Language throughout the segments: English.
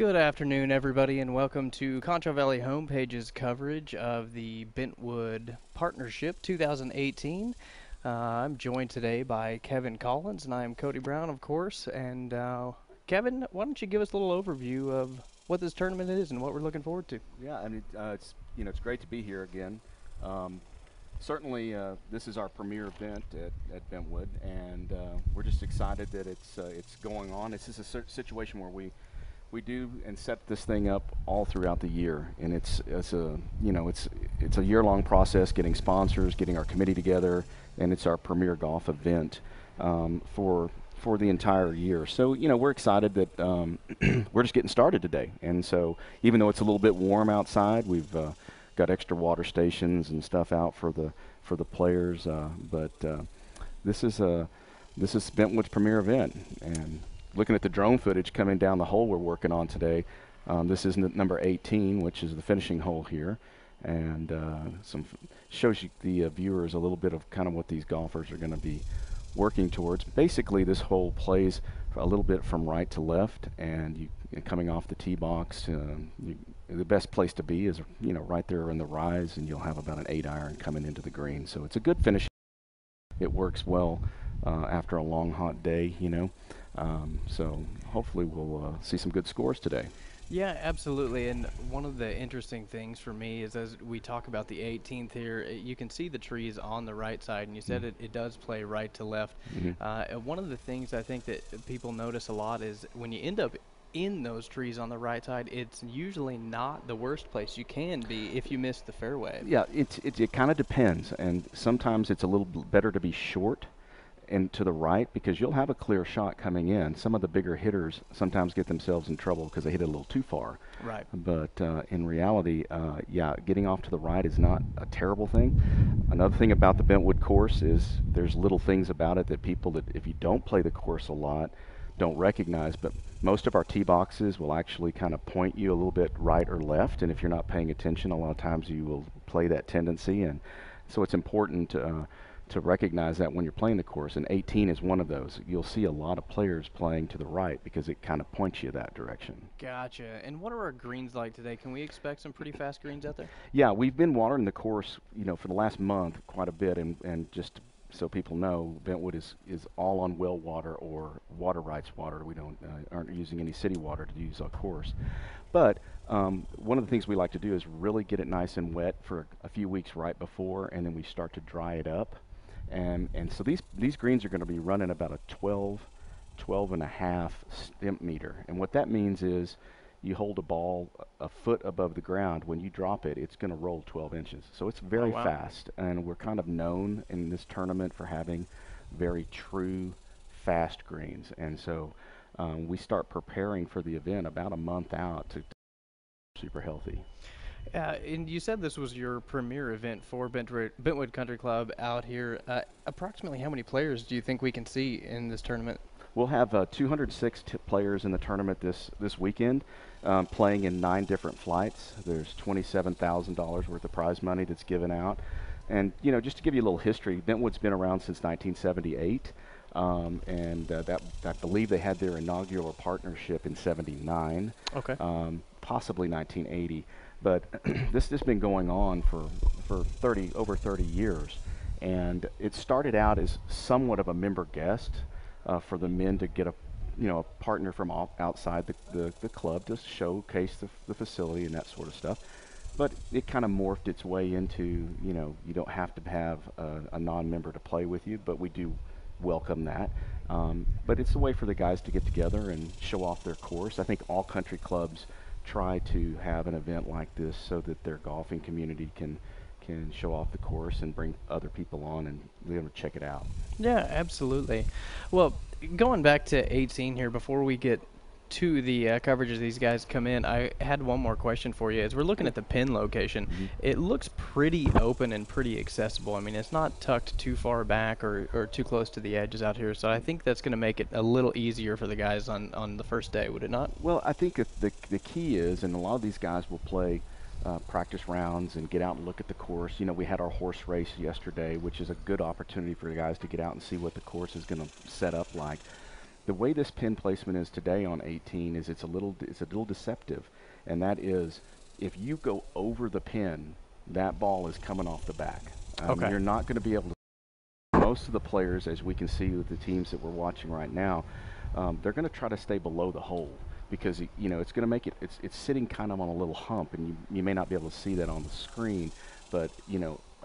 Good afternoon, everybody, and welcome to Concho Valley Homepage's coverage of the Bentwood Partnership 2018. I'm joined today by Kevin Collins, and I'm Cody Brown, of course. And Kevin, why don't you give us a little overview of what this tournament is and what we're looking forward to? Yeah, I mean, it's great to be here again. Certainly, this is our premier event at Bentwood, and we're just excited that it's going on. It's just a situation where we do and set this thing up all throughout the year, and it's a year-long process, getting sponsors, getting our committee together, and it's our premier golf event for the entire year. So we're excited that we're just getting started today, and so even though it's a little bit warm outside, we've got extra water stations and stuff out for the players, but this is Bentwood's premier event. And looking at the drone footage coming down the hole we're working on today, this is number 18, which is the finishing hole here, and shows you the viewers a little bit of kind of what these golfers are going to be working towards. Basically, this hole plays a little bit from right to left, and coming off the tee box, the best place to be is right there in the rise, and you'll have about an 8-iron coming into the green. So it's a good finish. It works well after a long, hot day, so hopefully we'll see some good scores today. Yeah, absolutely. And one of the interesting things for me is as we talk about the 18th here, you can see the trees on the right side, and you said it does play right to left. One of the things I think that people notice a lot is when you end up in those trees on the right side, it's usually not the worst place you can be if you miss the fairway. Yeah, it kind of depends, and sometimes it's a little better to be short and to the right, because you'll have a clear shot coming in. Some of the bigger hitters sometimes get themselves in trouble because they hit it a little too far. Right. But in reality, yeah, getting off to the right is not a terrible thing. Another thing about the Bentwood course is there's little things about it that people that if you don't play the course a lot don't recognize, but most of our tee boxes will actually kind of point you a little bit right or left, and if you're not paying attention, a lot of times you will play that tendency, and so it's important to recognize that when you're playing the course, and 18 is one of those. You'll see a lot of players playing to the right because it kind of points you that direction. Gotcha. And what are our greens like today? Can we expect some pretty fast greens out there? Yeah, we've been watering the course, for the last month quite a bit, and just so people know, Bentwood is all on well water or water rights water. We aren't using any city water to use our course. But one of the things we like to do is really get it nice and wet for a few weeks right before, and then we start to dry it up. And so these greens are going to be running about a 12 and a half stimp meter. And what that means is you hold a ball a foot above the ground. When you drop it, it's going to roll 12 inches. So it's very fast. And we're kind of known in this tournament for having very true, fast greens. And so we start preparing for the event about a month out to super healthy. And you said this was your premier event for Bentwood Country Club out here. Approximately how many players do you think we can see in this tournament? We'll have 206 players in the tournament this weekend, playing in 9 different flights. There's $27,000 worth of prize money that's given out. And, just to give you a little history, Bentwood's been around since 1978. And I believe they had their inaugural partnership in '79. Okay. Possibly 1980. But this has been going on for over 30 years. And it started out as somewhat of a member guest for the men to get a partner from outside the club to showcase the facility and that sort of stuff. But it kind of morphed its way into, you don't have to have a non-member to play with you, but we do welcome that. But it's a way for the guys to get together and show off their course. I think all country clubs try to have an event like this so that their golfing community can show off the course and bring other people on and be able to check it out. Yeah, absolutely. Well, going back to 18 here, before we get to the coverage as these guys come in, I had one more question for you. As we're looking at the pin location, it looks pretty open and pretty accessible. I mean, it's not tucked too far back or too close to the edges out here, so I think that's going to make it a little easier for the guys on the first day, would it not? Well, I think the key is, and a lot of these guys will play practice rounds and get out and look at the course. We had our horse race yesterday, which is a good opportunity for the guys to get out and see what the course is going to set up like. the way this pin placement is today on 18 is it's a little deceptive, and that is if you go over the pin, that ball is coming off the back. Okay. You're not going to be able to. Most of the players, as we can see with the teams that we're watching right now, they're going to try to stay below the hole because it's going to make it's sitting kind of on a little hump, and you may not be able to see that on the screen, but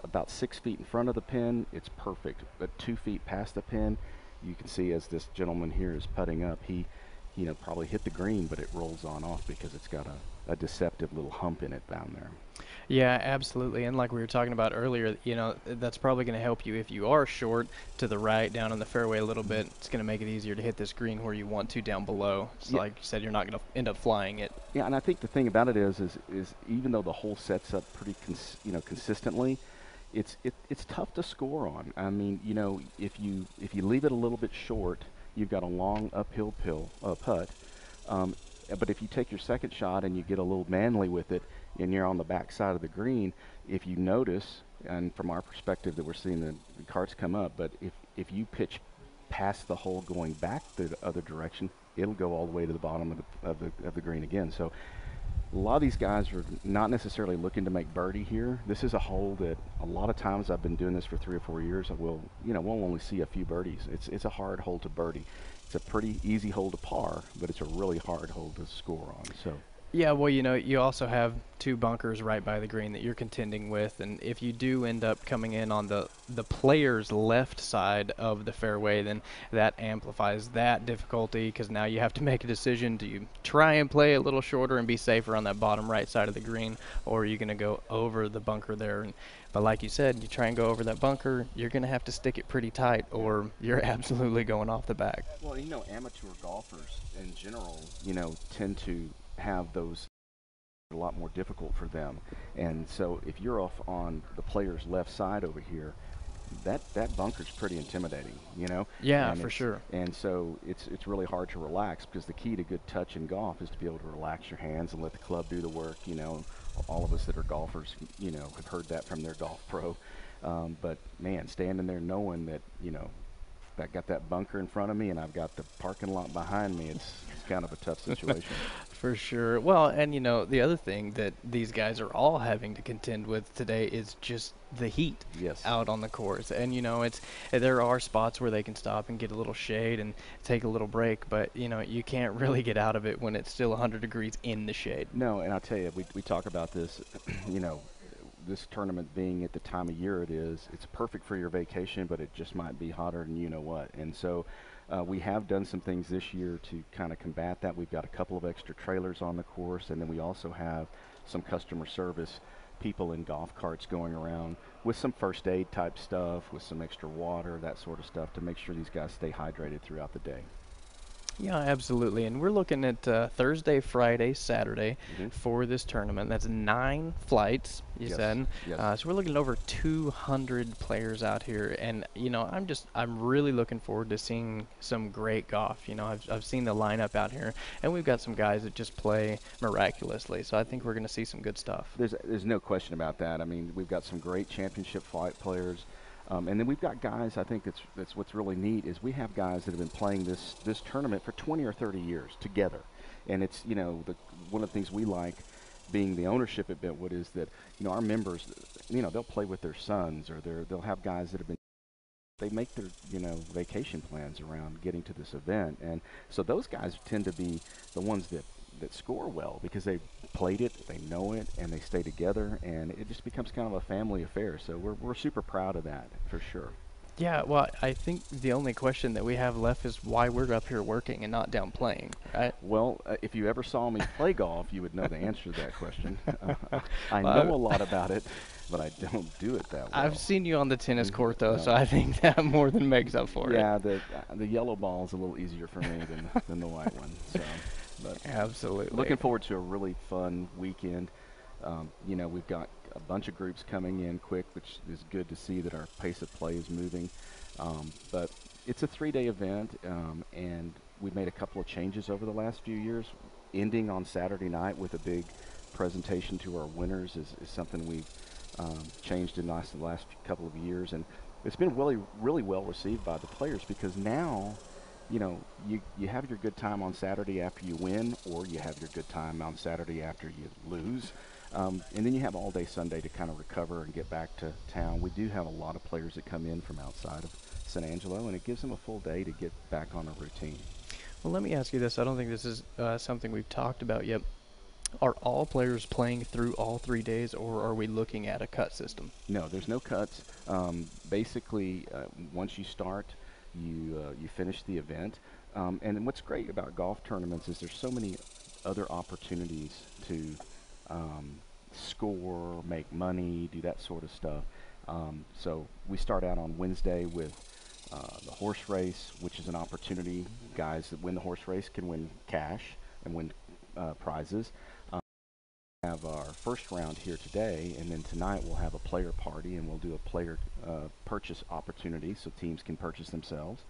about 6 feet in front of the pin, it's perfect. But 2 feet past the pin, you can see as this gentleman here is putting up, he probably hit the green, but it rolls on off because it's got a deceptive little hump in it down there. Yeah, absolutely. And like we were talking about earlier, that's probably going to help you if you are short to the right down on the fairway a little bit. It's going to make it easier to hit this green where you want to down below. So like you said, you're not going to end up flying it. Yeah, and I think the thing about it is even though the hole sets up pretty consistently, it's tough to score on. I mean, if you leave it a little bit short, you've got a long uphill putt. But if you take your second shot and you get a little manly with it, and you're on the back side of the green, if you notice, and from our perspective that we're seeing the carts come up, but if you pitch past the hole going back the other direction, it'll go all the way to the bottom of the green again. So a lot of these guys are not necessarily looking to make birdie here. This is a hole that a lot of times, I've been doing this for 3 or 4 years, we'll only see a few birdies. It's a hard hole to birdie. It's a pretty easy hole to par, but it's a really hard hole to score on. So. Yeah, well, you also have 2 bunkers right by the green that you're contending with, and if you do end up coming in on the player's left side of the fairway, then that amplifies that difficulty because now you have to make a decision. Do you try and play a little shorter and be safer on that bottom right side of the green, or are you going to go over the bunker there? But like you said, you try and go over that bunker, you're going to have to stick it pretty tight, or you're absolutely going off the back. Well, amateur golfers in general, tend to have those a lot more difficult for them, and so if you're off on the player's left side over here, that bunker's pretty intimidating, Yeah, and for sure. And so it's really hard to relax, because the key to good touch in golf is to be able to relax your hands and let the club do the work. All of us that are golfers, have heard that from their golf pro, but man, standing there knowing that I got that bunker in front of me and I've got the parking lot behind me, it's kind of a tough situation. For sure. Well, and the other thing that these guys are all having to contend with today is just the heat out on the course. And there are spots where they can stop and get a little shade and take a little break, but you can't really get out of it when it's still 100 degrees in the shade. No, and I'll tell you, we talk about this, this tournament being at the time of year it is, it's perfect for your vacation, but it just might be hotter than you know what. And so we have done some things this year to kind of combat that. We've got a couple of extra trailers on the course, and then we also have some customer service people in golf carts going around with some first aid type stuff, with some extra water, that sort of stuff, to make sure these guys stay hydrated throughout the day. Yeah, absolutely. And we're looking at Thursday, Friday, Saturday for this tournament. That's 9 flights, you said. Yes. So we're looking at over 200 players out here. And, I'm really looking forward to seeing some great golf. I've seen the lineup out here, and we've got some guys that just play miraculously. So I think we're going to see some good stuff. There's no question about that. I mean, we've got some great championship flight players. And then we've got guys, I think that's what's really neat, is we have guys that have been playing this tournament for 20 or 30 years together. And it's, one of the things we like being the ownership at Bentwood is that, our members, they'll play with their sons, or they'll have guys that have been, they make their, vacation plans around getting to this event. And so those guys tend to be the ones that score well because they played it, they know it, and they stay together, and it just becomes kind of a family affair. So we're super proud of that, for sure. Yeah, well, I think the only question that we have left is why we're up here working and not down playing, right? Well, if you ever saw me play golf, you would know the answer to that question. I know a lot about it, but I don't do it that well. I've seen you on the tennis court, though, so I think that more than makes up for it. Yeah, the yellow ball is a little easier for me than the white one. So, but absolutely. Looking forward to a really fun weekend. We've got a bunch of groups coming in quick, which is good to see that our pace of play is moving. But it's a 3-day event, and we've made a couple of changes over the last few years. Ending on Saturday night with a big presentation to our winners is something we've changed in the last couple of years, and it's been really, really well received by the players, because now you know, you have your good time on Saturday after you win, or you have your good time on Saturday after you lose. And then you have all day Sunday to kind of recover and get back to town. We do have a lot of players that come in from outside of San Angelo, and it gives them a full day to get back on a routine. Well, let me ask you this. I don't think this is something we've talked about yet. Are all players playing through all 3 days, or are we looking at a cut system? No, there's no cuts. Basically, once you start, you finish the event. And what's great about golf tournaments is there's so many other opportunities to score, make money, do that sort of stuff. So we start out on Wednesday with the horse race, which is an opportunity. Guys that win the horse race can win cash and win prizes. Have our first round here today, and then tonight we'll have a player party, and we'll do a player purchase opportunity so teams can purchase themselves.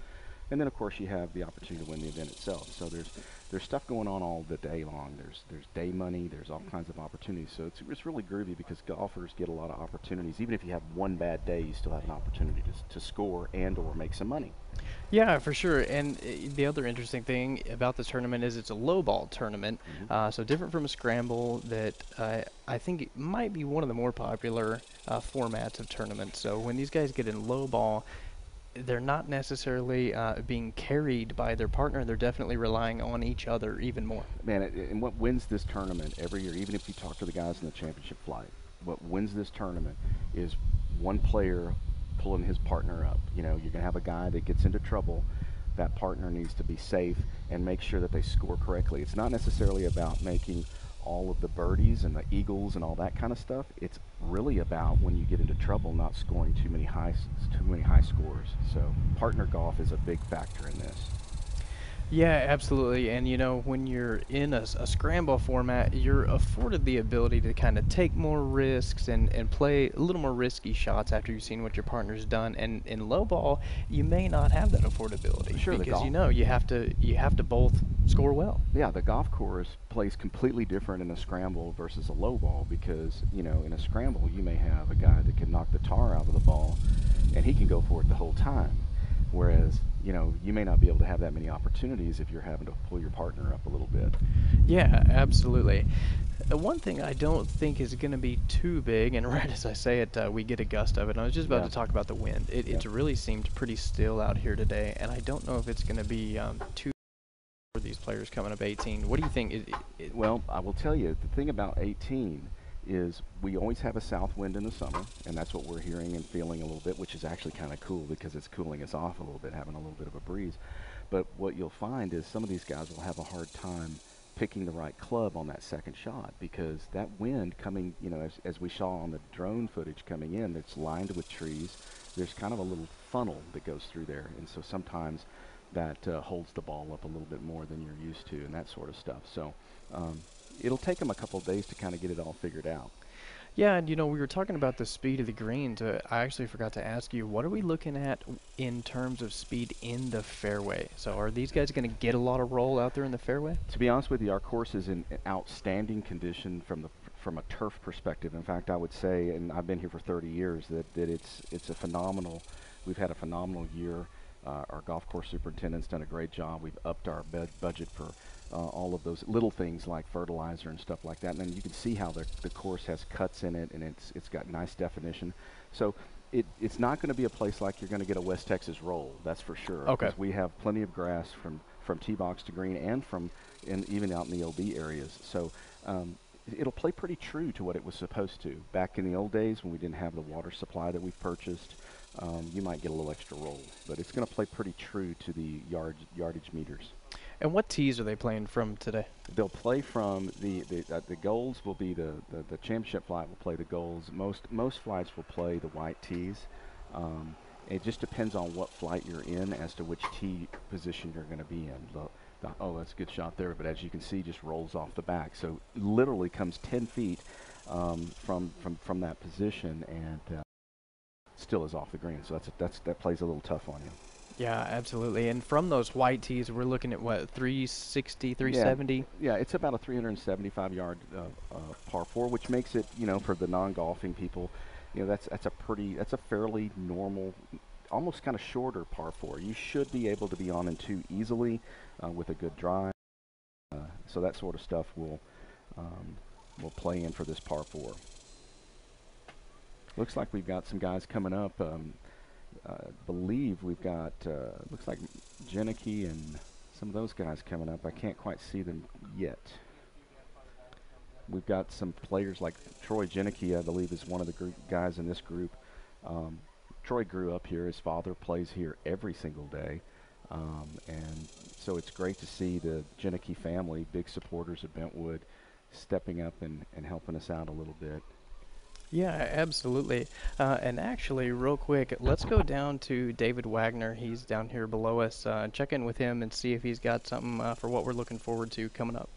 And then of course you have the opportunity to win the event itself. So there's stuff going on all the day long. There's day money, there's all kinds of opportunities. So it's really groovy because golfers get a lot of opportunities. Even if you have one bad day, you still have an opportunity to score and or make some money. Yeah, for sure. And the other interesting thing about this tournament is it's a low ball tournament, so different from a scramble that I think it might be one of the more popular formats of tournaments. So when these guys get in low ball, they're not necessarily being carried by their partner. They're definitely relying on each other even more. Man, and what wins this tournament every year, even if you talk to the guys in the championship flight, what wins this tournament is one player pulling his partner up. You know, you're going to have a guy that gets into trouble. That partner needs to be safe and make sure that they score correctly. It's not necessarily about making all of the birdies and the eagles and all that kind of stuff. It's really about when you get into trouble, not scoring too many high scores. So partner golf is a big factor in this. Yeah, absolutely. And you know, when you're in a scramble format, you're afforded the ability to kind of take more risks and play a little more risky shots after you've seen what your partner's done. And in low ball, you may not have that affordability Sure, because you know you have to both score well. Yeah, the golf course plays completely different in a scramble versus a low ball because, you know, in a scramble you may have a guy that can knock the tar out of the ball and he can go for it the whole time. Whereas, you know, you may not be able to have that many opportunities if you're having to pull your partner up a little bit. Yeah, absolutely. One thing I don't think is going to be too big, and right as I say it, we get a gust of it. And I was just about to talk about the wind. It's really seemed pretty still out here today, and I don't know if it's going to be too for these players coming up 18. What do you think? Well, I will tell you, the thing about 18 is we always have a south wind in the summer, and that's what we're hearing and feeling a little bit, which is actually kind of cool because it's cooling us off a little bit, having a little bit of a breeze. But what you'll find is some of these guys will have a hard time picking the right club on that second shot because that wind coming, you know, as we saw on the drone footage coming in, that's lined with trees, there's kind of a little funnel that goes through there, and so sometimes that holds the ball up a little bit more than you're used to and that sort of stuff. So it'll take them a couple of days to kind of get it all figured out. Yeah, and you know, we were talking about the speed of the greens. I actually forgot to ask you, what are we looking at in terms of speed in the fairway? So are these guys going to get a lot of roll out there in the fairway? To be honest with you, our course is in outstanding condition from a turf perspective. In fact, I would say, and I've been here for 30 years, that it's a phenomenal. We've had a phenomenal year. Our golf course superintendent's done a great job. We've upped our budget for all of those little things like fertilizer and stuff like that. And then you can see how the course has cuts in it, and it's got nice definition. So it's not going to be a place like you're going to get a West Texas roll, that's for sure. Okay. Because we have plenty of grass from tee box to green and even out in the OB areas. So it'll play pretty true to what it was supposed to. Back in the old days when we didn't have the water supply that we've purchased, you might get a little extra roll, but it's going to play pretty true to the yardage meters. And what tees are they playing from today? They'll play from the golds will be the championship flight will play the golds. Most flights will play the white tees. It just depends on what flight you're in as to which tee position you're going to be in. Oh, that's a good shot there, but as you can see, just rolls off the back. So literally comes 10 feet from that position and still is off the green. So that plays a little tough on you. Yeah, absolutely. And from those white tees, we're looking at what, 360, 370? Yeah, it's about a 375-yard par 4, which makes it, you know, for the non-golfing people, you know, that's a fairly normal almost kind of shorter par 4. You should be able to be on in 2 easily with a good drive. So that sort of stuff will play in for this par 4. Looks like we've got some guys coming up. I believe we've got, looks like Janicki and some of those guys coming up. I can't quite see them yet. We've got some players like Troy Janicki, I believe, is one of the guys in this group. Troy grew up here. His father plays here every single day. And so it's great to see the Janicki family, big supporters of Bentwood, stepping up and helping us out a little bit. Yeah, absolutely. And actually, real quick, let's go down to David Wagner. He's down here below us. Check in with him and see if he's got something for what we're looking forward to coming up.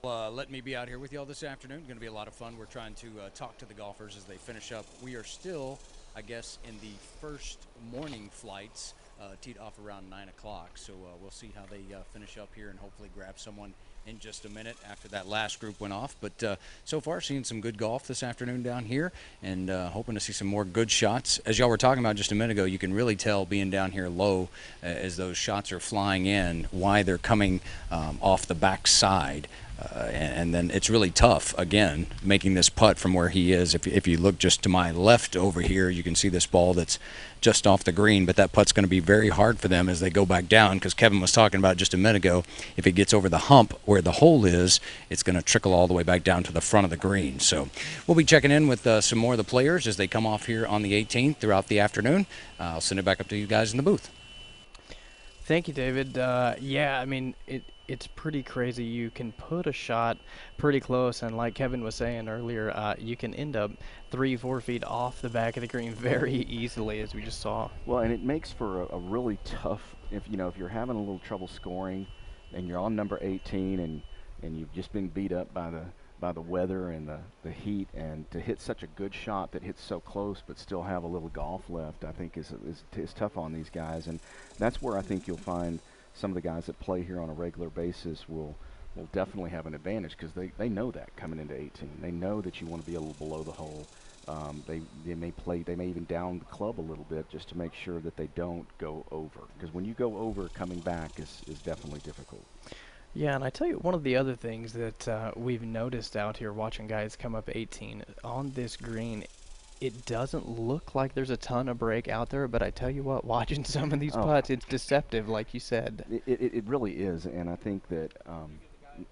Let me be out here with y'all this afternoon. Going to be a lot of fun. We're trying to talk to the golfers as they finish up. We are still, I guess, in the first morning flights, teed off around 9 o'clock. So we'll see how they finish up here and hopefully grab someone in just a minute after that last group went off. But so far, seeing some good golf this afternoon down here and hoping to see some more good shots. As y'all were talking about just a minute ago, you can really tell being down here low as those shots are flying in why they're coming off the back side. And then it's really tough, again, making this putt from where he is. If you look just to my left over here, you can see this ball that's just off the green, but that putt's going to be very hard for them as they go back down, because Kevin was talking about just a minute ago, if it gets over the hump where the hole is, it's going to trickle all the way back down to the front of the green. So we'll be checking in with some more of the players as they come off here on the 18th throughout the afternoon. I'll send it back up to you guys in the booth. Thank you, David. Yeah, I mean, it's pretty crazy. You can put a shot pretty close, and like Kevin was saying earlier, you can end up 3-4 feet off the back of the green very easily, as we just saw. Well, and it makes for a really tough, if you're having a little trouble scoring and you're on number 18 and you've just been beat up by the weather and the heat, and to hit such a good shot that hits so close but still have a little golf left, I think is tough on these guys. And that's where I think you'll find some of the guys that play here on a regular basis will definitely have an advantage, because they know that coming into 18. They know that you want to be a little below the hole. They may even down the club a little bit just to make sure that they don't go over, because when you go over, coming back is definitely difficult. Yeah, and I tell you, one of the other things that we've noticed out here watching guys come up 18 on this green, it doesn't look like there's a ton of break out there, but I tell you what, watching some of these putts, it's deceptive, like you said. It really is, and I think that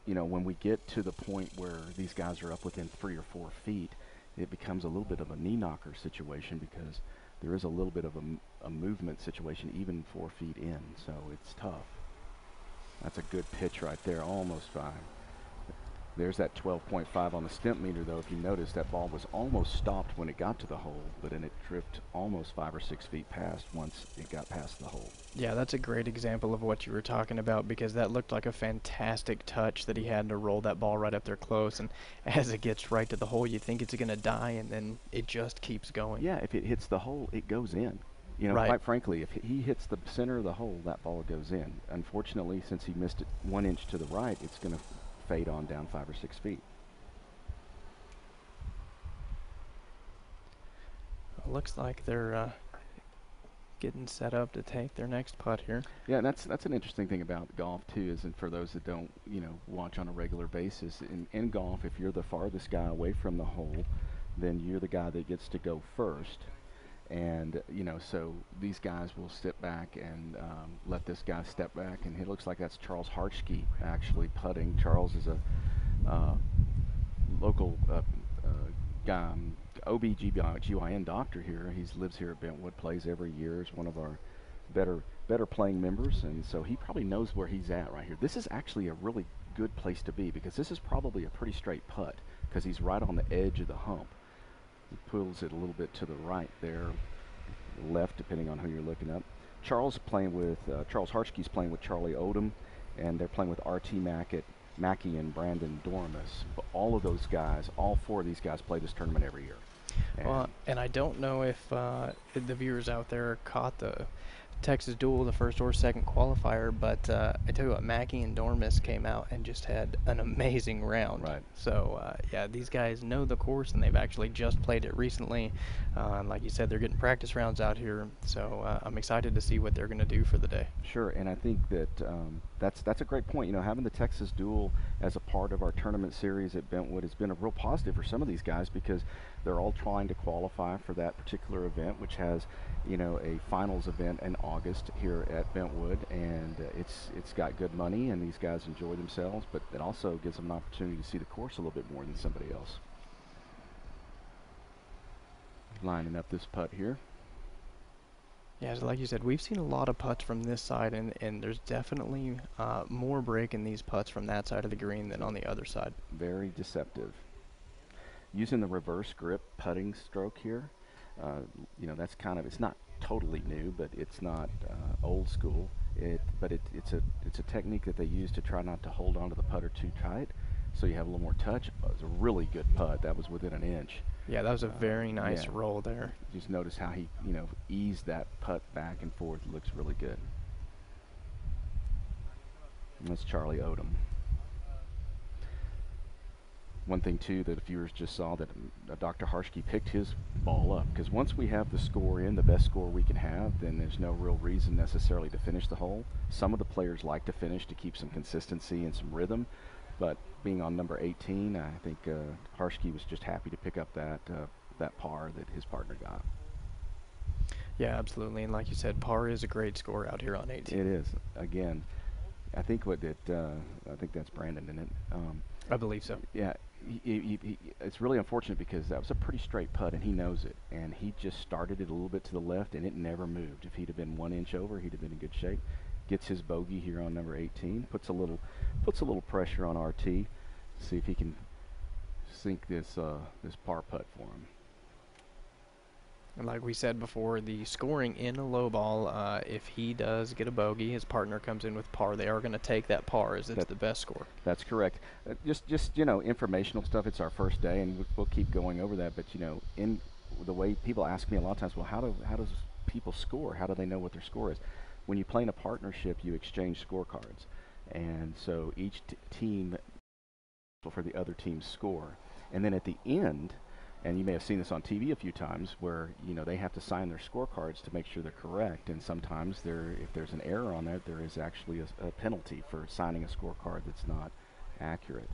when we get to the point where these guys are up within 3 or 4 feet, it becomes a little bit of a knee knocker situation, because there is a little bit of a movement situation even 4 feet in, so it's tough. That's a good pitch right there, almost 5. There's that 12.5 on the stimp meter, though. If you notice, that ball was almost stopped when it got to the hole, but then it drifted almost 5 or 6 feet past once it got past the hole. Yeah, that's a great example of what you were talking about, because that looked like a fantastic touch that he had to roll that ball right up there close, and as it gets right to the hole, you think it's going to die, and then it just keeps going. Yeah, if it hits the hole, it goes in. Right. Quite frankly, if he hits the center of the hole, that ball goes in. Unfortunately, since he missed it 1 inch to the right, it's going to fade on down 5 or 6 feet. Looks like they're getting set up to take their next putt here. Yeah, that's an interesting thing about golf too, is, and for those that don't watch on a regular basis, in golf, if you're the farthest guy away from the hole, then you're the guy that gets to go first. And so these guys will step back and let this guy step back, and it looks like that's Charles Hartschke actually putting. Charles is a local guy, OB-GYN doctor here. He lives here at Bentwood, plays every year, is one of our better playing members, and so he probably knows where he's at right here. This is actually a really good place to be, because this is probably a pretty straight putt, because he's right on the edge of the hump. He pulls it a little bit to the right there, left, depending on who you're looking up. Charles Hartschke's playing with Charlie Odom, and they're playing with R.T. Mackey and Brandon Dormus. But all of those guys, all 4 of these guys play this tournament every year. And I don't know if the viewers out there caught the Texas duel, the first or second qualifier, but I tell you what, Mackey and Dormis came out and just had an amazing round. Right. So yeah, these guys know the course, and they've actually just played it recently. Like you said, they're getting practice rounds out here, so I'm excited to see what they're going to do for the day. Sure, and I think that that's a great point. You know, having the Texas duel as a part of our tournament series at Bentwood has been a real positive for some of these guys, because they're all trying to qualify for that particular event, which has, you know, a finals event in August here at Bentwood, and it's got good money, and these guys enjoy themselves, but it also gives them an opportunity to see the course a little bit more than somebody else. Lining up this putt here. Yeah, so like you said, we've seen a lot of putts from this side, and there's definitely more break in these putts from that side of the green than on the other side. Very deceptive. Using the reverse grip putting stroke here, you know, that's kind of, it's not totally new, but it's not old school. But it's a technique that they use to try not to hold onto the putter too tight, so you have a little more touch. It was a really good putt. That was within an inch. Yeah, that was a very nice roll there. Just notice how he, you know, eased that putt back and forth. It looks really good. And that's Charlie Odom. One thing too that the viewers just saw, that Dr. Harshke picked his ball up, because once we have the score in, the best score we can have, then there's no real reason necessarily to finish the hole. Some of the players like to finish to keep some consistency and some rhythm, but being on number 18, I think Harshke was just happy to pick up that par that his partner got. Yeah, absolutely, and like you said, par is a great score out here on 18. It is. Again, I think I think that's Brandon, isn't it? I believe so. Yeah, it's really unfortunate, because that was a pretty straight putt, and he knows it, and he just started it a little bit to the left, and it never moved. If he'd have been 1 inch over, he'd have been in good shape. Gets his bogey here on number 18, puts a little pressure on RT, see if he can sink this par putt for him. And like we said before, the scoring in a low ball, if he does get a bogey, his partner comes in with par, they are going to take that par, as it's the best score. That's correct. Just you know, informational stuff. It's our first day, and we'll keep going over that. But you know, in the way people ask me a lot of times, well, how does people score? How do they know what their score is? When you play in a partnership, you exchange scorecards, and so each team for the other team's score, and then at the end, and you may have seen this on TV a few times, where you know they have to sign their scorecards to make sure they're correct, and sometimes if there's an error on that, there is actually a penalty for signing a scorecard that's not accurate.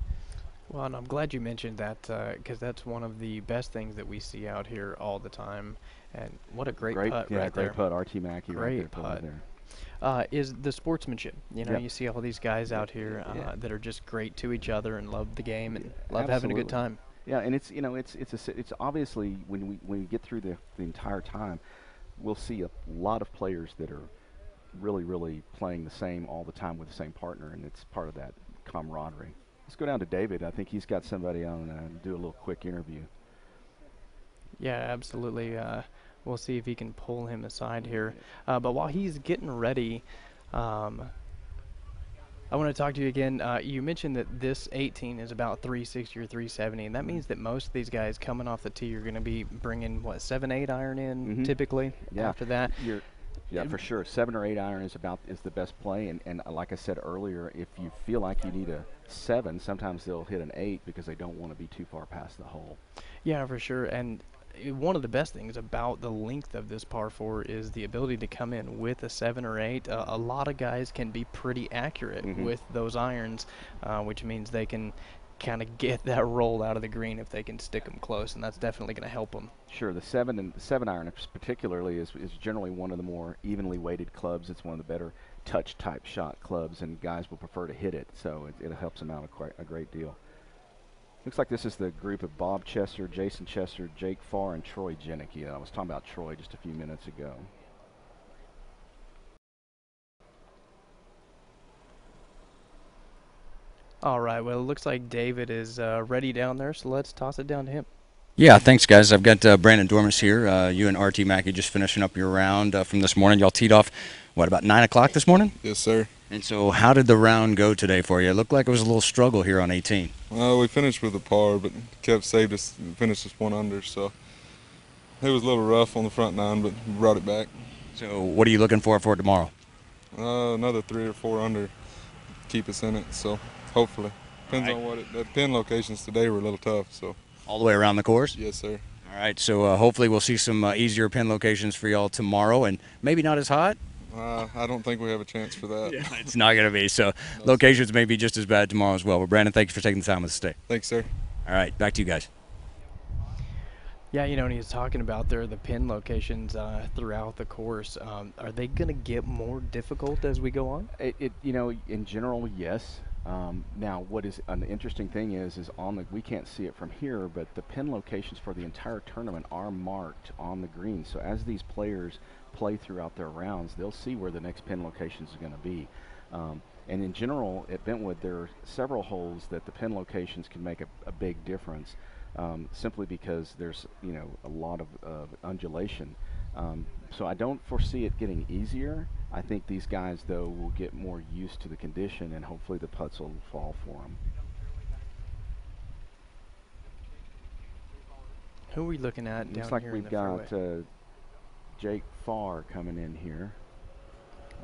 Well, and I'm glad you mentioned that, because that's one of the best things that we see out here all the time. And what a great putt right there. Great putt, RT Mackey. Great right putt. There. Is the sportsmanship. You know, you see all these guys out here that are just great to each other and love the game and love having a good time. Yeah, and it's, you know, it's obviously when we get through the entire time, we'll see a lot of players that are really playing the same all the time with the same partner, and it's part of that camaraderie. Let's go down to David. I think he's got somebody on do a little quick interview. Yeah, absolutely. We'll see if he can pull him aside here. But while he's getting ready, I want to talk to you again. You mentioned that this 18 is about 360 or 370, and that means that most of these guys coming off the tee are going to be bringing, what, 7-8 iron in typically after that? Yeah, for sure. 7 or 8 iron is the best play, and like I said earlier, if you feel like you need a 7, sometimes they'll hit an 8 because they don't want to be too far past the hole. Yeah, for sure. And one of the best things about the length of this par 4 is the ability to come in with a 7 or 8. A lot of guys can be pretty accurate with those irons, which means they can kind of get that roll out of the green if they can stick them close, and that's definitely going to help them. Sure, the 7 iron particularly is generally one of the more evenly weighted clubs. It's one of the better touch type shot clubs, and guys will prefer to hit it, so it helps them out a great deal. Looks like this is the group of Bob Chester, Jason Chester, Jake Farr, and Troy Jenneke. I was talking about Troy just a few minutes ago. All right, well, it looks like David is ready down there, so let's toss it down to him. Yeah, thanks, guys. I've got Brandon Dormis here. You and RT Mackey just finishing up your round from this morning. Y'all teed off, what, about 9 o'clock this morning? Yes, sir. And so how did the round go today for you? It looked like it was a little struggle here on 18. Well, we finished with a par, but saved us, finished us 1 under, so it was a little rough on the front 9, but we brought it back. So what are you looking for tomorrow? Another 3 or 4 under, keep us in it. So hopefully, depends on what the pin locations today were a little tough. So All the way around the course? yes, sir. All right, so hopefully we'll see some easier pin locations for y'all tomorrow, and maybe not as hot. I don't think we have a chance for that. Yeah, it's not going to be. So locations may be just as bad tomorrow as well. But Brandon, thank you for taking the time with us today. Thanks, sir. All right, back to you guys. Yeah, you know, and he was talking about the pin locations throughout the course. Are they going to get more difficult as we go on? You know, in general, yes. Now, what is an interesting thing is we can't see it from here, but the pin locations for the entire tournament are marked on the green. So as these players play throughout their rounds, they'll see where the next pin locations are going to be. And in general, at Bentwood, there are several holes that the pin locations can make a big difference, simply because there's, you know, a lot of undulation. So I don't foresee it getting easier. I think these guys, though, will get more used to the condition, and hopefully the putts will fall for them. Who are we looking at down Looks like here in we've the got fairway? Jake Farr coming in here.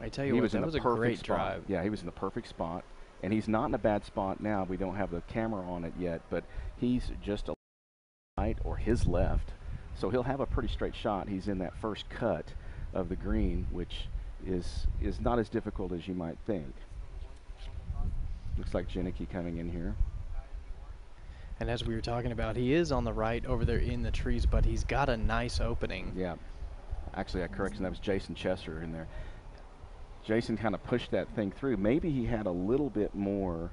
I tell you what, that was a great drive. Yeah, he was in the perfect spot, and he's not in a bad spot now. We don't have the camera on it yet, but he's just a right or his left, so he'll have a pretty straight shot. He's in that first cut of the green, which is not as difficult as you might think. Looks like Janicki coming in here. And as we were talking about, he is on the right over there in the trees, but he's got a nice opening. Yeah. Actually, correction, that was Jason Chester in there. Jason kind of pushed that thing through. Maybe he had a little bit more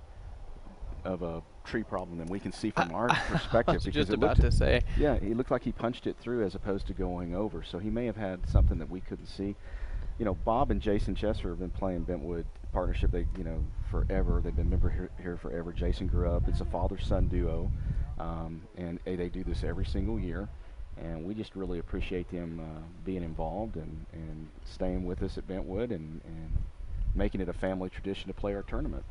of a tree problem than we can see from our perspective. I was because just about to say. Yeah, he looked like he punched it through as opposed to going over. So he may have had something that we couldn't see. You know, Bob and Jason Chester have been playing Bentwood Partnership, you know, forever. They've been member here forever. Jason grew up. It's a father-son duo, and they do this every single year. And we just really appreciate them being involved and staying with us at Bentwood and making it a family tradition to play our tournament.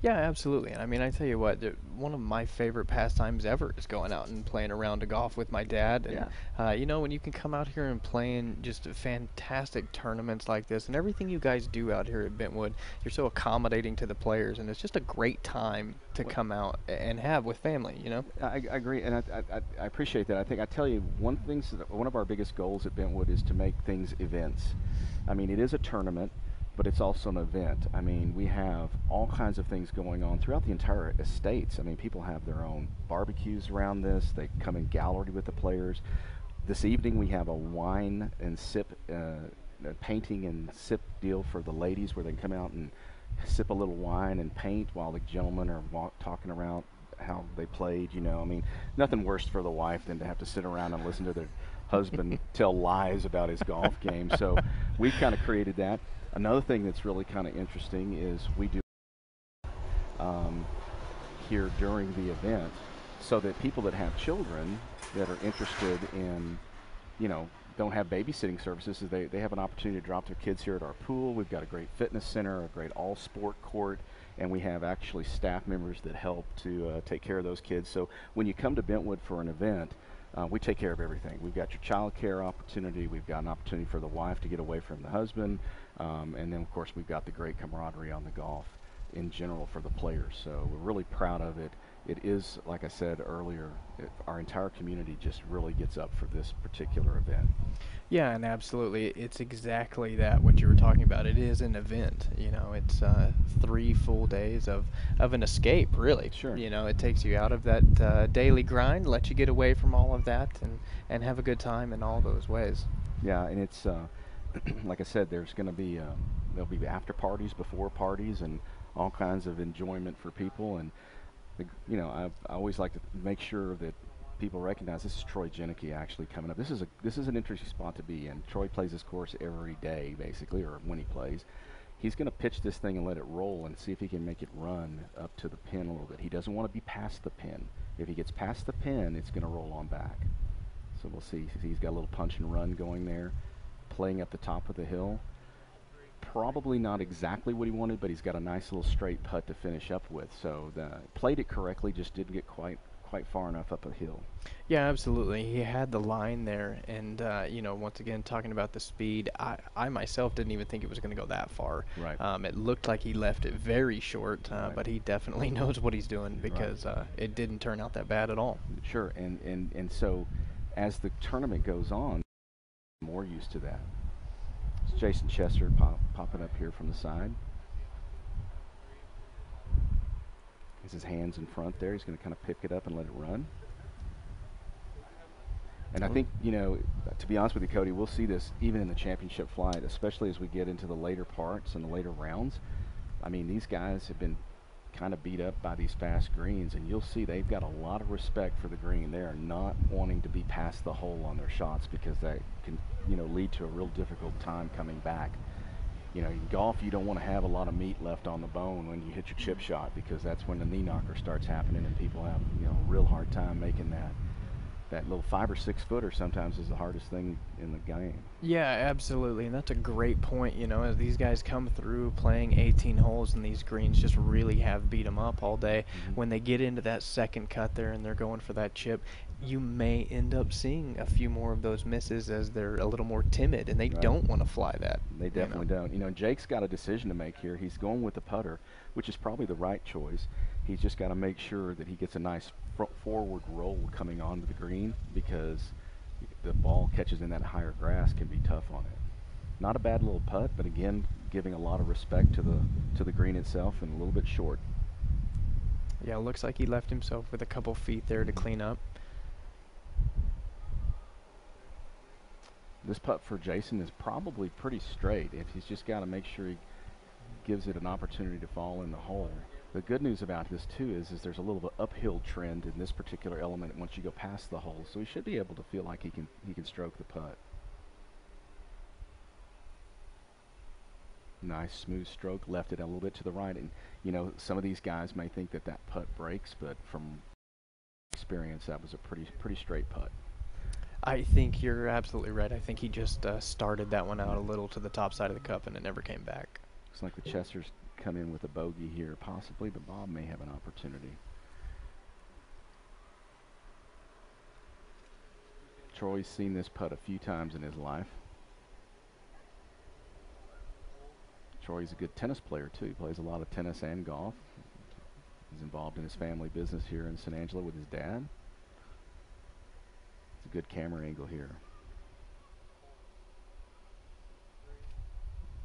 Yeah, absolutely. And I mean, I tell you what, one of my favorite pastimes ever is going out and playing a round of golf with my dad. And, you know, when you can come out here and playing just fantastic tournaments like this and everything you guys do out here at Bentwood, you're so accommodating to the players. And it's just a great time to come out and have with family, you know? I agree, and I appreciate that. I tell you, one of our biggest goals at Bentwood is to make things events. I mean, it is a tournament, but it's also an event. I mean, we have all kinds of things going on throughout the entire estates. I mean, people have their own barbecues around this. They come in gallery with the players. This evening we have a wine and sip, a painting and sip deal for the ladies where they can come out and sip a little wine and paint while the gentlemen are talking around how they played, you know. I mean, nothing worse for the wife than to have to sit around and listen to their husband tell lies about his golf game. So we've kind of created that. Another thing that's really kind of interesting is we do here during the event so that people that have children that are interested in, you know, don't have babysitting services, they have an opportunity to drop their kids here at our pool. We've got a great fitness center, a great all-sport court, and we have actually staff members that help to take care of those kids. So when you come to Bentwood for an event, we take care of everything. We've got your child care opportunity. We've got an opportunity for the wife to get away from the husband. And then, of course, we've got the great camaraderie on the golf in general for the players. So we're really proud of it. It is, like I said earlier, our entire community just really gets up for this particular event. Yeah, and absolutely. It's exactly that, what you were talking about. It is an event. You know, it's 3 full days of an escape, really. Sure. You know, it takes you out of that daily grind, lets you get away from all of that and have a good time in all those ways. Yeah, and it's, like I said, there's going to be, there'll be after parties, before parties, and all kinds of enjoyment for people. And, you know, I always like to make sure that people recognize this is Troy Janicki actually coming up. This is an interesting spot to be in. Troy plays this course every day, basically, or when he plays. He's going to pitch this thing and let it roll and see if he can make it run up to the pin a little bit. He doesn't want to be past the pin. If he gets past the pin, it's going to roll on back. So we'll see. He's got a little punch and run going there, playing up the top of the hill. Probably not exactly what he wanted, but he's got a nice little straight putt to finish up with. So played it correctly, just didn't get quite quite far enough up a hill. Yeah, absolutely. He had the line there, and you know, once again, talking about the speed, I myself didn't even think it was going to go that far. Right. It looked like he left it very short, Right. but he definitely knows what he's doing because it didn't turn out that bad at all. Sure, and so as the tournament goes on, more used to that. It's Jason Chester popping up here from the side. Has his hands in front there. He's going to kind of pick it up and let it run. And I think, you know, to be honest with you, Cody, we'll see this even in the championship flight, especially as we get into the later parts and the later rounds. I mean, these guys have been kind of beat up by these fast greens, and you'll see they've got a lot of respect for the green. They are not wanting to be past the hole on their shots because that can, you know, lead to a real difficult time coming back. You know, in golf, you don't want to have a lot of meat left on the bone when you hit your chip shot because that's when the knee knocker starts happening and people have, you know, a real hard time making that little 5 or 6 footer sometimes is the hardest thing in the game. Yeah, absolutely, and that's a great point. You know, as these guys come through playing 18 holes and these greens just really have beat them up all day, when they get into that second cut there and they're going for that chip, you may end up seeing a few more of those misses as they're a little more timid and they don't want to fly that. They definitely don't. You know, Jake's got a decision to make here. He's going with the putter, which is probably the right choice. He's just got to make sure that he gets a nice forward roll coming onto the green because the ball catches in that higher grass can be tough on it. Not a bad little putt, but again, giving a lot of respect to the green itself and a little bit short. Yeah, it looks like he left himself with a couple feet there to clean up. This putt for Jason is probably pretty straight. If he's just got to make sure he gives it an opportunity to fall in the hole. The good news about this too is there's a little bit uphill trend in this particular element once you go past the hole, so he should be able to feel like he can stroke the putt. Nice smooth stroke, left it a little bit to the right, and you know some of these guys may think that putt breaks, but from experience that was a pretty straight putt. I think you're absolutely right. I think he just started that one out a little to the top side of the cup and it never came back. Looks like the Chesters come in with a bogey here possibly, but Bob may have an opportunity. Troy's seen this putt a few times in his life. Troy's a good tennis player too. He plays a lot of tennis and golf. He's involved in his family business here in San Angelo with his dad. It's a good camera angle here.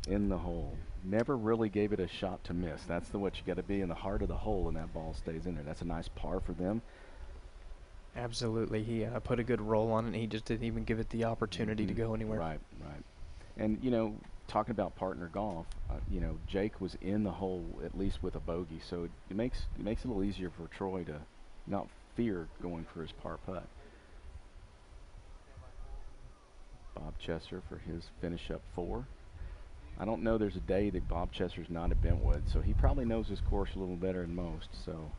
In the hole. Never really gave it a shot to miss. That's what you got to be in the heart of the hole and that ball stays in there. That's a nice par for them. Absolutely. He put a good roll on it and he just didn't even give it the opportunity to go anywhere. Right. And, you know, talking about partner golf, you know, Jake was in the hole at least with a bogey, so it makes it a little easier for Troy to not fear going for his par putt. Bob Chester for his finish up 4. I don't know there's a day that Bob Chester's not at Bentwood, so he probably knows his course a little better than most. So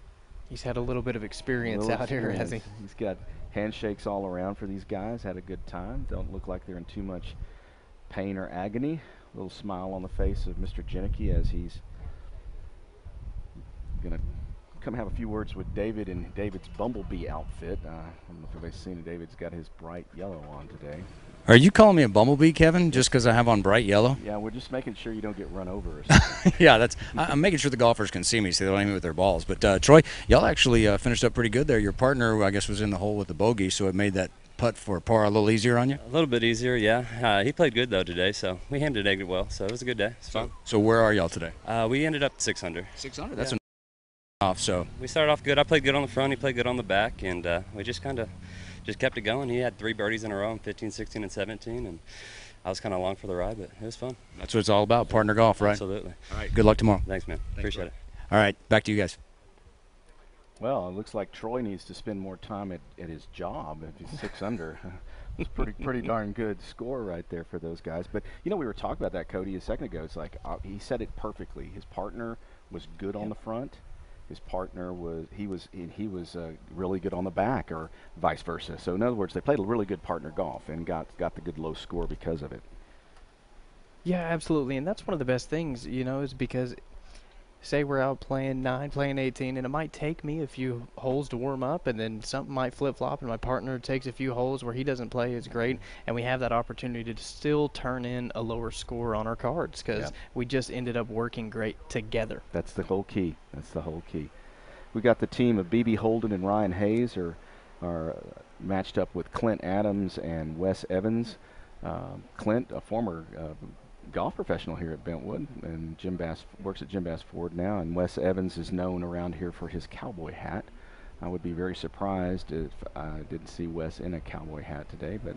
he's had a little bit of experience out here, has he? He's got handshakes all around for these guys, had a good time. Don't look like they're in too much pain or agony. A little smile on the face of Mr. Janicki as he's going to come have a few words with David in David's Bumblebee outfit. I don't know if everybody's seen it. David's got his bright yellow on today. Are you calling me a bumblebee, Kevin, just because I have on bright yellow? Yeah, we're just making sure you don't get run over or something. Yeah, I'm making sure the golfers can see me so they don't hit me with their balls. But, Troy, y'all actually finished up pretty good there. Your partner, I guess, was in the hole with the bogey, so it made that putt for par a little easier on you? A little bit easier, yeah. He played good, though, today, so we handled it well. So it was a good day. It's fun. So where are y'all today? We ended up 6 under. 6 under? That's off, so. We started off good. I played good on the front. He played good on the back, and we just kind of kept it going. He had 3 birdies in a row in 15, 16, and 17, and I was kind of along for the ride, but it was fun. That's what it's all about, partner golf, right? Absolutely. All right, good luck tomorrow. Thanks, man. Appreciate it. All right, back to you guys. Well, it looks like Troy needs to spend more time at his job if he's 6 under. It's pretty darn good score right there for those guys. But, you know, we were talking about that, Cody, a second ago. It's like he said it perfectly. His partner was good on the front. His partner was really good on the back, or vice versa. So in other words, they played a really good partner golf and got the good low score because of it. Yeah, absolutely, and that's one of the best things, you know, is because say we're out playing 9, playing 18, and it might take me a few holes to warm up, and then something might flip-flop, and my partner takes a few holes where he doesn't play as great, and we have that opportunity to still turn in a lower score on our cards because we just ended up working great together. That's the whole key. That's the whole key. We got the team of B.B. Holden and Ryan Hayes are matched up with Clint Adams and Wes Evans. Clint, a former golf professional here at Bentwood, and Jim Bass works at Jim Bass Ford now, and Wes Evans is known around here for his cowboy hat. I would be very surprised if I didn't see Wes in a cowboy hat today, but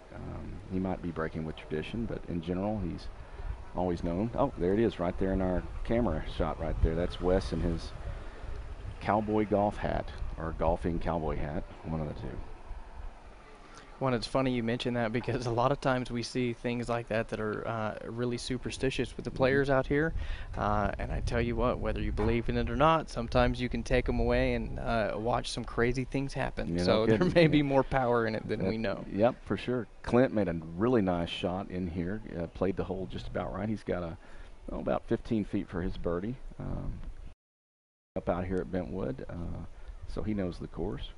he might be breaking with tradition, but in general he's always known. Oh, there it is right there in our camera shot right there. That's Wes in his cowboy golf hat, or golfing cowboy hat, one of the two. Well, it's funny you mention that because a lot of times we see things like that that are really superstitious with the players out here. And I tell you what, whether you believe in it or not, sometimes you can take them away and watch some crazy things happen. So there may be more power in it than we know. Yep, for sure. Clint made a really nice shot in here, played the hole just about right. He's got about 15 feet for his birdie up out here at Bentwood, so he knows the course.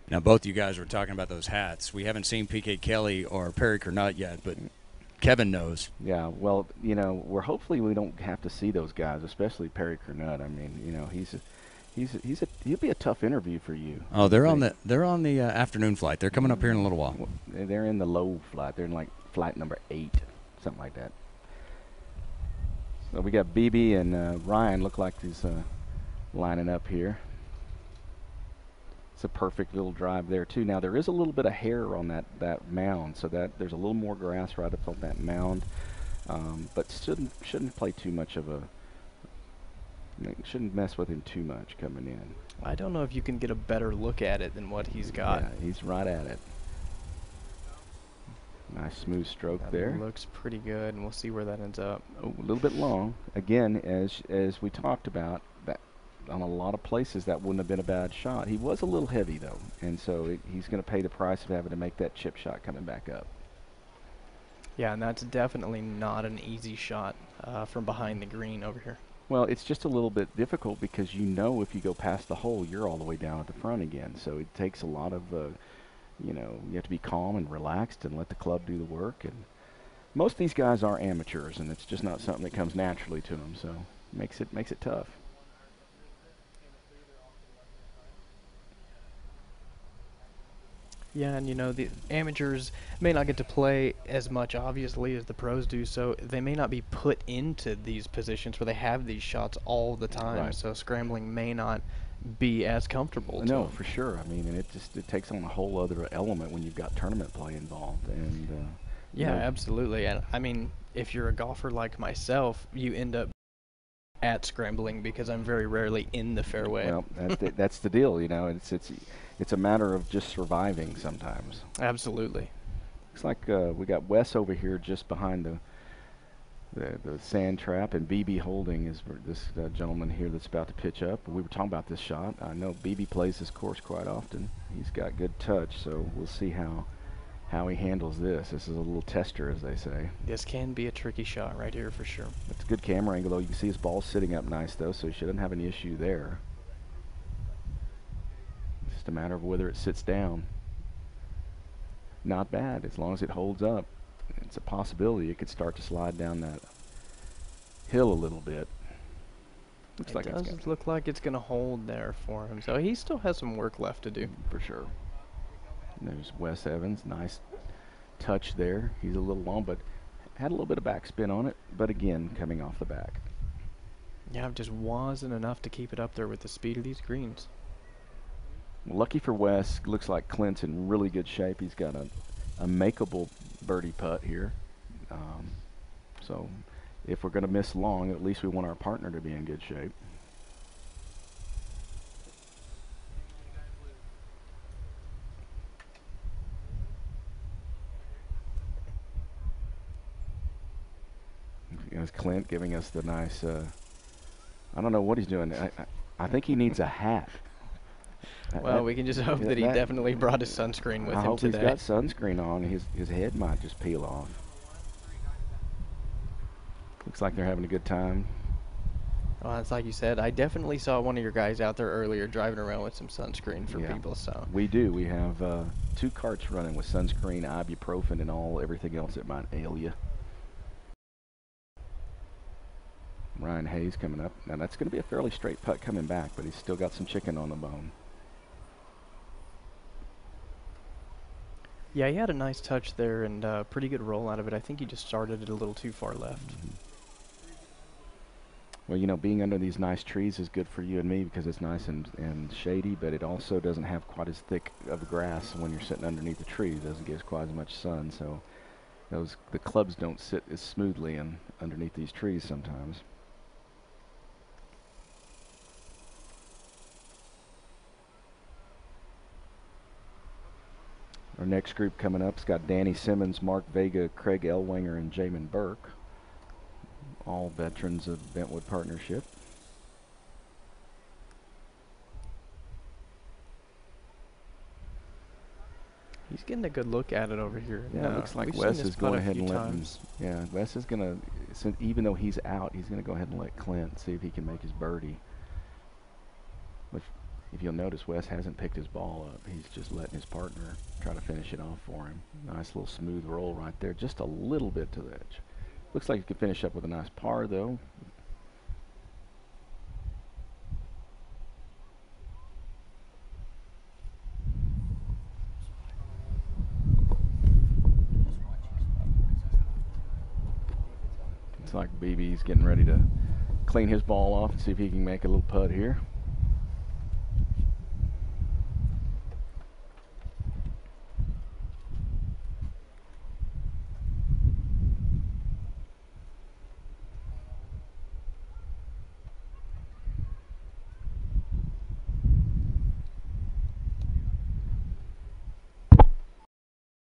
Now, both you guys were talking about those hats. We haven't seen P.K. Kelly or Perry Kernut yet, but Kevin knows. Yeah, well, you know, hopefully we don't have to see those guys, especially Perry Kernut. I mean, you know, he'll be a tough interview for you. Oh, they're on the afternoon flight. They're coming up here in a little while. Well, they're in the low flight. They're in like flight number 8, something like that. So we got BB and Ryan look like he's lining up here. It's a perfect little drive there too. Now there is a little bit of hair on that mound, so that there's a little more grass right up on that mound, but shouldn't play too much of a. Shouldn't mess with him too much coming in. I don't know if you can get a better look at it than what he's got. Yeah, he's right at it. Nice smooth stroke that there. Looks pretty good, and we'll see where that ends up. Oh, a little bit long. Again, as we talked about, that on a lot of places that wouldn't have been a bad shot. He was a little heavy though, and so he's going to pay the price of having to make that chip shot coming back up. Yeah, and that's definitely not an easy shot from behind the green over here. Well, it's just a little bit difficult because you know if you go past the hole, you're all the way down at the front again. So it takes a lot of, you know, you have to be calm and relaxed and let the club do the work. And most of these guys are amateurs, and it's just not something that comes naturally to them. So it makes it tough. Yeah, and you know, the amateurs may not get to play as much, obviously, as the pros do, so they may not be put into these positions where they have these shots all the time. Right. So scrambling may not be as comfortable. No, for sure. I mean, and it takes on a whole other element when you've got tournament play involved. And yeah, absolutely. And I mean, if you're a golfer like myself, you end up at scrambling because I'm very rarely in the fairway. Well, that's the deal, you know. It's a matter of just surviving sometimes. Absolutely. Looks like we got Wes over here just behind the sand trap, and BB Holding is this gentleman here that's about to pitch up. We were talking about this shot. I know BB plays this course quite often. He's got good touch, so we'll see how he handles this. This is a little tester, as they say. This can be a tricky shot right here for sure. It's a good camera angle, though. You can see his ball sitting up nice, though, so he shouldn't have any issue there. Just a matter of whether it sits down. Not bad, as long as it holds up. It's a possibility it could start to slide down that hill a little bit. Looks like it does look like it's going to hold there for him. So he still has some work left to do. For sure. And there's Wes Evans, nice touch there. He's a little long, but had a little bit of backspin on it. But again, coming off the back. Yeah, it just wasn't enough to keep it up there with the speed of these greens. Lucky for Wes, looks like Clint's in really good shape. He's got a makeable birdie putt here. So if we're going to miss long, at least we want our partner to be in good shape. There's Clint giving us the nice, I don't know what he's doing. I think he needs a hat. Well, we can just hope that he definitely brought his sunscreen with him today. I hope he's got sunscreen on. His head might just peel off. Looks like they're having a good time. Well, it's like you said, I definitely saw one of your guys out there earlier driving around with some sunscreen for Yeah. people. So We do. We have 2 carts running with sunscreen, ibuprofen, and everything else that might ail you. Ryan Hayes coming up. Now that's going to be a fairly straight putt coming back, but he's still got some chicken on the bone. yeah, he had a nice touch there and pretty good roll out of it. I think he just started it a little too far left. Well, you know, being under these nice trees is good for you and me because it's nice and shady, but it also doesn't have quite as thick of grass when you're sitting underneath the tree. It doesn't get quite as much sun, so the clubs don't sit as smoothly underneath these trees sometimes. Our next group coming up has got Danny Simmons, Mark Vega, Craig Ellwanger, and Jamin Burke, all veterans of Bentwood Partnership. He's getting a good look at it over here. Yeah, it looks like we've Wes seen this is putt going a ahead few and let him. times. Yeah, Wes is going to, even though he's out, he's going to go ahead and let Clint see if he can make his birdie. If you'll notice, Wes hasn't picked his ball up. He's just letting his partner try to finish it off for him. Nice little smooth roll right there, just a little bit to the edge. Looks like he could finish up with a nice par, though. Looks like BB's getting ready to clean his ball off and see if he can make a little putt here.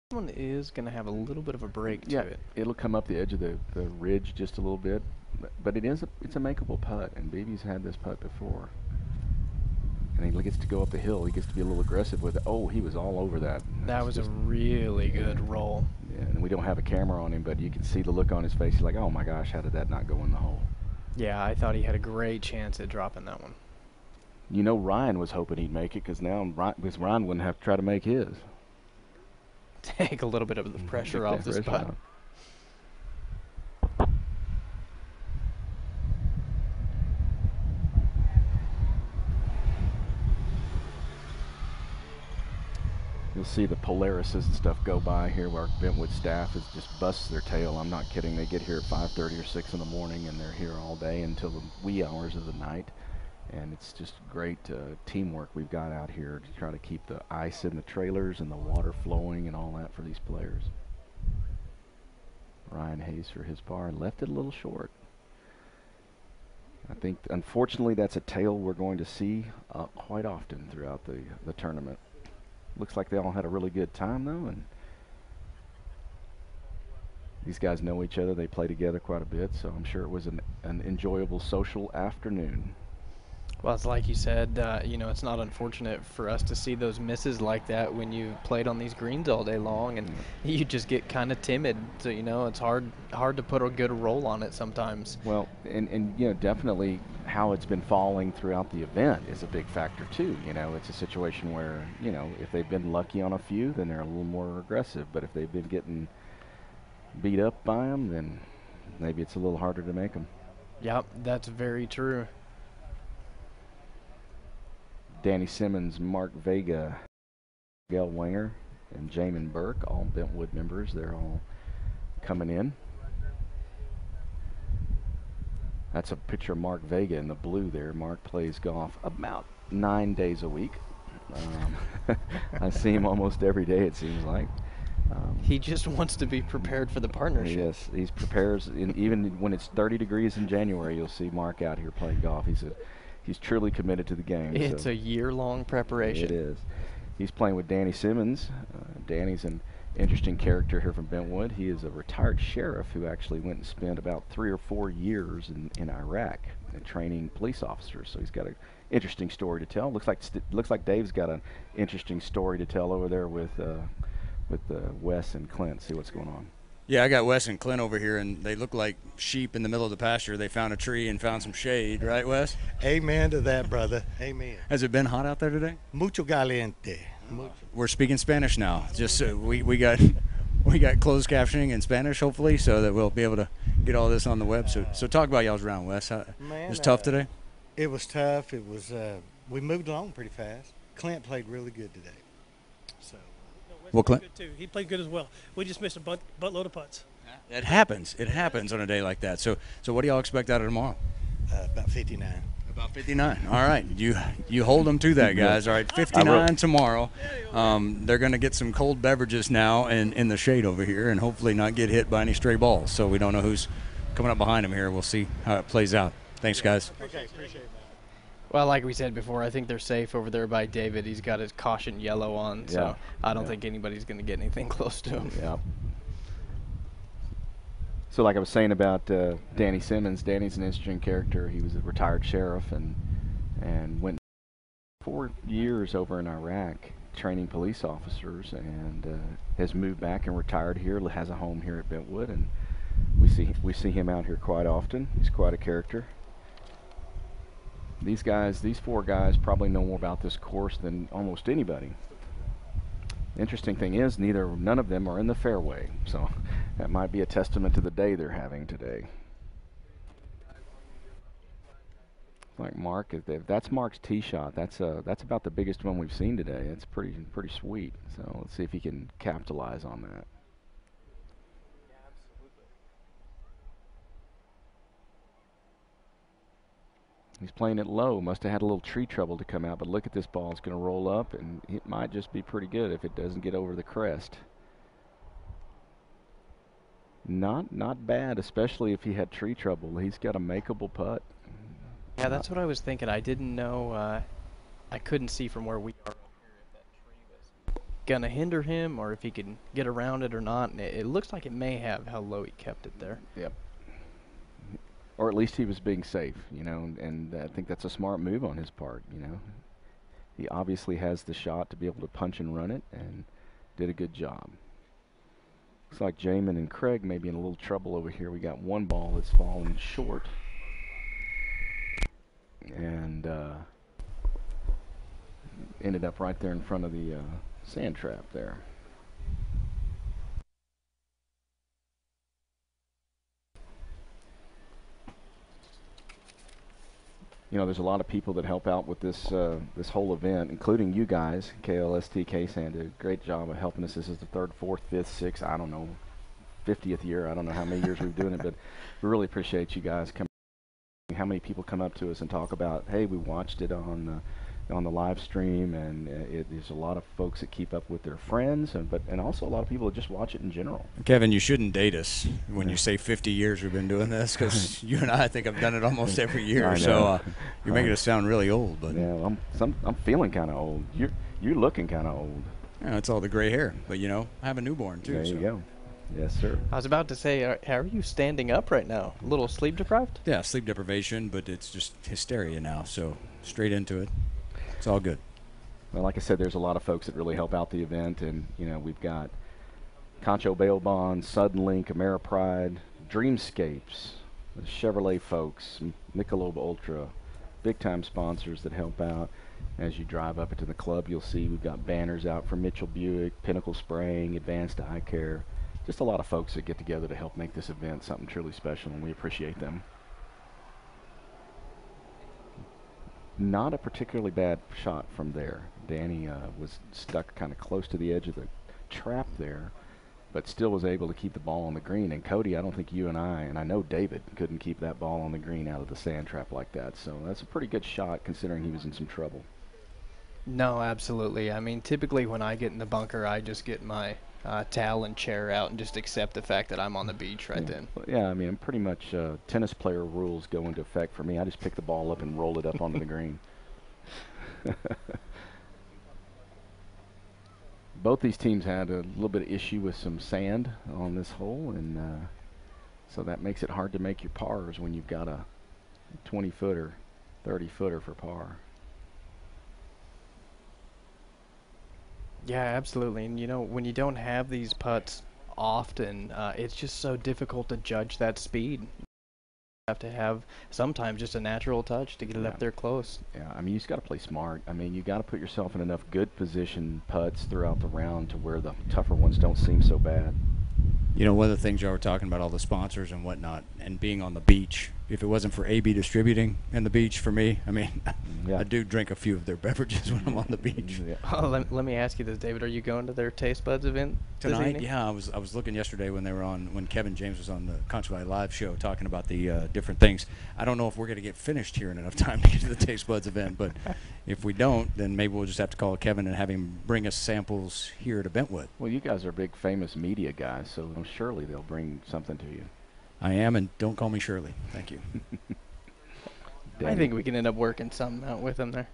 This one is going to have a little bit of a break to it. It'll come up the edge of the ridge just a little bit, but it's a makeable putt, and BB's had this putt before. And he gets to go up the hill. He gets to be a little aggressive with it. Oh, he was all over that. That was a really good roll. Yeah, and we don't have a camera on him, but you can see the look on his face. He's like, oh my gosh, how did that not go in the hole? Yeah, I thought he had a great chance at dropping that one. You know, Ryan was hoping he'd make it because Ryan wouldn't have to try to make his. Take a little bit of the pressure off this putt. You'll see the Polarises and stuff go by here where Bentwood staff is just busts their tail. I'm not kidding. They get here at 5:30 or 6 in the morning, and they're here all day until the wee hours of the night. And it's just great teamwork we've got out here to try to keep the ice in the trailers and the water flowing and all that for these players. Ryan Hayes for his par left it a little short. I think, unfortunately, that's a tail we're going to see quite often throughout the tournament. Looks like they all had a really good time, though, and these guys know each other. They play together quite a bit, so I'm sure it was an enjoyable social afternoon. Well, it's like you said, you know, it's not unfortunate for us to see those misses like that when you played on these greens all day long, and you just get kind of timid. So, you know, it's hard to put a good roll on it sometimes. Well, and you know, definitely how it's been falling throughout the event is a big factor too. You know, it's a situation where, you know, if they've been lucky on a few, then they're a little more aggressive. But if they've been getting beat up by them, then maybe it's a little harder to make them. Yep, that's very true. Danny Simmons, Mark Vega, Gail Wanger, and Jamin Burke, all Bentwood members. They're all coming in. That's a picture of Mark Vega in the blue there. Mark plays golf about 9 days a week. I see him almost every day, it seems like. He just wants to be prepared for the partnership. Yes, he's prepares. Even when it's 30 degrees in January, you'll see Mark out here playing golf. He's truly committed to the game. It's a year-long preparation. It is. He's playing with Danny Simmons. Danny's an interesting character here from Bentwood. He is a retired sheriff who actually went and spent about 3 or 4 years in Iraq training police officers. So he's got an interesting story to tell. Looks like Dave's got an interesting story to tell over there with Wes and Clint. See what's going on. Yeah, I got Wes and Clint over here, and they look like sheep in the middle of the pasture. They found a tree and found some shade, right, Wes? Amen to that, brother. Amen. Has it been hot out there today? Mucho caliente. We're speaking Spanish now. Just we got closed captioning in Spanish, hopefully, so that we'll be able to get all this on the web. So talk about y'all's round, Wes. It was tough today? It was tough. It was. We moved along pretty fast. Clint played really good today. So. Well, Clint? Good too. He played good as well. We just missed a buttload of putts. It happens. It happens on a day like that. So what do y'all expect out of tomorrow? About 59. About 59. All right. You hold them to that, guys. All right, 59 tomorrow. They're going to get some cold beverages now in the shade over here and hopefully not get hit by any stray balls. So we don't know who's coming up behind them here. We'll see how it plays out. Thanks, guys. Okay, appreciate it. Well, like we said before, I think they're safe over there by David. He's got his caution yellow on, so I don't think anybody's going to get anything close to him. Yeah. So like I was saying about Danny Simmons, Danny's an interesting character. He was a retired sheriff and went 4 years over in Iraq training police officers, and has moved back and retired here, has a home here at Bentwood, and we see him out here quite often. He's quite a character. These 4 guys probably know more about this course than almost anybody. The interesting thing is none of them are in the fairway, so that might be a testament to the day they're having today. Like Mark, if that's Mark's tee shot, that's about the biggest one we've seen today. It's pretty sweet. So let's see if he can capitalize on that. He's playing it low. Must have had a little tree trouble to come out, but look at this ball. It's going to roll up, and it might just be pretty good if it doesn't get over the crest. Not bad, especially if he had tree trouble. He's got a makeable putt. Yeah, that's what I was thinking. I didn't know. I couldn't see from where we are if that tree was going to hinder him or if he could get around it or not. And it looks like it may have how low he kept it there. Yep. Or at least he was being safe, you know, and I think that's a smart move on his part, you know. He obviously has the shot to be able to punch and run it, and did a good job. Looks like Jamin and Craig may be in a little trouble over here. We got one ball that's falling short. And ended up right there in front of the sand trap there. You know, there's a lot of people that help out with this this whole event, including you guys. KLST, KSAN did a great job of helping us. This is the 3rd, 4th, 5th, 6th, I don't know, 50th year. I don't know how many years we've been doing it, but we really appreciate you guys coming. How many people come up to us and talk about, hey, we watched it on the live stream, and there's a lot of folks that keep up with their friends, and also a lot of people that just watch it in general. Kevin, you shouldn't date us when you say 50 years we've been doing this, because you and I think have done it almost every year. So you're making us sound really old. But yeah, I'm feeling kind of old. You're looking kind of old. Yeah, it's all the gray hair, but you know, I have a newborn too. There you go. Yes, sir. I was about to say, how are you standing up right now? A little sleep deprived? Yeah, sleep deprivation, but it's just hysteria now, so straight into it. It's all good. Well, like I said, there's a lot of folks that really help out the event, and you know, we've got Concho Bail Bonds, Suddenlink, Ameripride, Dreamscapes, the Chevrolet folks, Michelob Ultra, big-time sponsors that help out. As you drive up into the club, you'll see we've got banners out from Mitchell Buick, Pinnacle Spraying, Advanced Eye Care. Just a lot of folks that get together to help make this event something truly special, and we appreciate them. Not a particularly bad shot from there. Danny was stuck kind of close to the edge of the trap there, but still was able to keep the ball on the green. And Cody, I don't think you and I know David couldn't keep that ball on the green out of the sand trap like that. So that's a pretty good shot considering he was in some trouble. No, absolutely. I mean, typically when I get in the bunker, I just get my towel and chair out and just accept the fact that I'm on the beach right then. Yeah, I mean, pretty much tennis player rules go into effect for me. I just pick the ball up and roll it up onto the green. Both these teams had a little bit of issue with some sand on this hole, and so that makes it hard to make your pars when you've got a 20-footer, 30-footer for par. Yeah, absolutely. And, you know, when you don't have these putts often. It's just so difficult to judge that speed. Have to have sometimes just a natural touch to get it up there close. Yeah, I mean, you just got to play smart. I mean, you got to put yourself in enough good position putts throughout the round to where the tougher ones don't seem so bad. You know, one of the things y'all were talking about, all the sponsors and whatnot, and being on the beach. If it wasn't for AB Distributing and the beach for me, I mean, I do drink a few of their beverages when I'm on the beach. Oh, let me ask you this, David. Are you going to their Taste Buds event tonight? Yeah, I was looking yesterday when they were on, when Kevin James was on the Concho Valley Live show talking about the different things. I don't know if we're going to get finished here in enough time to get to the Taste Buds event, but if we don't, then maybe we'll just have to call Kevin and have him bring us samples here to Bentwood. Well, you guys are big famous media guys, so surely they'll bring something to you. I am, and don't call me Shirley. Thank you. I think we can end up working something out with him there.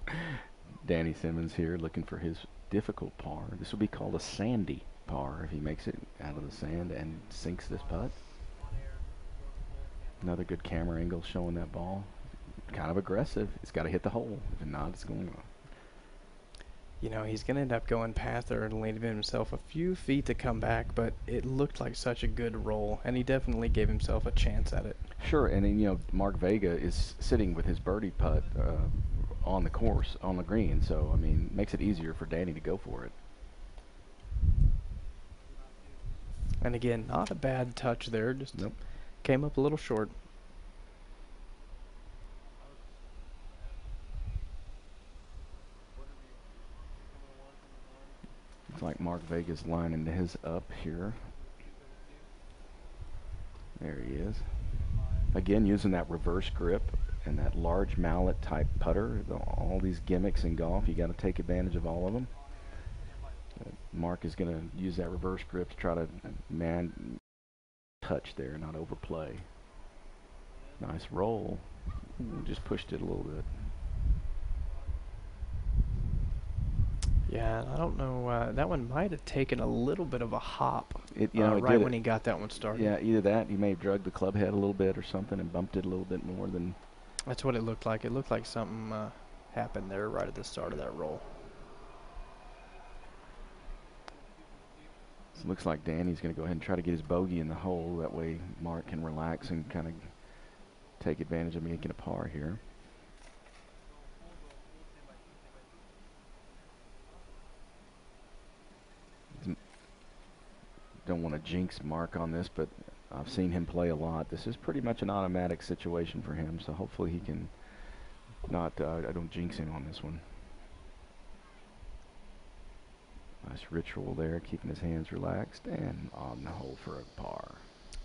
Danny Simmons here looking for his difficult par. This will be called a sandy par if he makes it out of the sand and sinks this putt. Another good camera angle showing that ball. Kind of aggressive. It's got to hit the hole. If not, it's going to. You know, he's going to end up going past there and leaving himself a few feet to come back, but it looked like such a good roll, and he definitely gave himself a chance at it. Sure, and then, you know, Mark Vega is sitting with his birdie putt on the course, on the green, so, I mean, makes it easier for Danny to go for it. And again, not a bad touch there, just came up a little short. Looks like Mark Vega's lining his up here. There he is. Again, using that reverse grip and that large mallet type putter. All these gimmicks in golf, you got to take advantage of all of them. Mark is going to use that reverse grip to try to touch there, not overplay. Nice roll. Just pushed it a little bit. Yeah, I don't know. That one might have taken a little bit of a hop right when he got that one started. Yeah, either that, he may have drugged the club head a little bit or something and bumped it a little bit more than... That's what it looked like. It looked like something happened there right at the start of that roll. So it looks like Danny's going to go ahead and try to get his bogey in the hole. That way Mark can relax and kind of take advantage of making a par here. Don't want to jinx Mark on this, but I've seen him play a lot. This is pretty much an automatic situation for him, so hopefully he can not, I don't jinx him on this one. Nice ritual there, keeping his hands relaxed and on the hole for a par.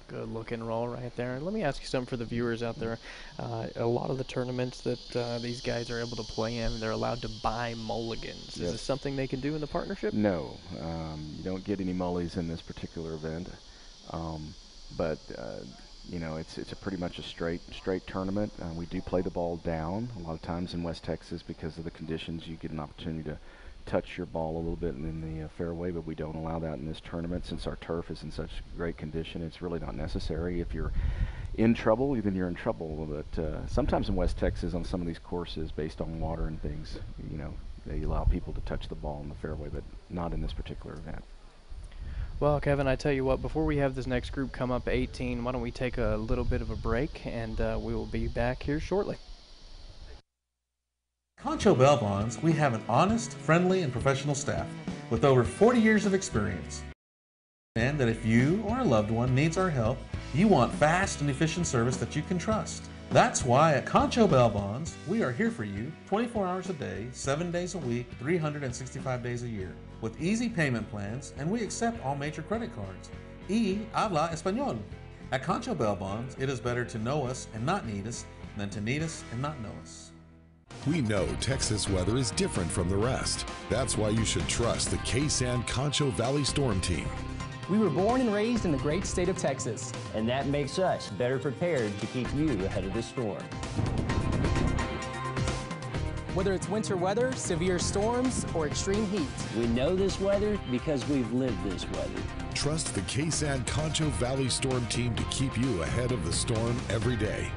Good looking roll right there. Let me ask you something for the viewers out there. A lot of the tournaments that these guys are able to play in, they're allowed to buy mulligans. Is this something they can do in the partnership? No, you don't get any mullies in this particular event. But you know, it's a pretty much a straight tournament. We do play the ball down a lot of times in West Texas because of the conditions. You get an opportunity to touch your ball a little bit in the fairway, but we don't allow that in this tournament since our turf is in such great condition. It's really not necessary. If you're in trouble, then you're in trouble. But sometimes in West Texas on some of these courses, based on water and things, you know, they allow people to touch the ball in the fairway, but not in this particular event. Well, Kevin, I tell you what, before we have this next group come up 18, why don't we take a little bit of a break, and we will be back here shortly. Concho Bell Bonds, we have an honest, friendly, and professional staff with over 40 years of experience. And that if you or a loved one needs our help, you want fast and efficient service that you can trust. That's why at Concho Bell Bonds, we are here for you 24 hours a day, 7 days a week, 365 days a year, with easy payment plans, and we accept all major credit cards. Y habla español. At Concho Bell Bonds, it is better to know us and not need us than to need us and not know us. We know Texas weather is different from the rest. That's why you should trust the KSAN-Concho Valley Storm Team. We were born and raised in the great state of Texas. And that makes us better prepared to keep you ahead of the storm. Whether it's winter weather, severe storms, or extreme heat. We know this weather because we've lived this weather. Trust the KSAN-Concho Valley Storm Team to keep you ahead of the storm every day.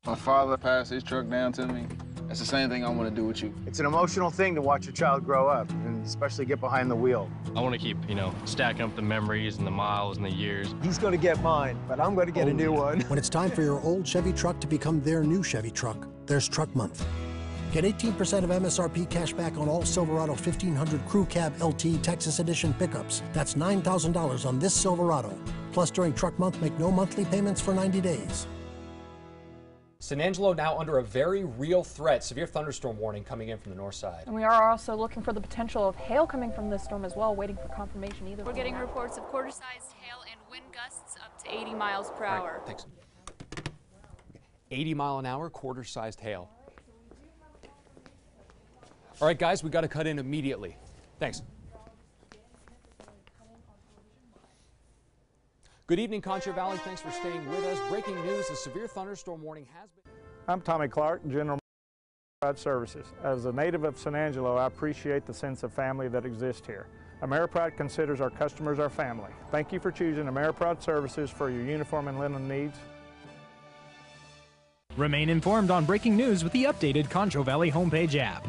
My father passed his truck down to me. That's the same thing I want to do with you. It's an emotional thing to watch your child grow up, and especially get behind the wheel. I want to keep, stacking up the memories and the miles and the years. He's going to get mine, but I'm going to get a new one. When it's time for your old Chevy truck to become their new Chevy truck, there's Truck Month. Get 18% of MSRP cash back on all Silverado 1500 Crew Cab LT Texas Edition pickups. That's $9,000 on this Silverado. Plus, during Truck Month, make no monthly payments for 90 days. San Angelo now under a very real threat. Severe thunderstorm warning coming in from the north side. And we are also looking for the potential of hail coming from this storm as well, waiting for confirmation either. We're getting reports of quarter-sized hail and wind gusts up to 80 miles per hour. Right, thanks. 80 mile an hour, quarter-sized hail. All right, guys, we got to cut in immediately. Thanks. Good evening, Concho Valley. Thanks for staying with us. Breaking news, a severe thunderstorm warning has been... I'm Tommy Clark, General Ameripride Services. As a native of San Angelo, I appreciate the sense of family that exists here. Ameripride considers our customers our family. Thank you for choosing Ameripride Services for your uniform and linen needs. Remain informed on breaking news with the updated Concho Valley Homepage app.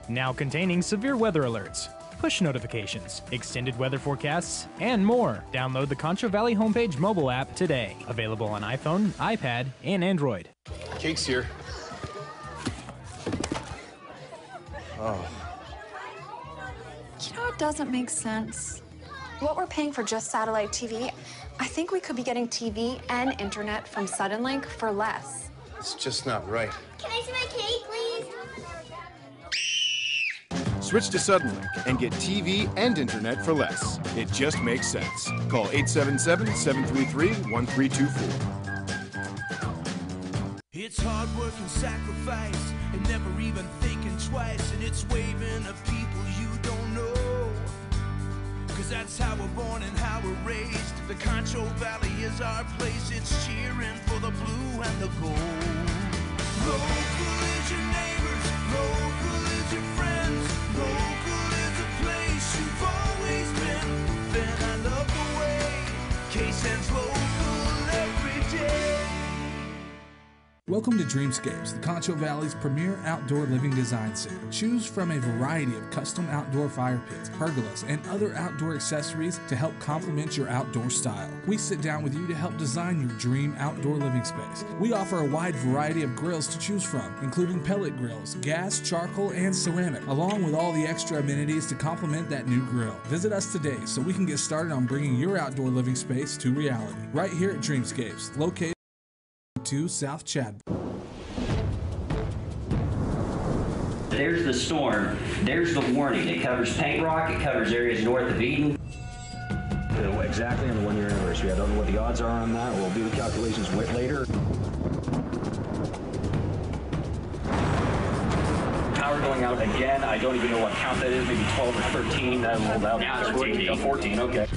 Now containing severe weather alerts, push notifications, extended weather forecasts, and more. Download the Concho Valley Homepage mobile app today. Available on iPhone, iPad, and Android. Cake's here. Oh. You know what doesn't make sense? What we're paying for just satellite TV, I think we could be getting TV and internet from Suddenlink for less. It's just not right. Can I see my cake, please? Switch to Suddenlink and get TV and internet for less. It just makes sense. Call 877-733-1324. It's hard work and sacrifice and never even thinking twice, and it's waving at people you don't know. Cause that's how we're born and how we're raised. The Concho Valley is our place. It's cheering for the blue and the gold. Local is your neighbors, local is your friends, local is a place you've always been. Then I love the way KSAN's local every day. Welcome to Dreamscapes, the Concho Valley's premier outdoor living design center. Choose from a variety of custom outdoor fire pits, pergolas, and other outdoor accessories to help complement your outdoor style. We sit down with you to help design your dream outdoor living space. We offer a wide variety of grills to choose from, including pellet grills, gas, charcoal, and ceramic, along with all the extra amenities to complement that new grill. Visit us today so we can get started on bringing your outdoor living space to reality. Right here at Dreamscapes, located 2 South Chad. There's the storm. There's the warning. It covers Paint Rock. It covers areas north of Eden. Exactly on the 1-year anniversary. I don't know what the odds are on that. We'll do the calculations later. Power going out again. I don't even know what count that is. Maybe 12 or 13. Now 14. 14. Okay.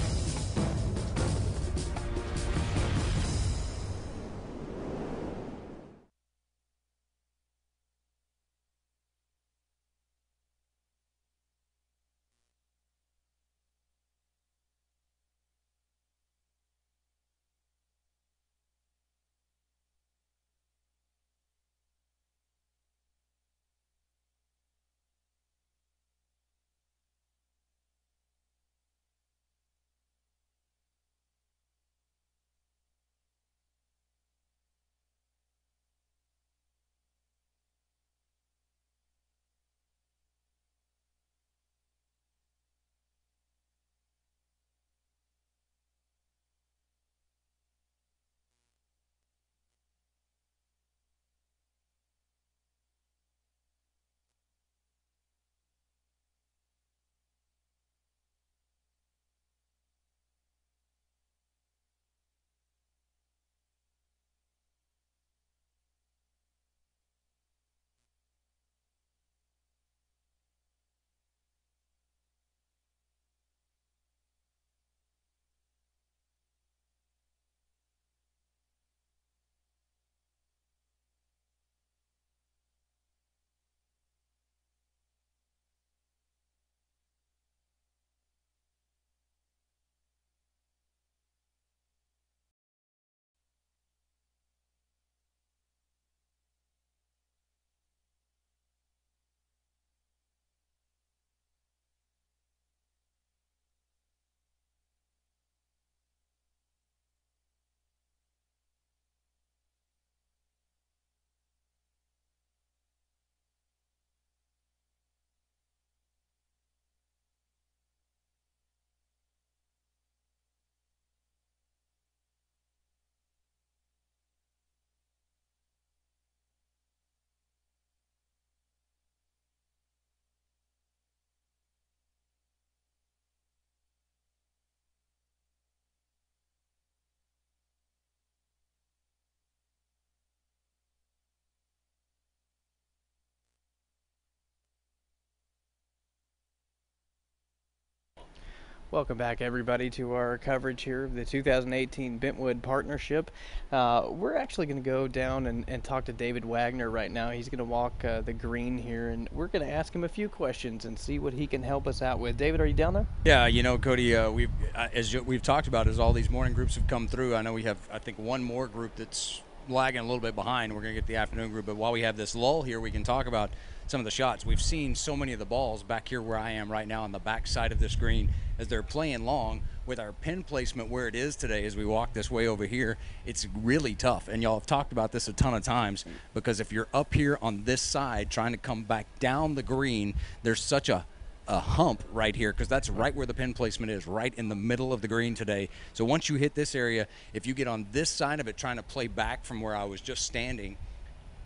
Welcome back, everybody, to our coverage here of the 2018 Bentwood Partnership. We're actually going to go down and talk to David Wagner right now. He's going to walk the green here, and we're going to ask him a few questions and see what he can help us out with. David, are you down there? Yeah, you know, Cody, as we've talked about, as all these morning groups have come through, I know we have, I think, one more group that's lagging a little bit behind. We're going to get the afternoon group, but while we have this lull here, we can talk about some of the shots. We've seen so many of the balls back here where I am right now on the back side of this green as they're playing long with our pin placement where it is today as we walk this way over here. It's really tough, and y'all have talked about this a ton of times, because if you're up here on this side trying to come back down the green, there's such a hump right here, because that's right where the pin placement is, right in the middle of the green today. So once you hit this area, if you get on this side of it trying to play back from where I was just standing,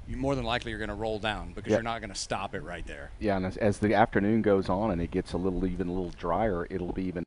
you more than likely you're going to roll down, because you're not going to stop it right there. Yeah, and as the afternoon goes on and it gets even a little drier, it'll be even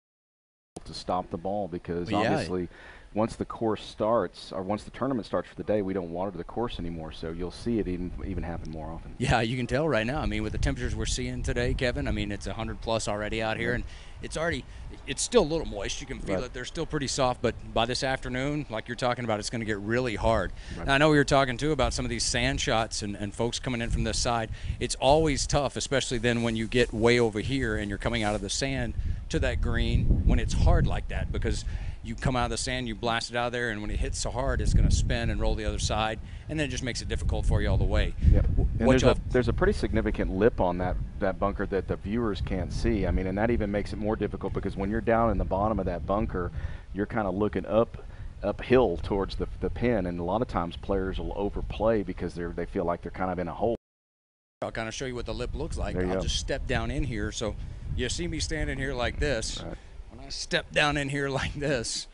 to stop the ball, because obviously once the course starts, or once the tournament starts for the day, we don't water the course anymore, so you'll see it even happen more often. Yeah, you can tell right now. I mean, with the temperatures we're seeing today, Kevin, I mean, it's 100 plus already out here, and it's still a little moist. You can feel it. They're still pretty soft, but by this afternoon, like you're talking about, it's going to get really hard. Now, I know we were talking, too, about some of these sand shots and folks coming in from this side. It's always tough, especially then when you get way over here and you're coming out of the sand to that green when it's hard like that, because you come out of the sand, you blast it out of there, and when it hits so hard, it's going to spin and roll the other side, and then it just makes it difficult for you all the way. Yep. And there's a pretty significant lip on that bunker that the viewers can't see. I mean, and that even makes it more difficult, because when you're down in the bottom of that bunker, you're kind of looking uphill towards the pin, and a lot of times players will overplay because they feel like they're kind of in a hole. I'll kind of show you what the lip looks like. I'll just step down in here. So you see me standing here like this. Right. When I step down in here like this,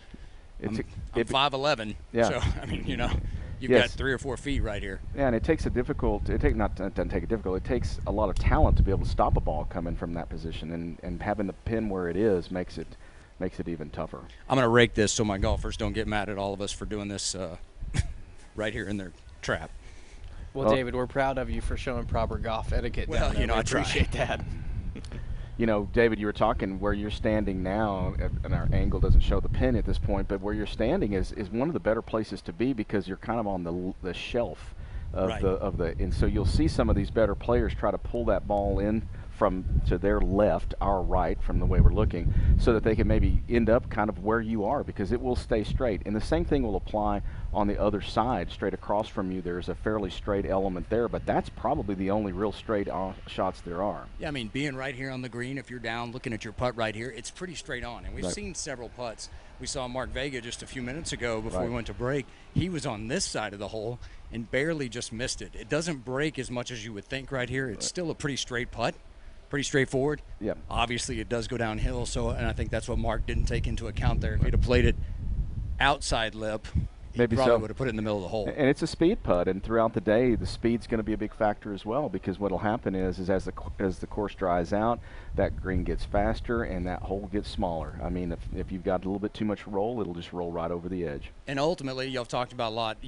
I'm 5'11". Yeah. So, I mean, you know, you've got 3 or 4 feet right here. Yeah, and it takes it doesn't take it difficult. It takes a lot of talent to be able to stop a ball coming from that position, and having the pin where it is makes it even tougher. I'm going to rake this so my golfers don't get mad at all of us for doing this right here in their trap. Well, David, we're proud of you for showing proper golf etiquette. Well, you know, I appreciate that. You know, David, you were talking where you're standing now, and our angle doesn't show the pin at this point, but where you're standing is one of the better places to be, because you're kind of on the shelf of and so you'll see some of these better players try to pull that ball in to their left, our right, from the way we're looking, so that they can maybe end up kind of where you are, because it will stay straight. And the same thing will apply on the other side. Straight across from you, there's a fairly straight element there, but that's probably the only real straight shots there are. Yeah, I mean, being right here on the green, if you're down looking at your putt right here, it's pretty straight on. And we've seen several putts. We saw Mark Vega just a few minutes ago before we went to break. He was on this side of the hole and barely just missed it. It doesn't break as much as you would think right here. It's still a pretty straight putt. Pretty straightforward. Yeah. Obviously, it does go downhill, and I think that's what Mark didn't take into account there. If he'd have played it outside lip, he probably would have put it in the middle of the hole. And it's a speed putt, and throughout the day, the speed's going to be a big factor as well, because what'll happen is as the course dries out, that green gets faster and that hole gets smaller. I mean, if you've got a little bit too much roll, it'll just roll right over the edge. And ultimately, y'all talked about a lot.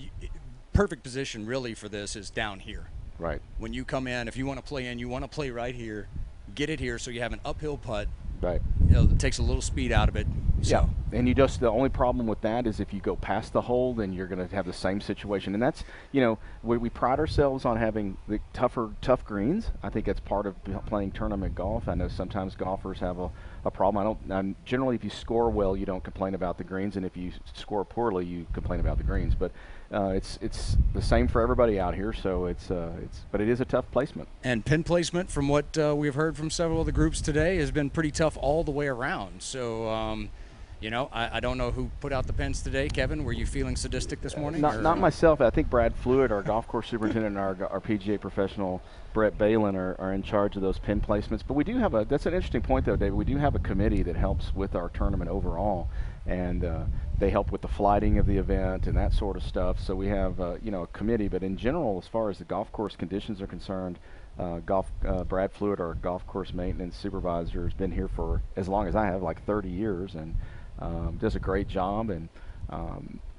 Perfect position really for this is down here. Right. When you come in, if you want to play in, you want to play right here. Get it here so you have an uphill putt. Right. You know, it takes a little speed out of it. Yeah, and the only problem with that is if you go past the hole, then you're going to have the same situation. And that's, you know, we pride ourselves on having the tough greens. I think that's part of playing tournament golf. I know sometimes golfers have a problem. Generally, if you score well, you don't complain about the greens, and if you score poorly, you complain about the greens. But it's the same for everybody out here. So but it is a tough placement. And pin placement, from what we've heard from several of the groups today, has been pretty tough all the way around. So. You know, I don't know who put out the pins today. Kevin, were you feeling sadistic this morning? Not myself. I think Brad Fluid, our golf course superintendent, and our PGA professional, Brett Balin, are in charge of those pin placements. But we do have that's an interesting point, though, David. We do have a committee that helps with our tournament overall, and they help with the flighting of the event and that sort of stuff. So we have, a committee. But in general, as far as the golf course conditions are concerned, Brad Fluid, our golf course maintenance supervisor, has been here for as long as I have, like 30 years, and does a great job, and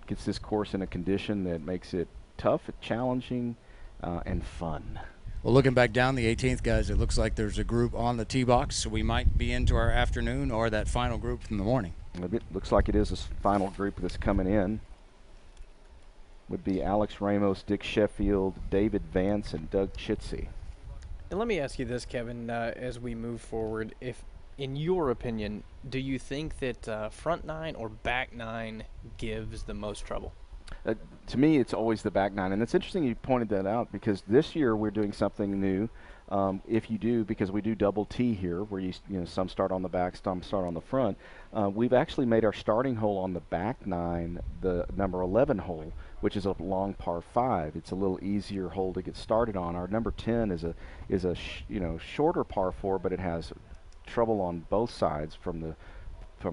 gets this course in a condition that makes it tough, challenging, and fun. Well, looking back down the 18th, guys, it looks like there's a group on the tee box, so we might be into our afternoon or that final group from the morning. It looks like it is this final group that's coming in. Would be Alex Ramos, Dick Sheffield, David Vance, and Doug Chitsey. And let me ask you this, Kevin, as we move forward, if, in your opinion, do you think that front nine or back nine gives the most trouble? To me, it's always the back nine, and it's interesting you pointed that out because this year we're doing something new. If you do, because we do double tee here, where you know some start on the back, some start on the front. We've actually made our starting hole on the back nine the number 11 hole, which is a long par 5. It's a little easier hole to get started on. Our number 10 is a shorter par 4, but it has trouble on both sides from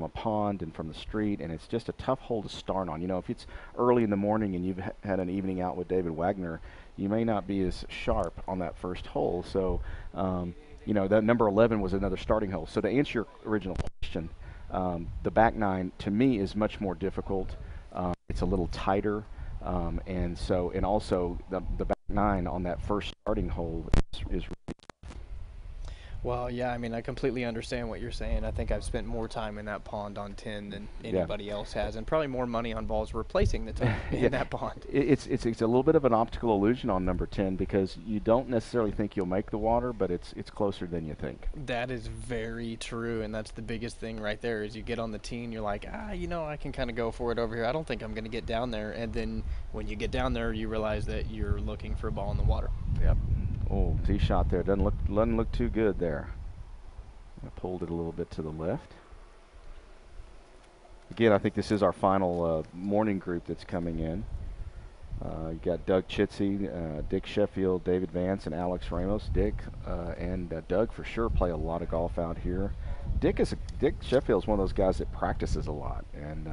a pond and from the street, and it's just a tough hole to start on. You know, if it's early in the morning and you've had an evening out with David Wagner, you may not be as sharp on that first hole. So, you know, that number 11 was another starting hole. So to answer your original question, the back nine to me is much more difficult. It's a little tighter, and also the back nine on that first starting hole is really. Well, yeah, I mean, I completely understand what you're saying. I think I've spent more time in that pond on 10 than anybody else has, and probably more money on balls replacing the 10 in that pond. It's a little bit of an optical illusion on number 10 because you don't necessarily think you'll make the water, but it's closer than you think. That is very true, and that's the biggest thing right there is you get on the tee and you're like, you know, I can kind of go for it over here. I don't think I'm going to get down there, and then when you get down there, you realize that you're looking for a ball in the water. Yep. Oh, tee shot there. Doesn't look too good there. I pulled it a little bit to the left. Again, I think this is our final morning group that's coming in. You got Doug Chitsey, Dick Sheffield, David Vance, and Alex Ramos. Dick and Doug for sure play a lot of golf out here. Dick Sheffield is one of those guys that practices a lot, and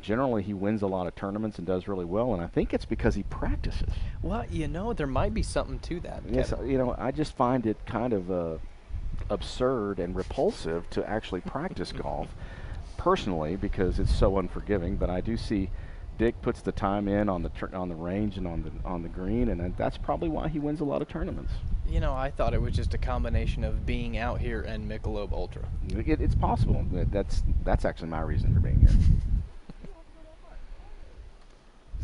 generally he wins a lot of tournaments and does really well, and I think it's because he practices. Well, you know, there might be something to that. Yes, Kevin. you know, I just find it kind of absurd and repulsive to actually practice golf personally because it's so unforgiving, but I do see Dick puts the time in on the range and on the green, and that's probably why he wins a lot of tournaments. You know, I thought it was just a combination of being out here and Michelob Ultra. It's possible. That's actually my reason for being here.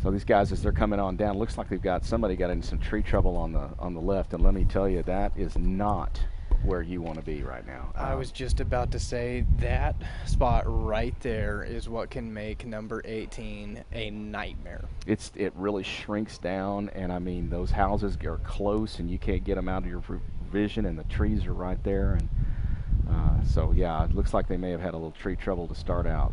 So these guys, as they're coming on down, looks like somebody got into some tree trouble on the left, and let me tell you, that is not where you want to be right now. I was just about to say that spot right there is what can make number 18 a nightmare. It really shrinks down, and I mean those houses are close, and you can't get them out of your vision, and the trees are right there, and so yeah, it looks like they may have had a little tree trouble to start out.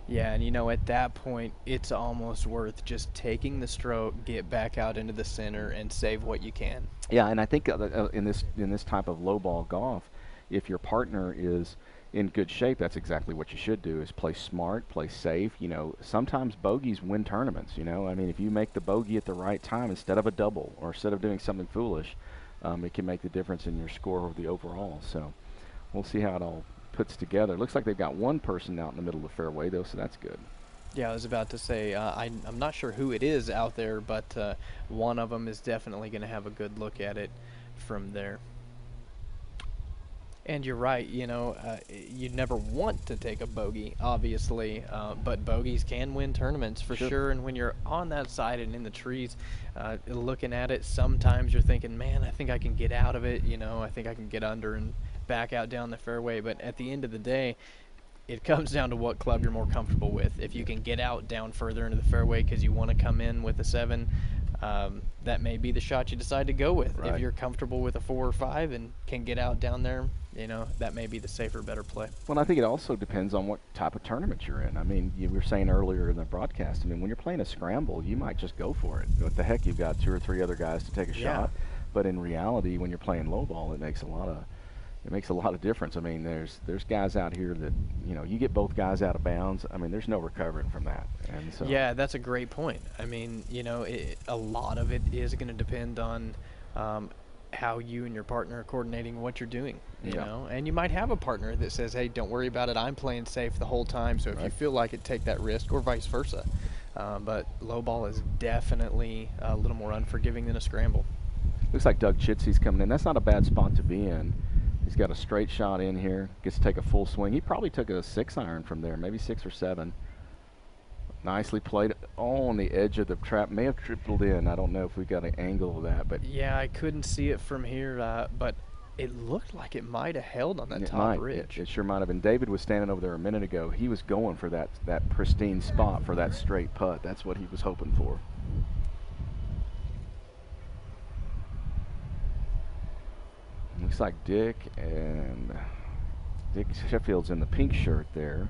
Yeah, and you know, at that point, it's almost worth just taking the stroke, get back out into the center, and save what you can. Yeah, and I think in this type of low ball golf, if your partner is in good shape, that's exactly what you should do: is play smart, play safe. You know, sometimes bogeys win tournaments. You know, I mean, if you make the bogey at the right time instead of a double, or instead of doing something foolish, it can make the difference in your score or the overall. So, we'll see how it all puts together. Looks like they've got one person out in the middle of the fairway though, so that's good. Yeah, I was about to say, I'm not sure who it is out there, but one of them is definitely going to have a good look at it from there. And you're right, you know, you never want to take a bogey, obviously, but bogeys can win tournaments for sure. And when you're on that side and in the trees, looking at it, sometimes you're thinking, man, I think I can get out of it, you know, I think I can get under and back out down the fairway. But at the end of the day, it comes down to what club you're more comfortable with. If you can get out down further into the fairway because you want to come in with a 7, that may be the shot you decide to go with. Right. If you're comfortable with a 4 or 5 and can get out down there, you know, that may be the safer, better play. Well, I think it also depends on what type of tournament you're in. I mean, you were saying earlier in the broadcast, I mean, when you're playing a scramble, you might just go for it. What the heck, you've got 2 or 3 other guys to take a shot. But in reality, when you're playing low ball, it makes a lot of difference. I mean, there's guys out here that, you know, you get both guys out of bounds, I mean, there's no recovering from that. And so yeah, that's a great point. I mean, you know, a lot of it is going to depend on how you and your partner are coordinating what you're doing, you know. And you might have a partner that says, hey, don't worry about it, I'm playing safe the whole time, so if you feel like it, take that risk, or vice versa. But low ball is definitely a little more unforgiving than a scramble. Looks like Doug Chitsy's coming in. That's not a bad spot to be in. He's got a straight shot in here. Gets to take a full swing. He probably took a 6-iron from there, maybe 6 or 7. Nicely played. Oh, on the edge of the trap. May have tripled in. I don't know if we got an angle of that, but yeah, I couldn't see it from here, but it looked like it might have held on that top ridge. It sure might have been. David was standing over there a minute ago. He was going for that pristine spot for that straight putt. That's what he was hoping for. Looks like Dick Sheffield's in the pink shirt there.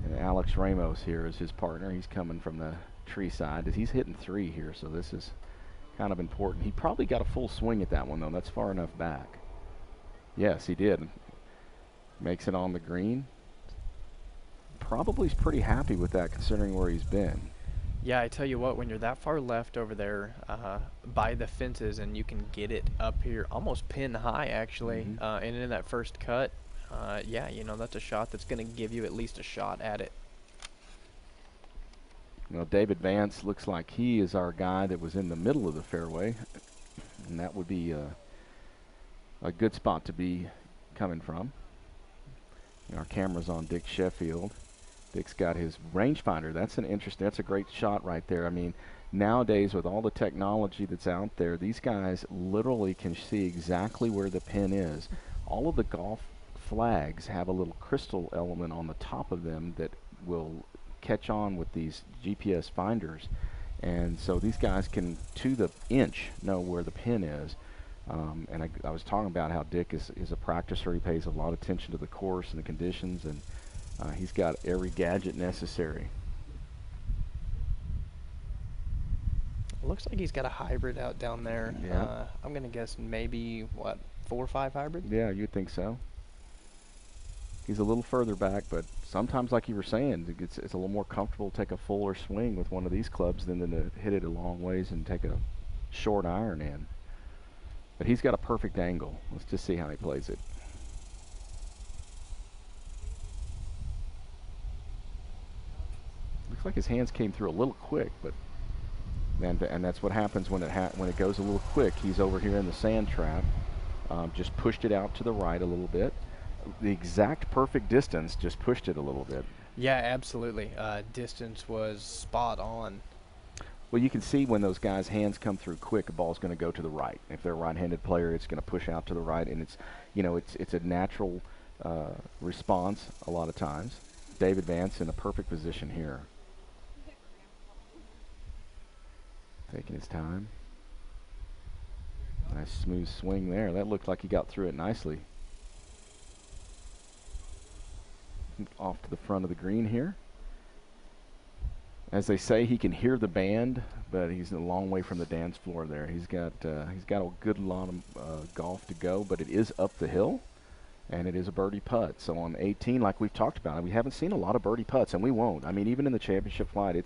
And Alex Ramos here is his partner. He's coming from the tree side. He's hitting 3 here, so this is kind of important. He probably got a full swing at that one, though. That's far enough back. Yes, he did. Makes it on the green. Probably is pretty happy with that considering where he's been. Yeah, I tell you what, when you're that far left over there by the fences and you can get it up here, almost pin high actually, and in that first cut, yeah, you know, that's a shot that's going to give you at least a shot at it. Well, David Vance looks like he is our guy that was in the middle of the fairway, and that would be a good spot to be coming from. And our camera's on Dick Sheffield. Dick's got his rangefinder. That's a great shot right there. I mean, nowadays with all the technology that's out there, these guys literally can see exactly where the pin is. All of the golf flags have a little crystal element on the top of them that will catch on with these GPS finders, and so these guys can to the inch know where the pin is. And I was talking about how Dick is a practicer. He pays a lot of attention to the course and the conditions, and he's got every gadget necessary. It looks like he's got a hybrid out down there. Yeah. I'm going to guess maybe, what, 4 or 5 hybrid? Yeah, you'd think so. He's a little further back, but sometimes, like you were saying, it's a little more comfortable to take a fuller swing with one of these clubs than to hit it a long ways and take a short iron in. But he's got a perfect angle. Let's just see how he plays it. Looks like his hands came through a little quick, but and that's what happens when it goes a little quick. He's over here in the sand trap, just pushed it out to the right a little bit. The exact perfect distance, just pushed it a little bit. Yeah, absolutely. Distance was spot on. Well, you can see when those guys' hands come through quick, the ball's going to go to the right. If they're a right-handed player, it's going to push out to the right, and it's a natural response a lot of times. David Vance in a perfect position here. Taking his time. Nice smooth swing there. That looked like he got through it nicely. Off to the front of the green here. As they say, he can hear the band, but he's a long way from the dance floor there. He's got a good lot of golf to go, but it is up the hill, and it is a birdie putt. So on 18, like we've talked about, we haven't seen a lot of birdie putts, and we won't. I mean, even in the championship flight,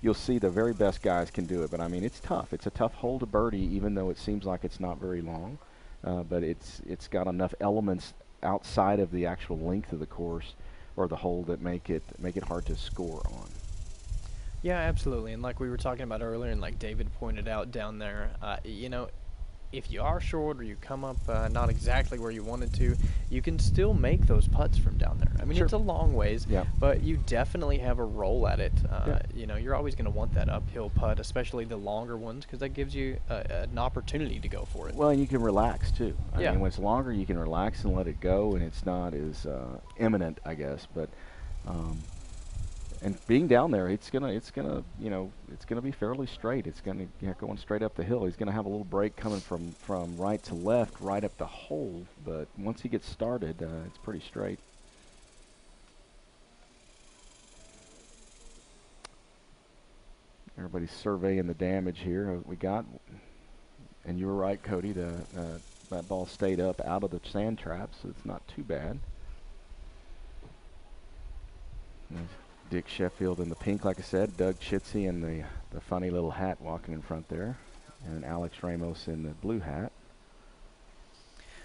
you'll see the very best guys can do it, but I mean, it's tough. It's a tough hole to birdie, even though it seems like it's not very long, but it's got enough elements outside of the actual length of the course or the hole that make it hard to score on. Yeah, absolutely. And like we were talking about earlier, and like David pointed out down there, you know, if you are short or you come up not exactly where you wanted to, you can still make those putts from down there. I mean, it's a long ways, but you definitely have a roll at it. You know, you're always going to want that uphill putt, especially the longer ones, because that gives you an opportunity to go for it. Well, and you can relax too. I mean, when it's longer, you can relax and let it go, and it's not as imminent, I guess. But and being down there, it's gonna be fairly straight. It's gonna going straight up the hill. He's gonna have a little break coming from right to left, right up the hole. But once he gets started, it's pretty straight. Everybody's surveying the damage here. We got, and you were right, Cody. That ball stayed up out of the sand trap, so it's not too bad. Dick Sheffield in the pink, like I said. Doug Chitsey in the funny little hat walking in front there. And Alex Ramos in the blue hat.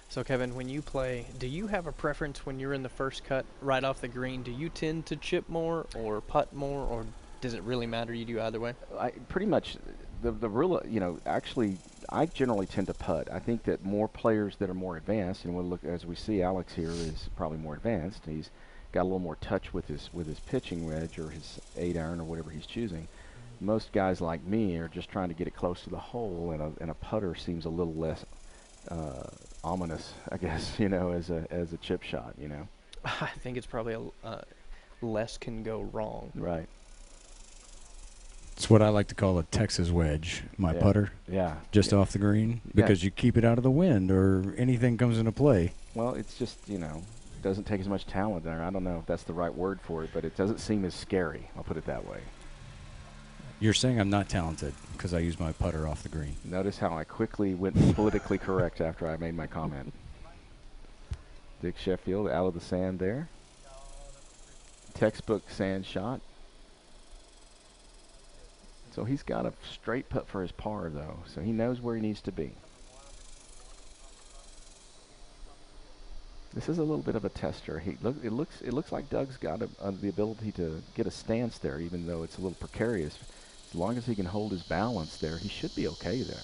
So, Kevin, when you play, do you have a preference when you're in the first cut right off the green? Do you tend to chip more or putt more, or does it really matter? You do either way? Pretty much the real, actually, I generally tend to putt. I think that more players that are more advanced, and we'll look as we see, Alex here is probably more advanced. He's got a little more touch with his pitching wedge or his 8-iron or whatever he's choosing. Most guys like me are just trying to get it close to the hole, and a putter seems a little less ominous, I guess, you know, as a chip shot, you know. I think it's probably less can go wrong. Right. It's what I like to call a Texas wedge, my putter. Yeah. Just off the green, because you keep it out of the wind or anything comes into play. Well, it's just, you know, doesn't take as much talent there. I don't know if that's the right word for it, but it doesn't seem as scary. I'll put it that way. You're saying I'm not talented because I use my putter off the green. Notice how I quickly went politically correct after I made my comment. Dick Sheffield out of the sand there. Textbook sand shot. So he's got a straight putt for his par, though, so he knows where he needs to be. This is a little bit of a tester. It looks like Doug's got the ability to get a stance there, even though it's a little precarious. As long as he can hold his balance there, he should be okay there.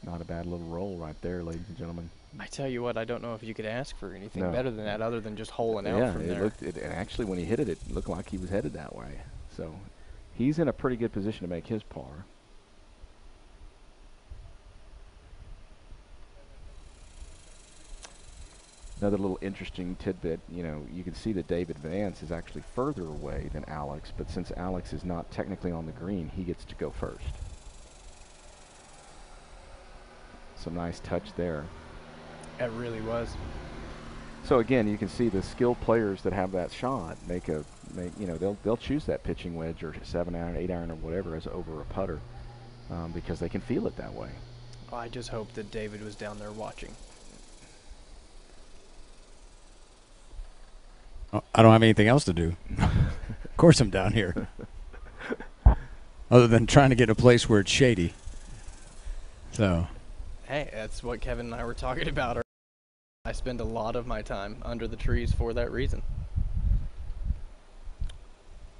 Not a bad little roll right there, ladies and gentlemen. I tell you what, I don't know if you could ask for anything better than that, other than just holing out yeah, from there. And actually, when he hit it, it looked like he was headed that way. So he's in a pretty good position to make his par. Another little interesting tidbit, you know, you can see that David Vance is actually further away than Alex, but since Alex is not technically on the green, he gets to go first. Some nice touch there. It really was. So again, you can see the skilled players that have that shot you know, they'll choose that pitching wedge or 7-iron, 8-iron or whatever as over a putter because they can feel it that way. Well, I just hope that David was down there watching. I don't have anything else to do. Of course I'm down here. Other than trying to get a place where it's shady. So. Hey, that's what Kevin and I were talking about. I spend a lot of my time under the trees for that reason.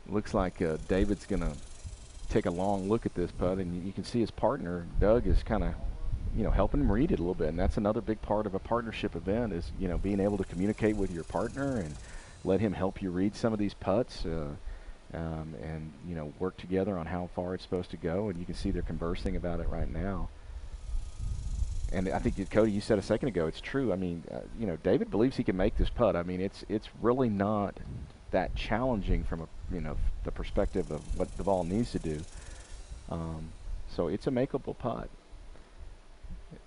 Looks like David's going to take a long look at this putt, and you can see his partner, Doug, is kind of, you know, helping him read it a little bit. And that's another big part of a partnership event is, you know, being able to communicate with your partner and let him help you read some of these putts and, you know, work together on how far it's supposed to go. And you can see they're conversing about it right now. And I think, Cody, you said a second ago, it's true. I mean, you know, David believes he can make this putt. I mean, it's really not that challenging from the perspective of what the ball needs to do. So it's a makeable putt.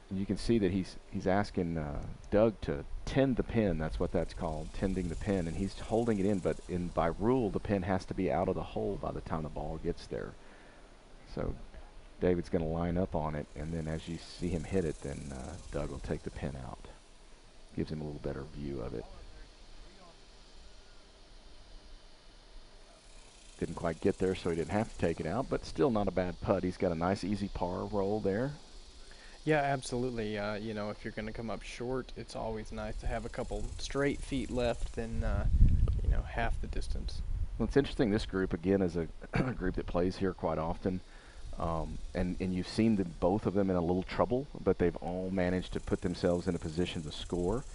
And you can see that he's asking Doug to tend the pin. That's what that's called, tending the pin. And he's holding it in, but by rule, the pin has to be out of the hole by the time the ball gets there. So David's going to line up on it, and then as you see him hit it, then Doug will take the pin out. Gives him a little better view of it. Didn't quite get there, so he didn't have to take it out, but still not a bad putt. He's got a nice, easy par roll there. Yeah, absolutely. You know, if you're going to come up short, it's always nice to have a couple straight feet left than, you know, half the distance. Well, it's interesting. This group, again, is a group that plays here quite often. And you've seen both of them in a little trouble, but they've all managed to put themselves in a position to score.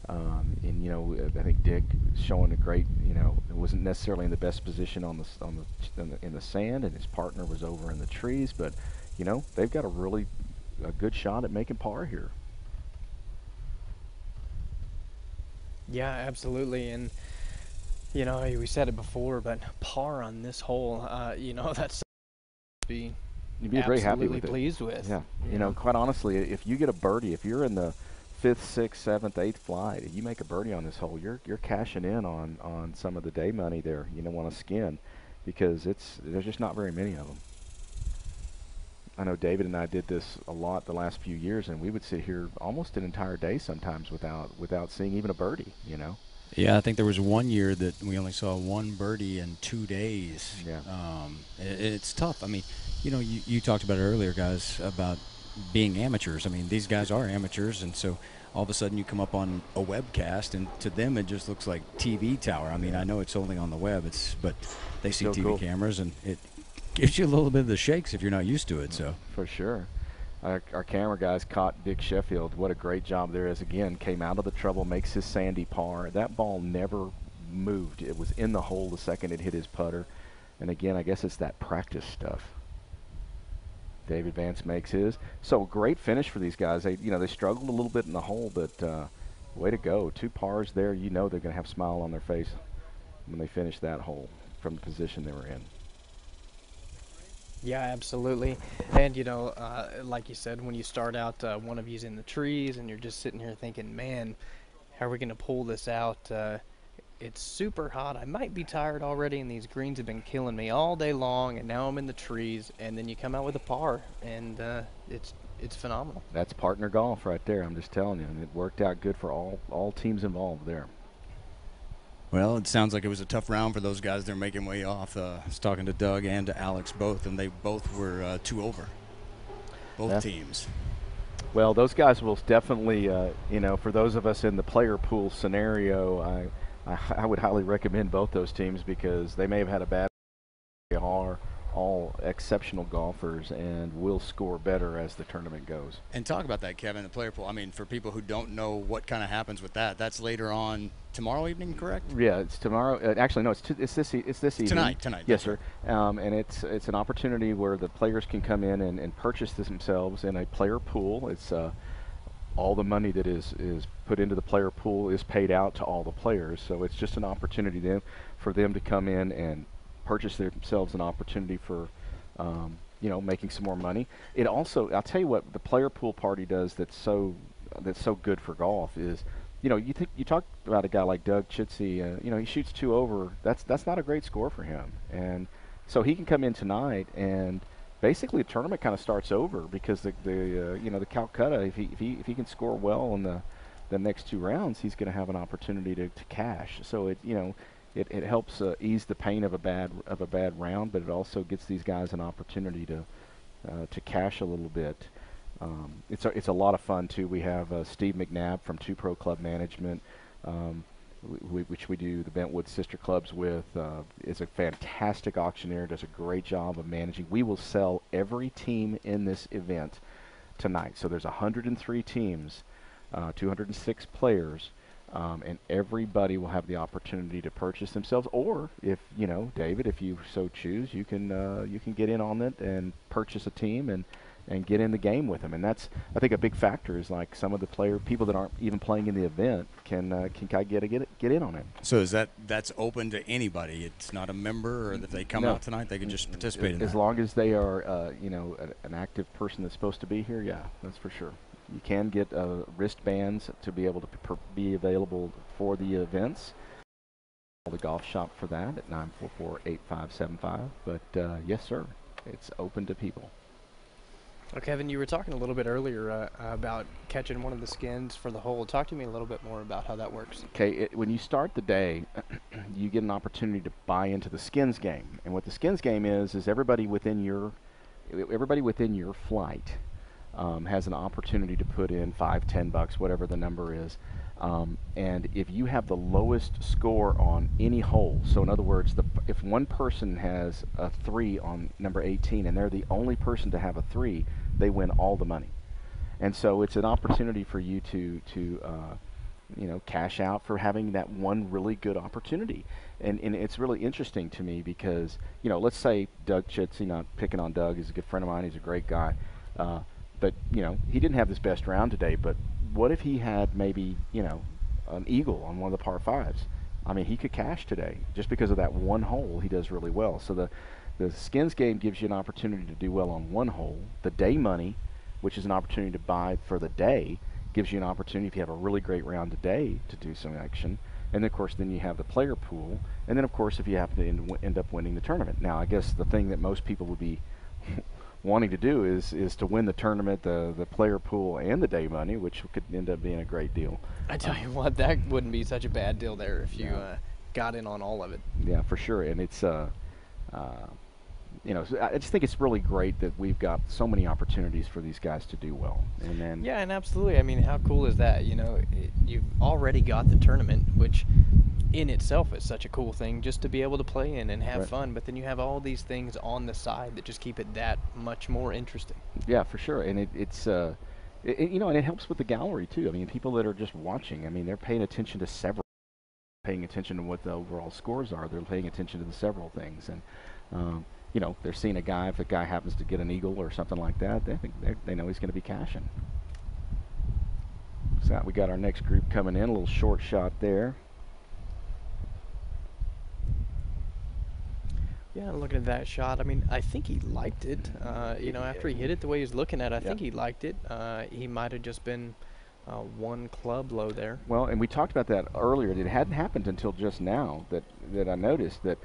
And you know, I think Dick showing a great, you know, wasn't necessarily in the best position in the sand, and his partner was over in the trees. But you know, they've got a good shot at making par here. Yeah, absolutely. And you know, we said it before, but par on this hole, you know, that's be. You'd be very happy with it. Pleased with. Yeah. You know, quite honestly, if you get a birdie, if you're in the 5th, 6th, 7th, 8th flight, if you make a birdie on this hole, you're cashing in on some of the day money there. You don't want to skin, because there's just not very many of them. I know David and I did this a lot the last few years, and we would sit here almost an entire day sometimes without seeing even a birdie. You know. Yeah, I think there was one year that we only saw one birdie in 2 days. Yeah. It's tough. I mean, you know, you talked about it earlier, guys, about being amateurs. I mean, these guys are amateurs, and so all of a sudden you come up on a webcast, and to them it just looks like TV tower. I mean, I know it's only on the web, but they see So TV cool. cameras, and it gives you a little bit of the shakes if you're not used to it. So for sure. Our camera guys caught Dick Sheffield. What a great job there is. Again, came out of the trouble, makes his sandy par. That ball never moved. It was in the hole the second it hit his putter. And again, I guess it's that practice stuff. David Vance makes his. So great finish for these guys. They struggled a little bit in the hole, but way to go. 2 pars there. You know they're going to have a smile on their face when they finish that hole from the position they were in. Yeah, absolutely. And, like you said, when you start out, one of you's in the trees and you're just sitting here thinking, man, how are we going to pull this out? It's super hot. I might be tired already, and these greens have been killing me all day long, and now I'm in the trees. And then you come out with a par, and it's phenomenal. That's partner golf right there. I'm just telling you. And it worked out good for all teams involved there. well, it sounds like it was a tough round for those guys. They're making way off. I was talking to Doug and to Alex both, and they both were 2 over, both teams. Well, those guys will definitely, for those of us in the player pool scenario, I would highly recommend both those teams because they may have had a bad. They are all exceptional golfers and will score better as the tournament goes. And talk about that, Kevin, the player pool. I mean, for people who don't know what kind of happens with that, that's later on tomorrow evening, correct? Yeah, it's tomorrow. Actually, no, it's this evening. Tonight. Yes, sir. And it's an opportunity where the players can come in and purchase themselves in a player pool. It's all the money that is put into the player pool is paid out to all the players. So it's just an opportunity then for them to come in and purchase themselves an opportunity for, making some more money. It also, I'll tell you what, the player pool party does that's so good for golf is, you talk about a guy like Doug Chitsey. He shoots 2 over. That's not a great score for him, and so he can come in tonight and. Basically, the tournament kind of starts over because the Calcutta, if he can score well in the next 2 rounds, he's going to have an opportunity to cash. So it helps ease the pain of a bad round, but it also gets these guys an opportunity to cash a little bit. It's a lot of fun too. We have Steve McNabb from 2 Pro Club Management. Which we do the Bentwood sister clubs with, is a fantastic auctioneer, does a great job of managing. We will sell every team in this event tonight. So there's 103 teams, 206 players, and everybody will have the opportunity to purchase themselves. Or if David, if you so choose, you can get in on it and purchase a team and get in the game with them. And that's, I think, a big factor is like some of the people that aren't even playing in the event can get in on it. So that's open to anybody? It's not a member, or if they come out tonight, they can just participate in that? As long as they are, an active person that's supposed to be here, yeah, that's for sure. You can get wristbands to be able to be available for the events. Call the golf shop for that at 944-8575. But yes, sir, it's open to people. Well, Kevin, you were talking a little bit earlier about catching one of the skins for the hole. Talk to me a little bit more about how that works. Okay, when you start the day, you get an opportunity to buy into the skins game. And what the skins game is everybody within your flight has an opportunity to put in $5-10, whatever the number is. And if you have the lowest score on any hole, so in other words, if one person has a 3 on number 18 and they're the only person to have a 3, they win all the money. And so it's an opportunity for you to cash out for having that one really good opportunity. And it's really interesting to me because, let's say Doug Chitsey, not picking on Doug, he's a good friend of mine, he's a great guy, but he didn't have his best round today, but what if he had maybe, an eagle on one of the par 5s? I mean, he could cash today just because of that one hole. He does really well. So the skins game gives you an opportunity to do well on one hole. The day money, which is an opportunity to buy for the day, gives you an opportunity if you have a really great round today to do some action. And of course, then you have the player pool. And then of course, if you happen to end up winning the tournament. Now, I guess the thing that most people would be wanting to do is to win the tournament, the player pool, and the day money, which could end up being a great deal. I tell you what, that wouldn't be such a bad deal there if you got in on all of it. Yeah, for sure. And it's you know, so I just think it's really great that we've got so many opportunities for these guys to do well. And then yeah, and absolutely. I mean, how cool is that? You know, you've already got the tournament, which in itself is such a cool thing just to be able to play in and have fun. But then you have all these things on the side that just keep it that much more interesting. Yeah, for sure. And it's you know, and it helps with the gallery too. I mean, people that are just watching, I mean, they're paying attention to several, paying attention to what the overall scores are. They're paying attention to the several things, and you know, they're seeing a guy. If a guy happens to get an eagle or something like that, they know he's going to be cashing. So we got our next group coming in. A little short shot there. Yeah, looking at that shot, I mean, I think he liked it. You know, after he hit it the way he was looking at it, I think he liked it. He might have just been one club low there. Well, and we talked about that earlier. It hadn't happened until just now that I noticed that,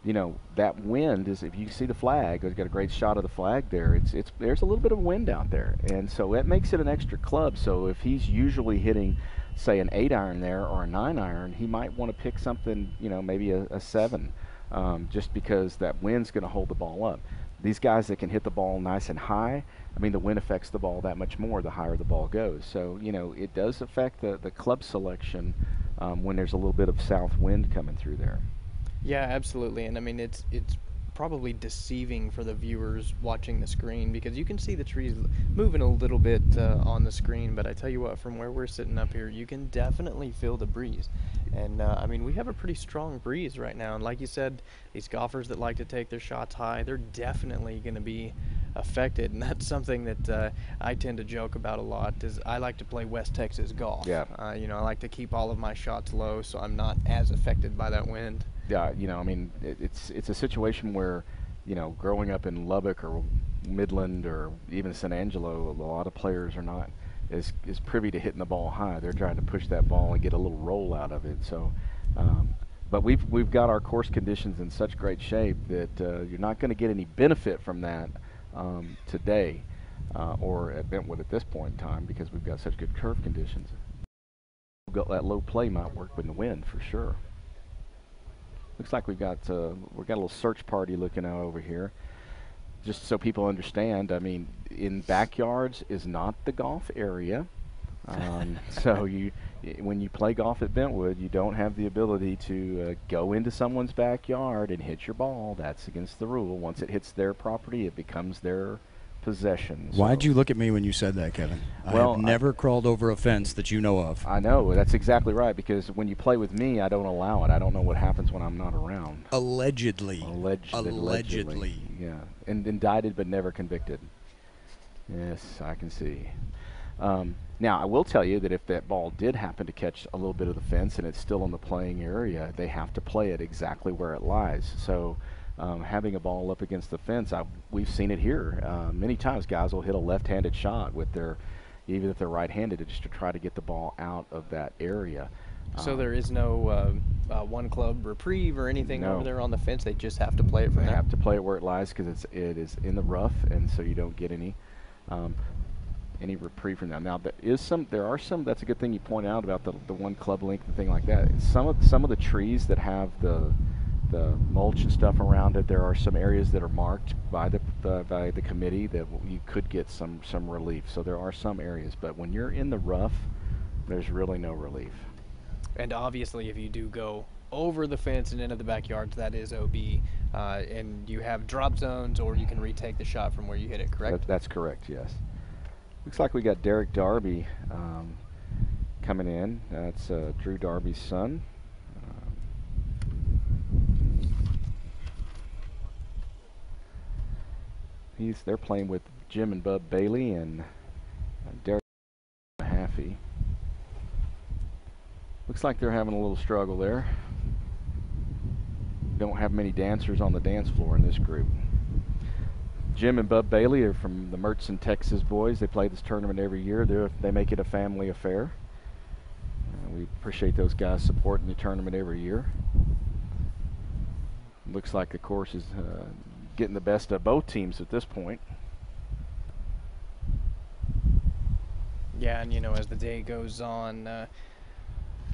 you know, that wind is, if you see the flag, we've got a great shot of the flag there. There's a little bit of wind out there, and so it makes it an extra club. So if he's usually hitting, say, an 8-iron there or a 9-iron, he might want to pick something, you know, maybe a 7. Just because that wind's going to hold the ball up. These guys that can hit the ball nice and high, I mean, the wind affects the ball that much more the higher the ball goes. So, you know, it does affect the club selection when there's a little bit of south wind coming through there. Yeah, absolutely. And I mean, it's probably deceiving for the viewers watching the screen, because you can see the trees moving a little bit on the screen, but I tell you what, from where we're sitting up here, you can definitely feel the breeze. And I mean, we have a pretty strong breeze right now, and like you said, these golfers that like to take their shots high, they're definitely going to be affected. And that's something that I tend to joke about a lot, is I like to play West Texas golf. Yeah. You know, I like to keep all of my shots low so I'm not as affected by that wind. Yeah, you know, I mean, it's a situation where, you know, growing up in Lubbock or Midland or even San Angelo, a lot of players are not as privy to hitting the ball high. They're trying to push that ball and get a little roll out of it. So, but we've got our course conditions in such great shape that you're not going to get any benefit from that today or at Bentwood at this point in time, because we've got such good curve conditions. That low play might work with the wind for sure. Looks like we've got a little search party looking out over here. Just so people understand, I mean, in backyards is not the golf area. So when you play golf at Bentwood, you don't have the ability to go into someone's backyard and hit your ball. That's against the rule. Once it hits their property, it becomes their possession. Why'd you look at me when you said that, Kevin? Well, I have never crawled over a fence that you know of. I know, that's exactly right, because when you play with me, I don't allow it. I don't know what happens when I'm not around. Allegedly. Allegedly. Yeah, and indicted but never convicted. Yes, I can see. Now, I will tell you that if that ball did happen to catch a little bit of the fence and it's still in the playing area, they have to play it exactly where it lies. So having a ball up against the fence, we've seen it here. Many times guys will hit a left-handed shot with even if they're right-handed, just to try to get the ball out of that area. So there is no one club reprieve or anything over there on the fence. They just have to play it from there. They have to play it where it lies, because it is in the rough, and so you don't get any reprieve from that. Now there are some. That's a good thing you point out about the one club length and thing like that. Some of the trees that have the mulch and stuff around it, there are some areas that are marked by the committee that you could get some relief. So there are some areas, but when you're in the rough, there's really no relief. And obviously, if you do go over the fence and into the backyards, that is OB, and you have drop zones, or you can retake the shot from where you hit it, correct? That's correct, yes. Looks like we got Derek Darby coming in. That's Drew Darby's son. They're playing with Jim and Bub Bailey and Derek Mahaffey. Looks like they're having a little struggle there. Don't have many dancers on the dance floor in this group. Jim and Bub Bailey are from the Mertzen, Texas boys. They play this tournament every year. They make it a family affair. We appreciate those guys supporting the tournament every year. Looks like the course is getting the best of both teams at this point. Yeah, and you know, as the day goes on,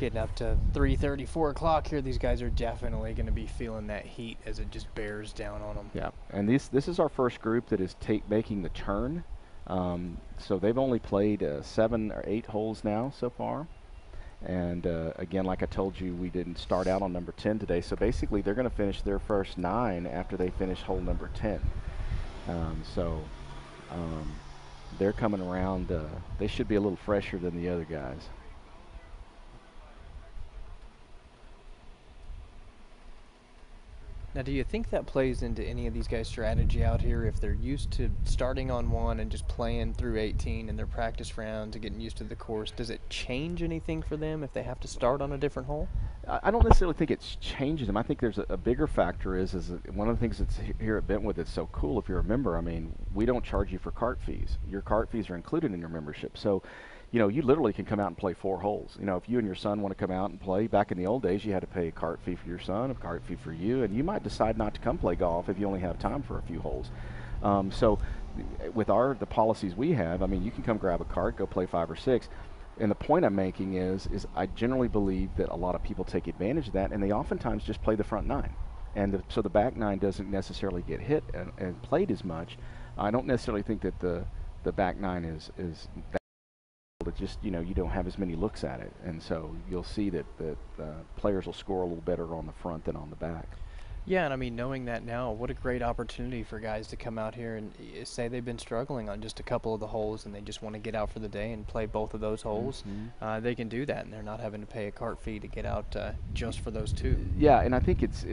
Getting up to 3:30, 4 o'clock here, these guys are definitely going to be feeling that heat as it just bears down on them. Yeah, and this is our first group that is making the turn. So they've only played 7 or 8 holes now so far. And again, like I told you, we didn't start out on number 10 today. So basically, they're going to finish their first 9 after they finish hole number 10. They're coming around. They should be a little fresher than the other guys. Now, do you think that plays into any of these guys' strategy out here? If they're used to starting on 1 and just playing through 18 in their practice rounds and getting used to the course, does it change anything for them if they have to start on a different hole? I don't necessarily think it changes them. I think there's a bigger factor is one of the things that's here at Bentwood that's so cool, if you remember, I mean, we don't charge you for cart fees. Your cart fees are included in your membership. So, you know, you literally can come out and play 4 holes. You know, if you and your son want to come out and play, back in the old days, you had to pay a cart fee for your son, a cart fee for you, and you might decide not to come play golf if you only have time for a few holes. So with the policies we have, I mean, you can come grab a cart, go play 5 or 6. And the point I'm making is I generally believe that a lot of people take advantage of that, and they oftentimes just play the front 9. And so the back 9 doesn't necessarily get hit and played as much. I don't necessarily think that the back 9 is that. It just, you know, you don't have as many looks at it, and so you'll see that players will score a little better on the front than on the back. Yeah, and I mean, knowing that now, what a great opportunity for guys to come out here and say they've been struggling on just a couple of the holes and they just want to get out for the day and play both of those holes. They can do that, and they're not having to pay a cart fee to get out just for those 2. Yeah, and I think it's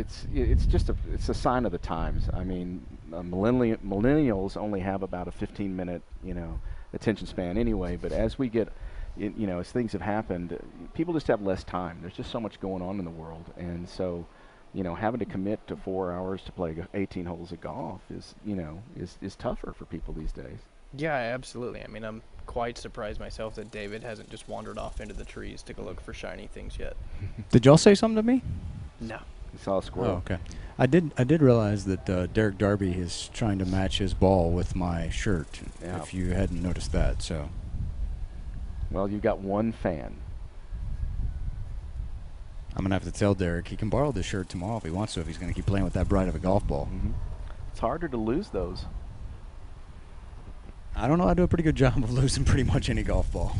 just a sign of the times. I mean, millennials only have about a 15-minute, you know, attention span anyway, but as we get, you know, as things have happened, people just have less time. There's just so much going on in the world, and so, you know, having to commit to 4 hours to play 18 holes of golf is, you know, is tougher for people these days. Yeah, absolutely. I mean, I'm quite surprised myself that David hasn't just wandered off into the trees to go look for shiny things yet. Did y'all say something to me? No. You saw a squirrel. Oh, okay. I did realize that Derek Darby is trying to match his ball with my shirt. Yeah. If you hadn't noticed that, so. Well, you've got one fan. I'm gonna have to tell Derek he can borrow this shirt tomorrow if he wants to. If he's gonna keep playing with that bright of a golf ball. It's harder to lose those. I don't know. I do a pretty good job of losing pretty much any golf ball.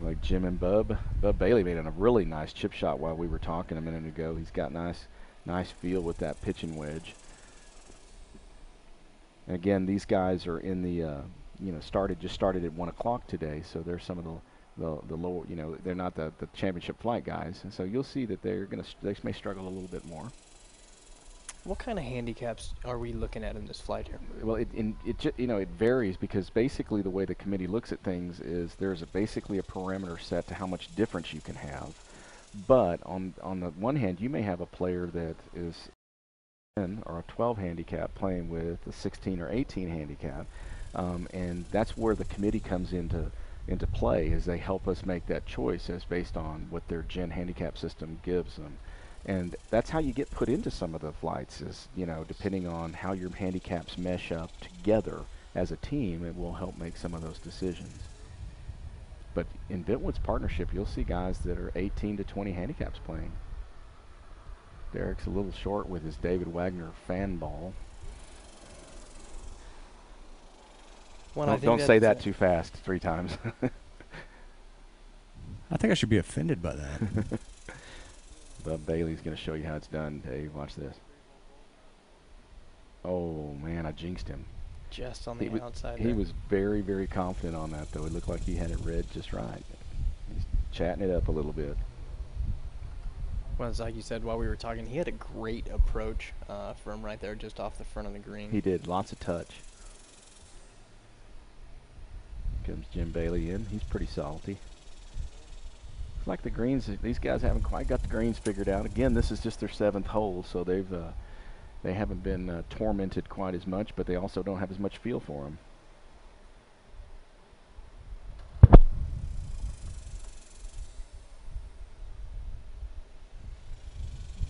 Like Jim and Bub Bailey made a really nice chip shot while we were talking a minute ago. He's got nice feel with that pitching wedge. And again, these guys are in the you know, just started at 1 o'clock today, so they're some of the lower, you know, they're not the championship flight guys, and so you'll see that they may struggle a little bit more. What kind of handicaps are we looking at in this flight here? Well, you know, it varies because basically the way the committee looks at things is there's basically a parameter set to how much difference you can have. But on the one hand, you may have a player that is 10 or a 12 handicap playing with a 16 or 18 handicap, and that's where the committee comes into play, as they help us make that choice as based on what their gen handicap system gives them. And that's how you get put into some of the flights is, you know, depending on how your handicaps mesh up together as a team, it will help make some of those decisions. But in Bentwood's partnership, you'll see guys that are 18 to 20 handicaps playing. Derek's a little short with his David Wagner fan ball. Well, don't say that too fast 3 times. I think I should be offended by that. Bub Bailey's going to show you how it's done, Dave. Watch this. Oh, man, I jinxed him. Just on the outside. He was very, very confident on that, though. It looked like he had it read just right. He's chatting it up a little bit. Well, it's like you said while we were talking, he had a great approach from right there just off the front of the green. He did. Lots of touch. Comes Jim Bailey in. He's pretty salty. It's like the greens, these guys haven't quite got the greens figured out. Again, this is just their 7th hole, so they haven't been tormented quite as much, but they also don't have as much feel for them.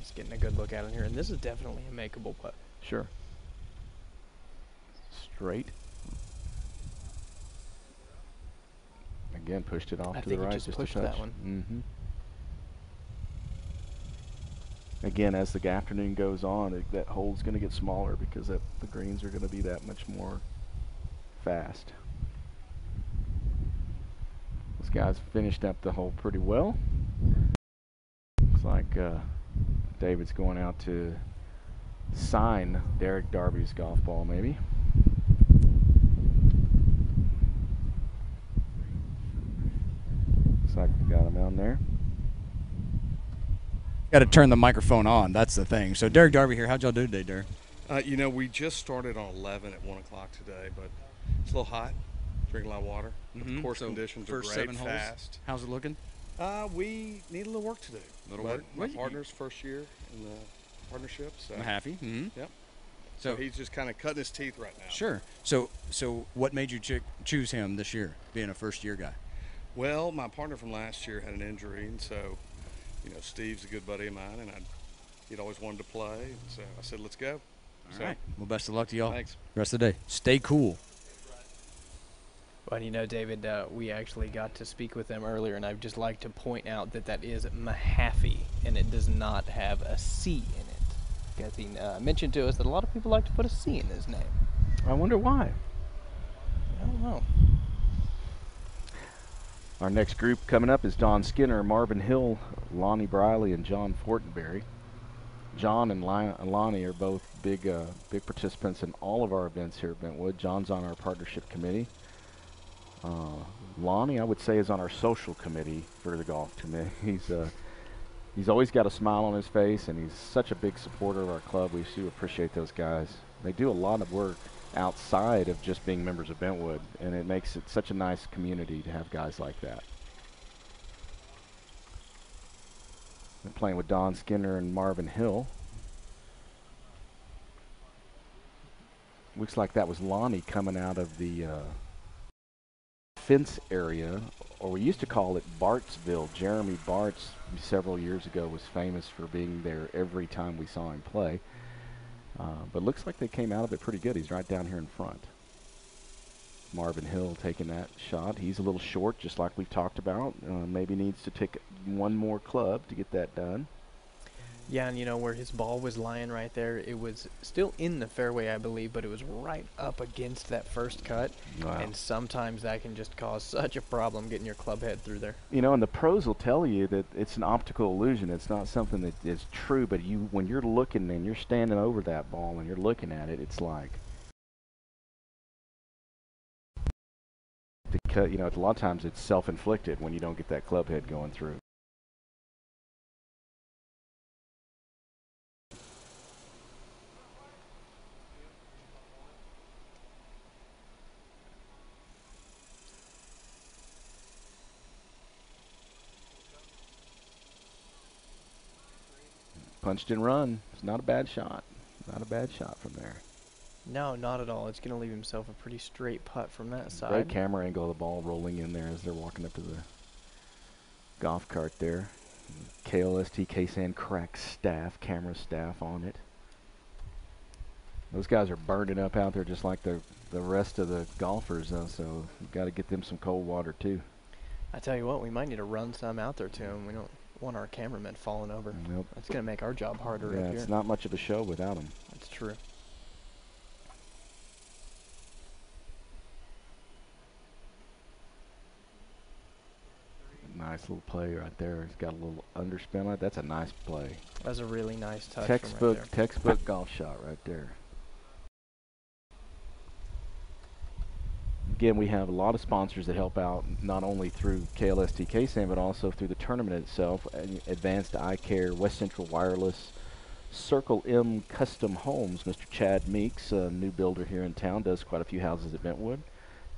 Just getting a good look at it here, and this is definitely a makeable putt. Sure. Straight. Again, pushed it off I to think the he right. just a pushed touch. that one. Again, as the afternoon goes on, that hole's going to get smaller because the greens are going to be that much more fast. This guy's finished up the hole pretty well. Looks like David's going out to sign Derek Darby's golf ball, maybe. Looks like we got him down there. Got to turn the microphone on. That's the thing. So Derek Darby here. How'd y'all do today, Derek? You know, we just started on 11 at 1 o'clock today, but it's a little hot. Drinking a lot of water. The course conditions are first great, 7 holes. fast. How's it looking? We need a little work to do. Little but work? My partner's first year in the partnership. So. I'm happy. Yep. So he's just kind of cutting his teeth right now. Sure. So what made you choose him this year, being a first-year guy? Well, my partner from last year had an injury, and so, you know, Steve's a good buddy of mine, and he'd always wanted to play, and so I said, let's go. All right. Well, best of luck to y'all. Thanks. Rest of the day. Stay cool. Well, you know, David, we actually got to speak with them earlier, and I'd just like to point out that is Mahaffey, and it does not have a C in it. Because he mentioned to us that a lot of people like to put a C in his name. I wonder why. I don't know. Our next group coming up is Don Skinner, Marvin Hill, Lonnie Briley, and John Fortenberry. John and Lonnie are both big participants in all of our events here at Bentwood. John's on our partnership committee. Lonnie, I would say, is on our social committee for the golf committee. He's always got a smile on his face, and he's such a big supporter of our club. We do appreciate those guys. They do a lot of work outside of just being members of Bentwood, and it makes it such a nice community to have guys like that. Been playing with Don Skinner and Marvin Hill. Looks like that was Lonnie coming out of the fence area, or we used to call it Bartsville. Jeremy Bartz several years ago was famous for being there every time we saw him play. But looks like they came out of it pretty good. He's right down here in front. Marvin Hill taking that shot. He's a little short, just like we've talked about. Maybe needs to take one more club to get that done. Yeah, and you know where his ball was lying right there, it was still in the fairway, I believe, but it was right up against that first cut. Wow. And sometimes that can just cause such a problem getting your club head through there. You know, and the pros will tell you that it's an optical illusion. It's not something that is true, but when you're looking and you're standing over that ball and you're looking at it, it's like the cut. You know, a lot of times it's self-inflicted when you don't get that club head going through. Punched and run. It's not a bad shot. Not a bad shot from there. No, not at all. It's going to leave himself a pretty straight putt from that side. Great camera angle of the ball rolling in there as they're walking up to the golf cart there. KLST, KSAN crack staff, camera staff on it. Those guys are burning up out there just like the rest of the golfers, so you've got to get them some cold water too. I tell you what, we might need to run some out there to them. We don't want our cameramen falling over. Nope. That's going to make our job harder up here. It's not much of a show without them. That's true. Nice little play right there. He's got a little underspin on it. That's a nice play. That's a really nice touch. Textbook golf shot right there. Again, we have a lot of sponsors that help out, not only through KLST KSAN, but also through the tournament itself. Advanced Eye Care, West Central Wireless, Circle M Custom Homes. Mr. Chad Meeks, a new builder here in town, does quite a few houses at Bentwood.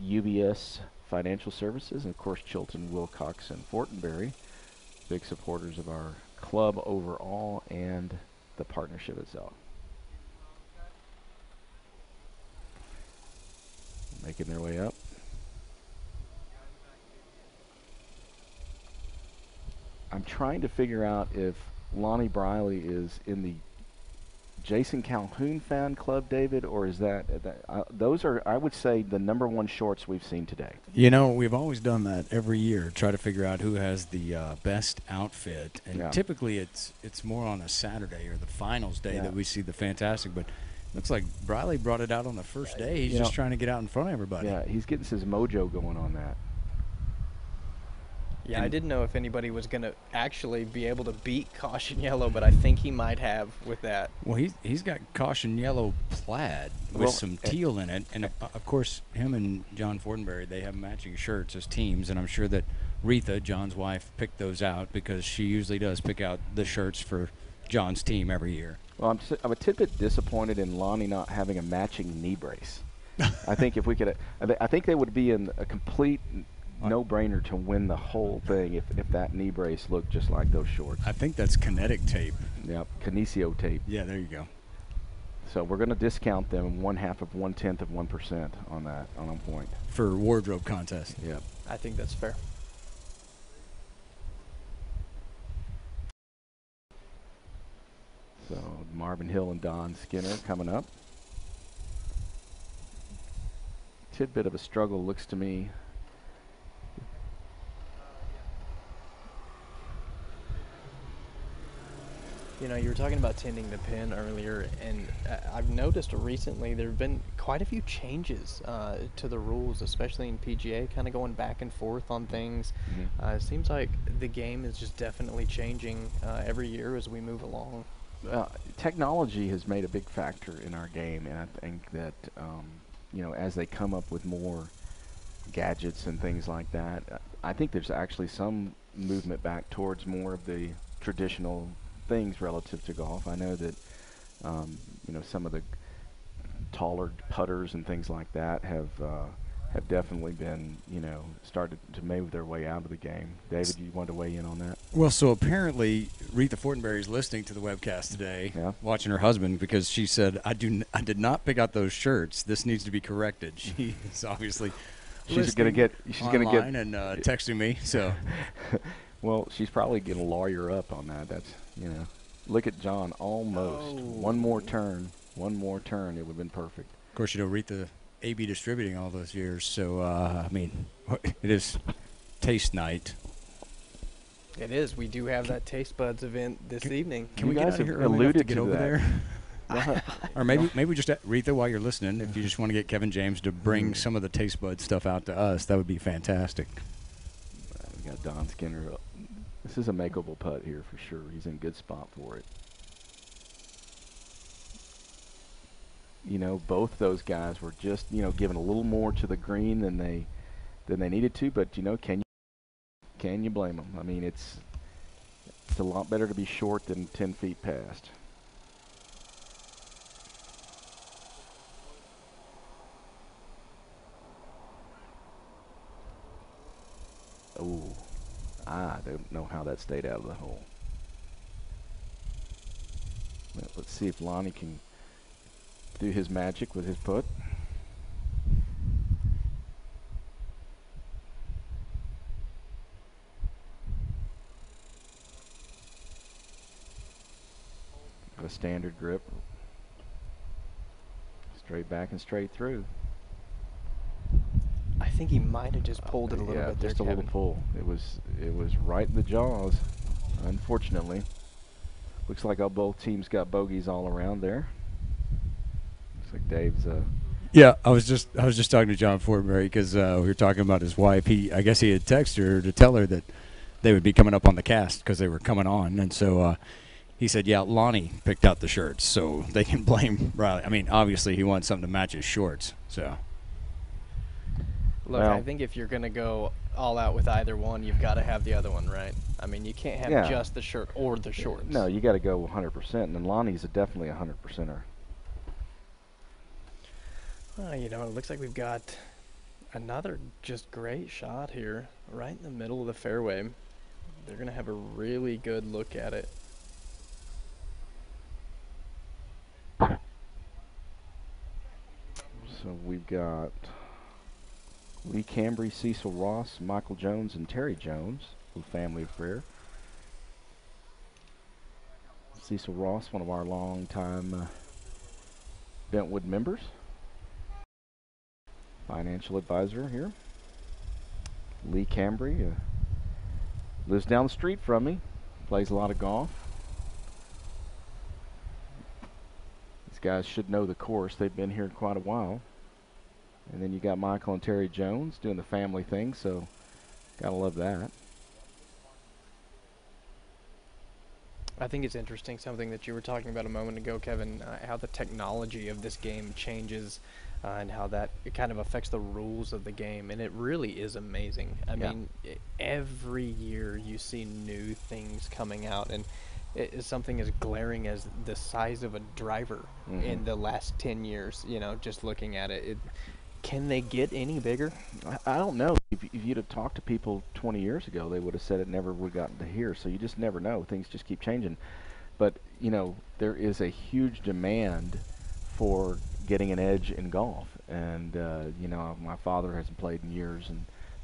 UBS Financial Services, and of course Chilton, Wilcox, and Fortenberry. Big supporters of our club overall and the partnership itself. Making their way up. I'm trying to figure out if Lonnie Briley is in the Jason Calhoun fan club, David, or is that those are, I would say, the #1 shorts we've seen today? You know, we've always done that every year, try to figure out who has the best outfit, and typically it's more on a Saturday or the finals day that we see the fantastic. But looks like Briley brought it out on the first day. He's just trying to get out in front of everybody. Yeah, he's getting his mojo going on that. Yeah, I didn't know if anybody was going to actually be able to beat Caution Yellow, but I think he might have with that. Well, he's got Caution Yellow plaid with some teal in it, and of course, him and John Fortenberry, they have matching shirts as teams, and I'm sure that Retha, John's wife, picked those out because she usually does pick out the shirts for John's team every year. Well, I'm a tidbit disappointed in Lonnie not having a matching knee brace. I think if we could, I think they would be in a complete no-brainer to win the whole thing if that knee brace looked just like those shorts. I think that's kinetic tape. Yep, kinesio tape. Yeah, there you go. So we're going to discount them 1/2 of 1/10 of 1% on that on point for wardrobe contest. Yep, I think that's fair. So Marvin Hill and Don Skinner coming up. Tidbit of a struggle looks to me. You know, you were talking about tending the pin earlier, and I've noticed recently there have been quite a few changes to the rules, especially in PGA, kind of going back and forth on things. It seems like the game is just definitely changing every year as we move along. Technology has made a big factor in our game, and I think that you know, as they come up with more gadgets and things like that, I think there's actually some movement back towards more of the traditional things relative to golf. I know that you know, some of the taller putters and things like that have definitely been, you know, started to move their way out of the game. David, you want to weigh in on that? Well, so apparently Retha Fortenberry is listening to the webcast today, watching her husband, because she said, I did not pick out those shirts. This needs to be corrected. She is obviously she's going to get and texting me. So well, she's probably going to lawyer up on that. That's, you know, look at John, almost. One more turn, it would have been perfect. Of course, you know, Retha AB distributing all those years, so I mean, it is taste night. It is. We do have that Taste Buds event this evening. Can we get out of here early enough to get over there? Or maybe just Retha, while you're listening, if you just want to get Kevin James to bring some of the Taste Bud stuff out to us, that would be fantastic. We got Don Skinner up. This is a makeable putt here for sure. He's in a good spot for it. You know, both those guys were just, you know, giving a little more to the green than they needed to, but you know, can you blame them? I mean, it's a lot better to be short than 10 feet past. Oh, I don't know how that stayed out of the hole. Let's see if Lonnie can do his magic with his putt. A standard grip. Straight back and straight through. I think he might have just pulled it a little bit there, just a little pull. It was right in the jaws, unfortunately. Looks like both teams got bogeys all around there. Looks like Dave's Yeah, I was just talking to John Fortenberry because we were talking about his wife. I guess he had texted her to tell her that they would be coming up on the cast because they were coming on, and so he said, yeah, Lonnie picked out the shirts, so they can blame Riley. I mean, obviously he wants something to match his shorts, so. Look, I think if you're going to go all out with either one, you've got to have the other one, right? I mean, you can't have just the shirt or the shorts. No, you got to go 100%, and Lonnie's definitely a 100%er. You know, it looks like we've got another just great shot here, right in the middle of the fairway. They're going to have a really good look at it. So we've got Lee Cambry, Cecil Ross, Michael Jones, and Terry Jones, a family affair. Cecil Ross, one of our longtime Bentwood members, financial advisor here. Lee Cambry lives down the street from me, plays a lot of golf. These guys should know the course. They've been here quite a while. And then you got Michael and Terry Jones doing the family thing, so gotta love that. I think it's interesting, something that you were talking about a moment ago, Kevin, how the technology of this game changes and how that it kind of affects the rules of the game, and it really is amazing. I mean, every year you see new things coming out, and it is something as glaring as the size of a driver in the last 10 years, you know, just looking at it. Can they get any bigger? I don't know. If you'd have talked to people 20 years ago, they would have said it never would have gotten to here. So you just never know. Things just keep changing. But, you know, there is a huge demand for getting an edge in golf. And, you know, my father hasn't played in years.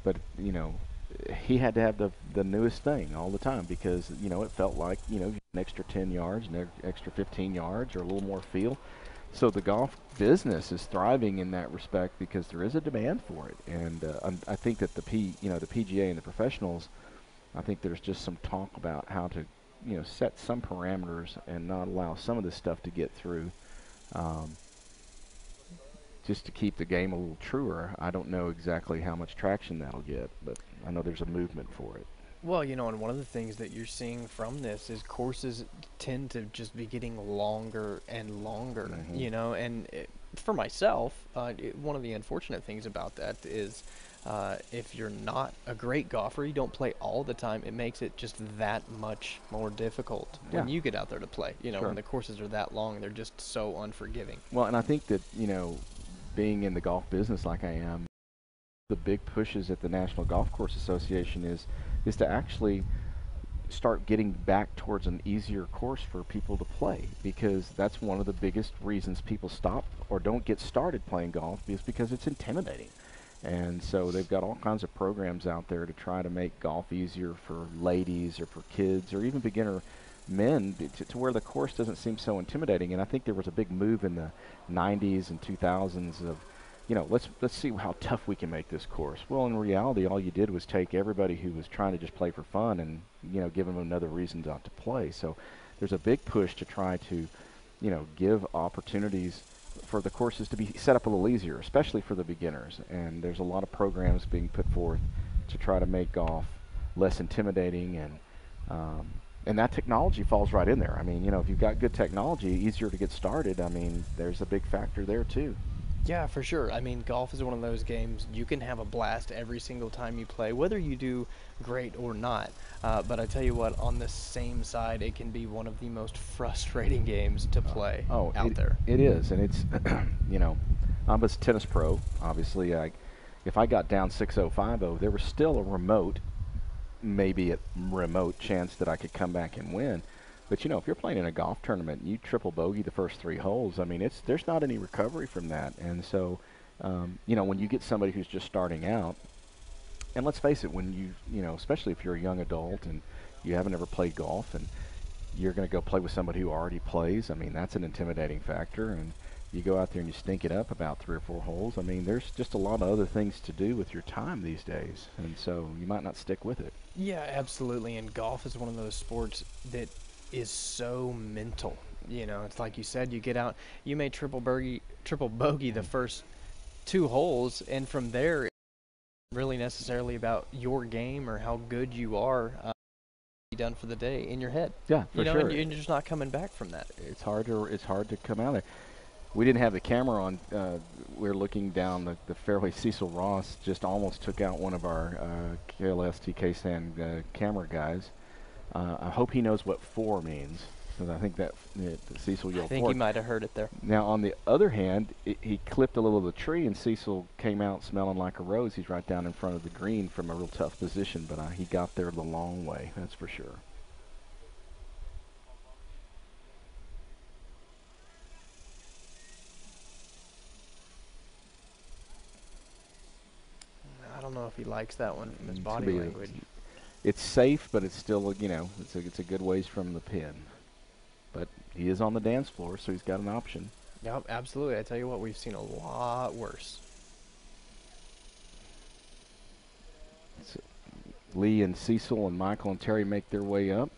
But, you know, he had to have the newest thing all the time because, you know, it felt like, you know, an extra 10 yards, an extra 15 yards or a little more feel. So the golf business is thriving in that respect because there is a demand for it, and I think that the PGA and the professionals, I think there's just some talk about how to, you know, set some parameters and not allow some of this stuff to get through, just to keep the game a little truer. I don't know exactly how much traction that'll get, but I know there's a movement for it. Well, you know, and one of the things that you're seeing from this is courses tend to just be getting longer and longer, you know, and for myself, one of the unfortunate things about that is if you're not a great golfer, you don't play all the time, it makes it just that much more difficult when you get out there to play, you know, when the courses are that long, they're just so unforgiving. Well, and I think that, you know, being in the golf business like I am, the big pushes at the National Golf Course Association is to actually start getting back towards an easier course for people to play, because that's one of the biggest reasons people stop or don't get started playing golf, is because it's intimidating. And so they've got all kinds of programs out there to try to make golf easier for ladies or for kids or even beginner men to where the course doesn't seem so intimidating. And I think there was a big move in the 90s and 2000s of, you know, let's see how tough we can make this course. Well, in reality, all you did was take everybody who was trying to just play for fun and, you know, give them another reason not to play. So there's a big push to try to, you know, give opportunities for the courses to be set up a little easier, especially for the beginners. And there's a lot of programs being put forth to try to make golf less intimidating, and that technology falls right in there. I mean, you know, if you've got good technology, easier to get started. I mean, there's a big factor there too. Yeah, for sure. I mean, golf is one of those games you can have a blast every single time you play, whether you do great or not. But I tell you what, on the same side, it can be one of the most frustrating games to play out there. It is, and it's, you know, I'm a tennis pro. Obviously, if I got down 6-0, 5-0, there was still a remote chance that I could come back and win. But, you know, if you're playing in a golf tournament and you triple bogey the first 3 holes, I mean, there's not any recovery from that. And so, you know, when you get somebody who's just starting out, and let's face it, when you know, especially if you're a young adult and you haven't ever played golf and you're going to go play with somebody who already plays, I mean, that's an intimidating factor. And you go out there and you stink it up about 3 or 4 holes. I mean, there's just a lot of other things to do with your time these days. And so you might not stick with it. Yeah, absolutely. And golf is one of those sports that is so mental. You know, it's like you said, you get out, you may triple bogey the first 2 holes, and from there, it's really necessarily about your game or how good you are done for the day in your head. Yeah, for sure. sure. And you're just not coming back from that. It's hard to come out of there. We didn't have the camera on. We're looking down the fairway. Cecil Ross just almost took out one of our KLST KSAN camera guys. I hope he knows what 4 means, because I think that Cecil yelled 4. I think he might have heard it there. Now, on the other hand, he clipped a little of the tree, and Cecil came out smelling like a rose. He's right down in front of the green from a real tough position, but he got there the long way, that's for sure. I don't know if he likes that one from his body language. It's safe, but it's still, you know, it's a good ways from the pin. But he is on the dance floor, so he's got an option. Yep, absolutely. I tell you what, we've seen a lot worse. So Lee and Cecil and Michael and Terry make their way up.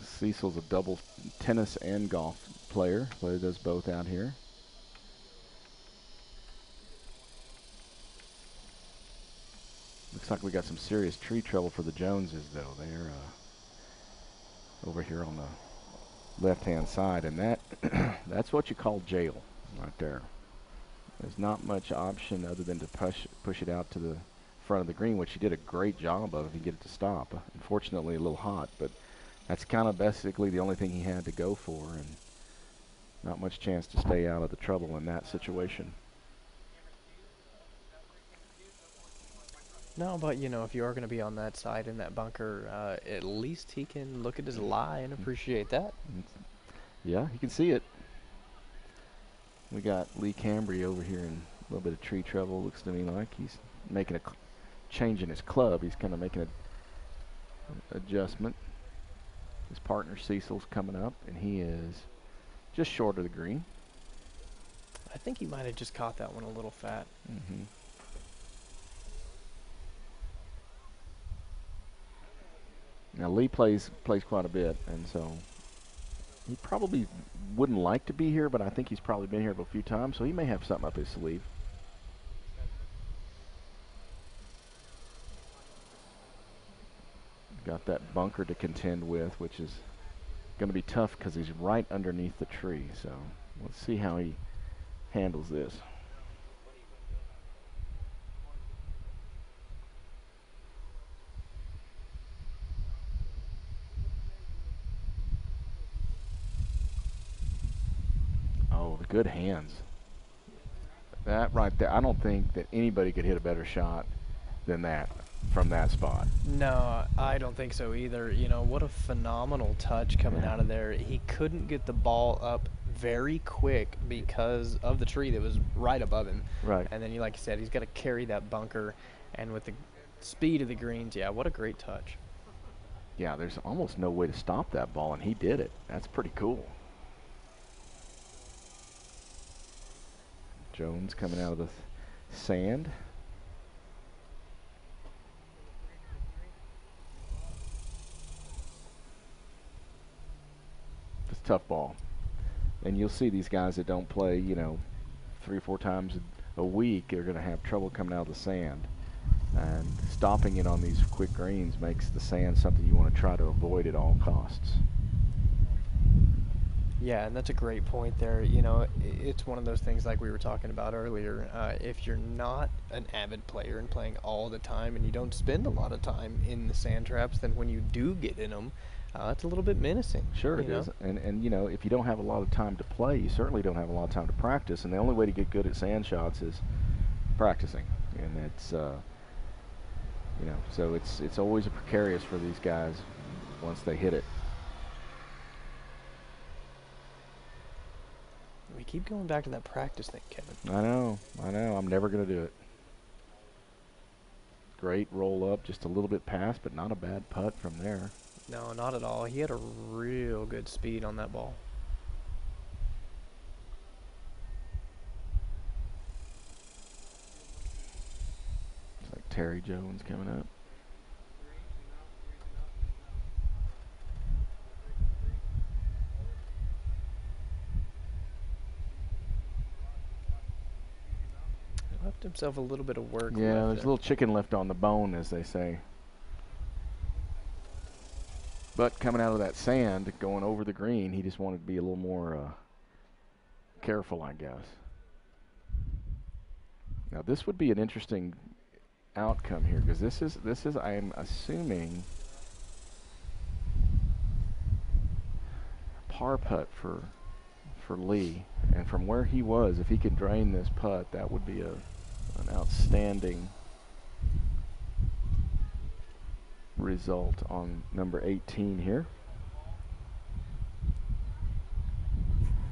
Cecil's a double tennis and golf player, but he does both out here. Looks like we got some serious tree trouble for the Joneses, though. They're over here on the left-hand side, and that's what you call jail right there. There's not much option other than to push it out to the front of the green, which he did a great job of, and get it to stop. Unfortunately, a little hot, but that's kind of basically the only thing he had to go for, and not much chance to stay out of the trouble in that situation. No, but you know, if you are going to be on that side in that bunker, at least he can look at his lie and appreciate that. Yeah, you can see it. We got Lee Cambry over here in a little bit of tree trouble. Looks to me like he's making a change in his club. He's kind of making an adjustment. His partner Cecil's coming up, and he is just short of the green. I think he might have just caught that one a little fat. Mm-hmm. Now Lee plays quite a bit, and so he probably wouldn't like to be here, but I think he's probably been here a few times, so he may have something up his sleeve. Got that bunker to contend with, which is going to be tough because he's right underneath the tree. So let's see how he handles this. Oh, the good hands. That right there, I don't think that anybody could hit a better shot than that from that spot. No, I don't think so either. You know, what a phenomenal touch coming out of there. He couldn't get the ball up very quick because of the tree that was right above him. Right. And then, like you said, he's got to carry that bunker. And with the speed of the greens, yeah, what a great touch. Yeah, there's almost no way to stop that ball, and he did it. That's pretty cool. Jones coming out of the sand. It's a tough ball. And you'll see these guys that don't play, you know, 3 or 4 times a week are going to have trouble coming out of the sand. And stopping it on these quick greens makes the sand something you want to try to avoid at all costs. Yeah, and that's a great point there. You know, it's one of those things like we were talking about earlier. If you're not an avid player and playing all the time and you don't spend a lot of time in the sand traps, then when you do get in them, it's a little bit menacing. Sure it is. And, you know, if you don't have a lot of time to play, you certainly don't have a lot of time to practice. And the only way to get good at sand shots is practicing. And it's, you know, so it's always precarious for these guys once they hit it. We keep going back to that practice thing, Kevin. I know. I'm never going to do it. Great roll up, just a little bit past, but not a bad putt from there. No, not at all. He had a real good speed on that ball. It's like Terry Jones coming up. Left himself a little bit of work. Yeah, there's a little chicken left on the bone, as they say. But coming out of that sand, going over the green, he just wanted to be a little more careful, I guess. Now this would be an interesting outcome here, because this is I am assuming a par putt for Lee, and from where he was, if he could drain this putt, that would be an outstanding result on number 18 here.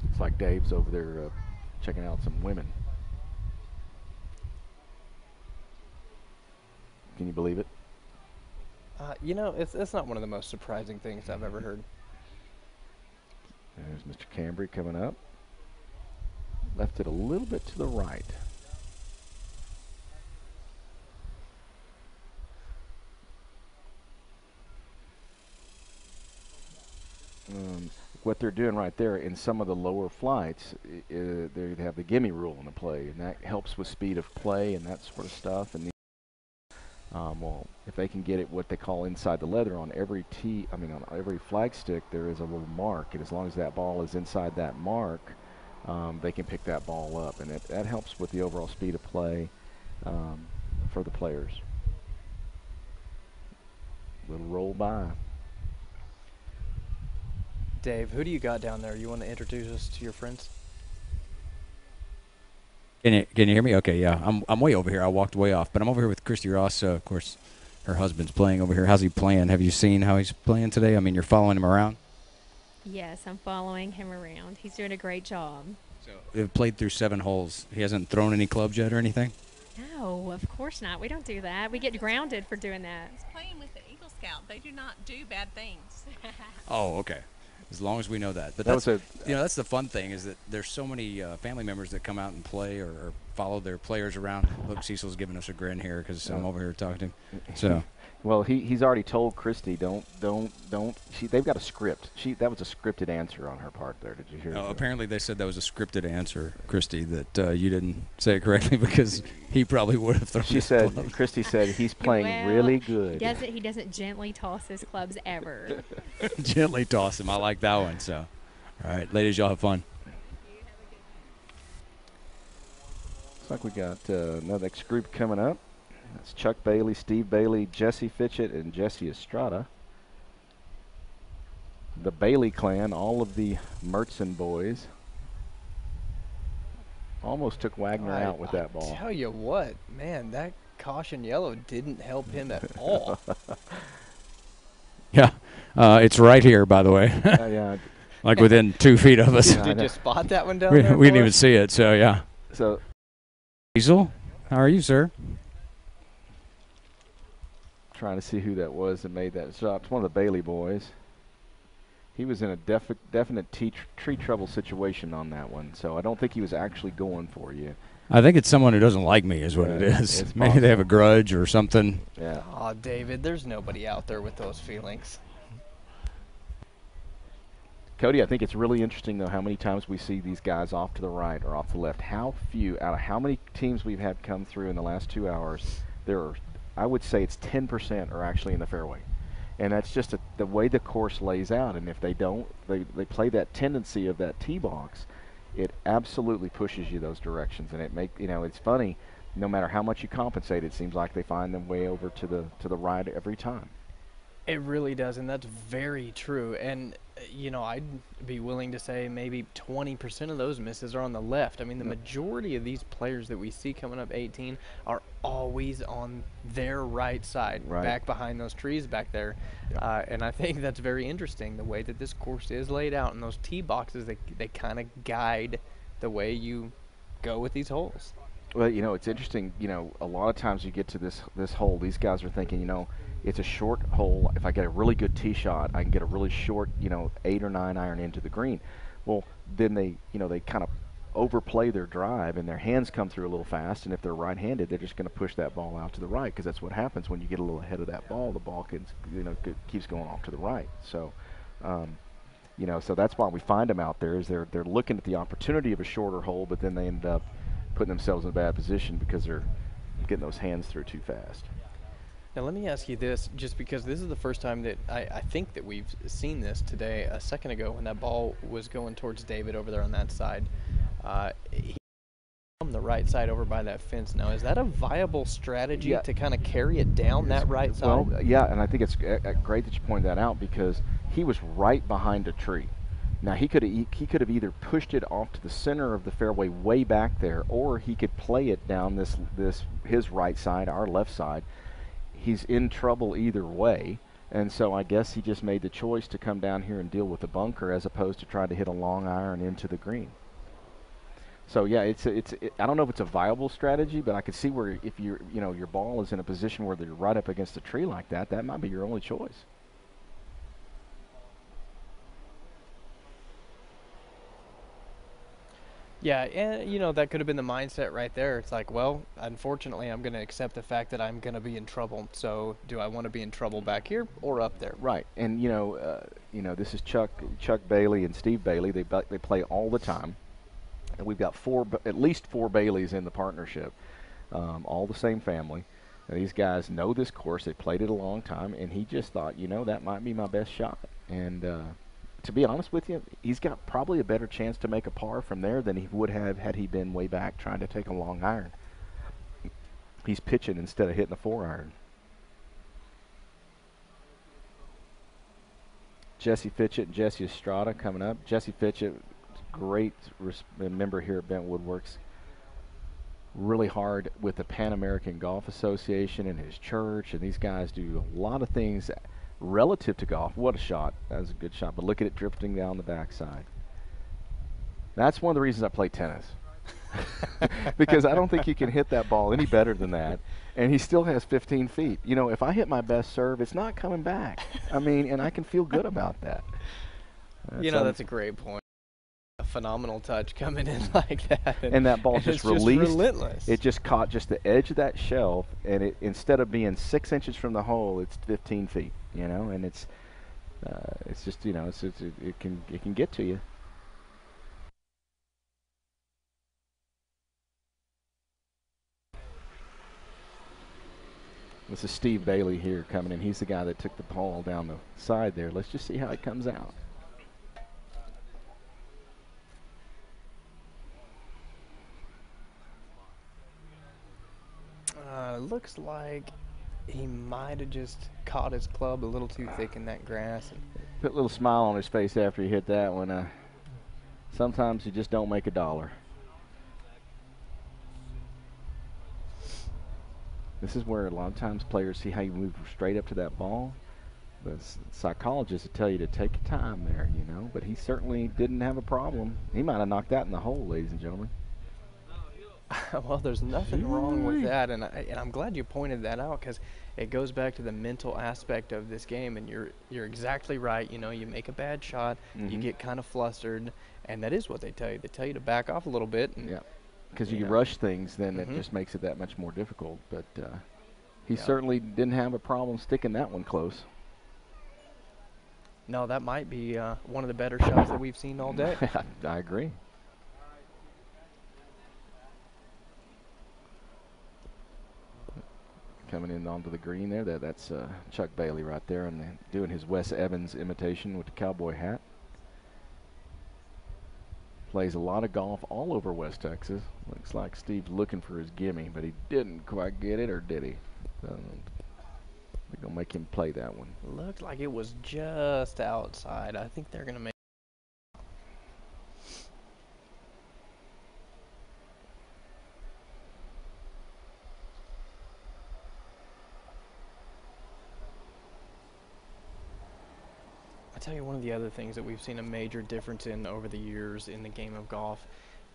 It's like Dave's over there checking out some women. Can you believe it? You know, it's not one of the most surprising things I've ever heard. There's Mr. Cambry coming up. Left it a little bit to the right. What they're doing right there in some of the lower flights, they have the gimme rule in the play, and that helps with speed of play and that sort of stuff. And well, if they can get it what they call inside the leather on every on every flag stick, there is a little mark, and as long as that ball is inside that mark, they can pick that ball up, and that helps with the overall speed of play for the players. Little roll by. Dave, who do you got down there? You want to introduce us to your friends? Can you hear me? Okay, yeah. I'm way over here. I walked way off, but I'm over here with Christy Ross. Of course, her husband's playing over here. How's he playing? Have you seen how he's playing today? I mean, you're following him around? Yes, I'm following him around. He's doing a great job. So they've played through 7 holes. He hasn't thrown any clubs yet or anything? No, of course not. We don't do that. We get grounded for doing that. He's playing with the Eagle Scout. They do not do bad things. Oh, okay. As long as we know that. But That that's, was that's the fun thing is that there's so many family members that come out and play or follow their players around. Look, Cecil's giving us a grin here because I'm over here talking to him. So. Well, he's already told Christy, don't. They've got a script. That was a scripted answer on her part there. Did you hear? Apparently they said that was a scripted answer, Christy, that you didn't say it correctly because he probably would have thrown his clubs. Christy said he's playing really good. He doesn't gently toss his clubs ever. Gently toss him. I like that one. So, all right, ladies, y'all have fun. Looks like we got another next group coming up. That's Chuck Bailey, Steve Bailey, Jesse Fitchett, and Jesse Estrada. The Bailey clan, all of the Mertzen boys. Almost took Wagner out with that ball. I tell you what, man, that caution yellow didn't help him at all. Yeah, it's right here, by the way. Yeah. Like within 2 feet of us. Did you spot that one down we there? We didn't even see it, so yeah. So, Diesel, how are you, sir? Trying to see who that was that made that shot. It's one of the Bailey boys. He was in a definite tree trouble situation on that one, so I don't think he was actually going for you. I think it's someone who doesn't like me is what it is. Maybe they have a grudge or something. Yeah. Oh, David, there's nobody out there with those feelings. Cody, I think it's really interesting, though, how many times we see these guys off to the right or off the left. How few, out of how many teams we've had come through in the last 2 hours, there are, I would say it's 10% are actually in the fairway. And that's just the way the course lays out. And if they don't, they play that tendency of that tee box, it absolutely pushes you those directions. And it's funny, no matter how much you compensate, it seems like they find them way over to the right every time. It really does, and that's very true. And, I'd be willing to say maybe 20% of those misses are on the left. I mean, the majority of these players that we see coming up 18 are always on their right side, back behind those trees back there. Yeah. And I think that's very interesting, the way that this course is laid out. And those tee boxes, they kind of guide the way you go with these holes. Well, it's interesting. A lot of times you get to this hole, these guys are thinking, it's a short hole. If I get a really good tee shot, I can get a really short, 8 or 9 iron into the green. Well, then they kind of overplay their drive, and their hands come through a little fast. And if they're right-handed, they're just going to push that ball out to the right, because that's what happens when you get a little ahead of that ball. The ball keeps going off to the right. So, so that's why we find them out there. Is they're looking at the opportunity of a shorter hole, but then they end up putting themselves in a bad position because they're getting those hands through too fast. Now let me ask you this, just because this is the first time that I think that we've seen this today. A second ago when that ball was going towards David over there on that side, he on the right side over by that fence. Now, is that a viable strategy to kind of carry it down that right side? Well, yeah, and I think it's great that you pointed that out, because he was right behind a tree. Now, he could have either pushed it off to the center of the fairway way back there, or he could play it down his right side, our left side. He's in trouble either way, and so I guess he just made the choice to come down here and deal with the bunker as opposed to trying to hit a long iron into the green. So yeah, I don't know if it's a viable strategy, but I could see where if your ball is in a position where they're right up against a tree like that, that might be your only choice. Yeah, and that could have been the mindset right there. It's like, well, unfortunately, I'm going to accept the fact that I'm going to be in trouble. So, do I want to be in trouble back here or up there? Right, and this is Chuck Bailey and Steve Bailey. They play all the time, and we've got at least four Baileys in the partnership, all the same family. And these guys know this course. They played it a long time, and he just thought, that might be my best shot. And to be honest with you, he's got probably a better chance to make a par from there than he would have had he been way back trying to take a long iron. He's pitching instead of hitting a 4-iron. Jesse Fitchett and Jesse Estrada coming up. Jesse Fitchett, great member here at Bentwood, works really hard with the Pan American Golf Association and his church, and these guys do a lot of things relative to golf. What a shot. That was a good shot, but look at it drifting down the backside. That's one of the reasons I play tennis. Because I don't think you can hit that ball any better than that, and he still has 15 feet. If I hit my best serve, it's not coming back. I mean, and I can feel good about that. That's a great point. A phenomenal touch coming in like that. And that ball just released. Just relentless. It just caught just the edge of that shelf, and it, instead of being 6 inches from the hole, it's 15 feet. And it's just it can get to you. This is Steve Bailey here coming in. He's the guy that took the ball down the side there. Let's just see how it comes out. Looks like he might have just caught his club a little too thick in that grass. Put a little smile on his face after he hit that one. Sometimes you just don't make a dollar. This is where a lot of times players see how you move straight up to that ball. The psychologists will tell you to take your time there, but he certainly didn't have a problem. He might have knocked that in the hole, ladies and gentlemen. Well, there's nothing wrong with that, and I'm glad you pointed that out, because it goes back to the mental aspect of this game, and you're exactly right. You make a bad shot, you get kind of flustered, and that is what they tell you. They tell you to back off a little bit. And, yeah, because you rush things, then it just makes it that much more difficult. But he certainly didn't have a problem sticking that one close. No, that might be one of the better shots that we've seen all day. I agree. Coming in onto the green there, that's Chuck Bailey right there, and doing his Wes Evans imitation with the cowboy hat. Plays a lot of golf all over West Texas. Looks like Steve's looking for his gimme, but he didn't quite get it, or did he? They're going to make him play that one. Looked like it was just outside. I think they're going to make I tell you, one of the other things that we've seen a major difference in over the years in the game of golf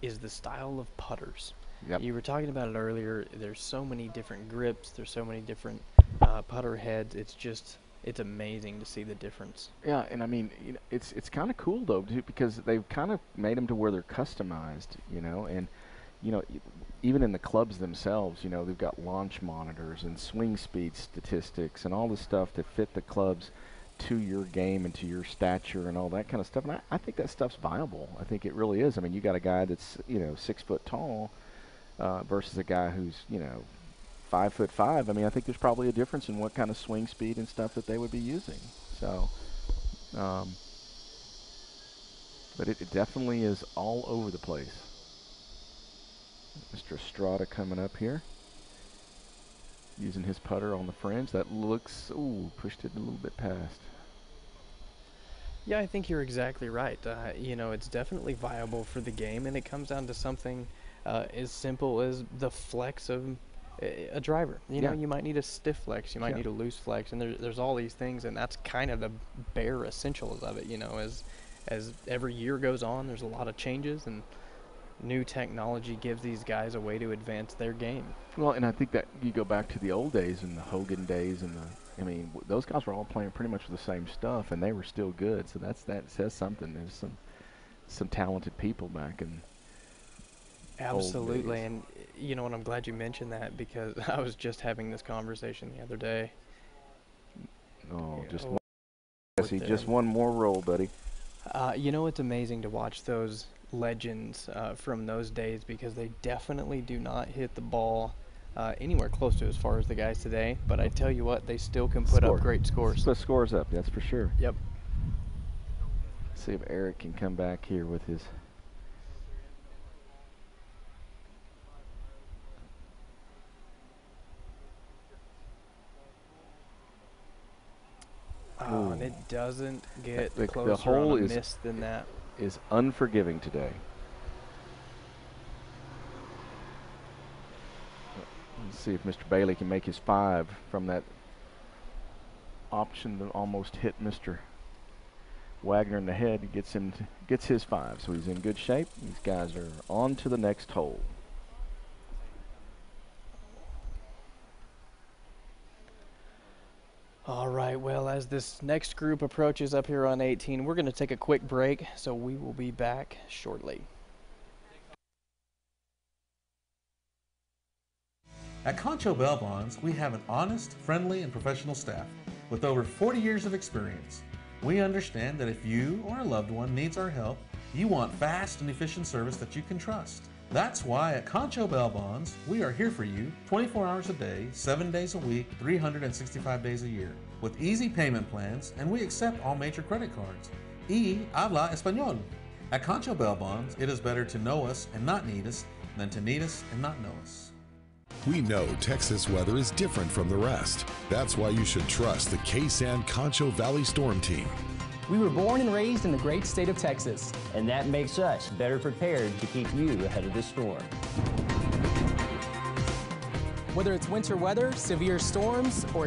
is the style of putters. Yep. You were talking about it earlier. There's so many different grips. There's so many different putter heads. It's amazing to see the difference. Yeah, and I mean, it's kind of cool though, too, because they've kind of made them to where they're customized, and even in the clubs themselves, they've got launch monitors and swing speed statistics and all this stuff to fit the clubs to your game and to your stature and all that kind of stuff. And I think that stuff's viable. I think it really is. I mean, you got a guy that's 6 foot tall versus a guy who's 5'5". I mean, I think there's probably a difference in what kind of swing speed and stuff that they would be using. So, but it definitely is all over the place. Mr. Estrada coming up here, using his putter on the fringe. That looks, pushed it a little bit past. Yeah, I think you're exactly right. It's definitely viable for the game, and it comes down to something as simple as the flex of a driver. You might need a stiff flex, you might need a loose flex, and there's all these things, and that's kind of the bare essentials of it. As every year goes on, there's a lot of changes, and new technology gives these guys a way to advance their game. Well, and I think that you go back to the old days and the Hogan days and those guys were all playing pretty much the same stuff, and they were still good. So that says something. There's some talented people back in. Absolutely, and you know what? I'm glad you mentioned that because I was just having this conversation the other day. Oh, just one more roll, buddy. You know, it's amazing to watch those legends from those days because they definitely do not hit the ball anywhere close to as far as the guys today. But I tell you what, they still can put up great scores. Put scores up, that's for sure. Yep. See if Eric can come back here with his. Oh, and it doesn't get closer the hole on a miss than that. Is unforgiving today. Let's see if Mr. Bailey can make his 5 from that option that almost hit Mr. Wagner in the head. He gets his 5, so he's in good shape. These guys are on to the next hole. All right, well, as this next group approaches up here on 18, we're going to take a quick break, so we will be back shortly. At Concho Bell Bonds, we have an honest, friendly, and professional staff with over 40 years of experience. We understand that if you or a loved one needs our help, you want fast and efficient service that you can trust. That's why at Concho Bell Bonds, we are here for you 24 hours a day, 7 days a week, 365 days a year, with easy payment plans, and we accept all major credit cards. Y habla español. At Concho Bell Bonds, it is better to know us and not need us than to need us and not know us. We know Texas weather is different from the rest. That's why you should trust the KSAN-Concho Valley Storm Team. We were born and raised in the great state of Texas. And that makes us better prepared to keep you ahead of the storm. Whether it's winter weather, severe storms, or...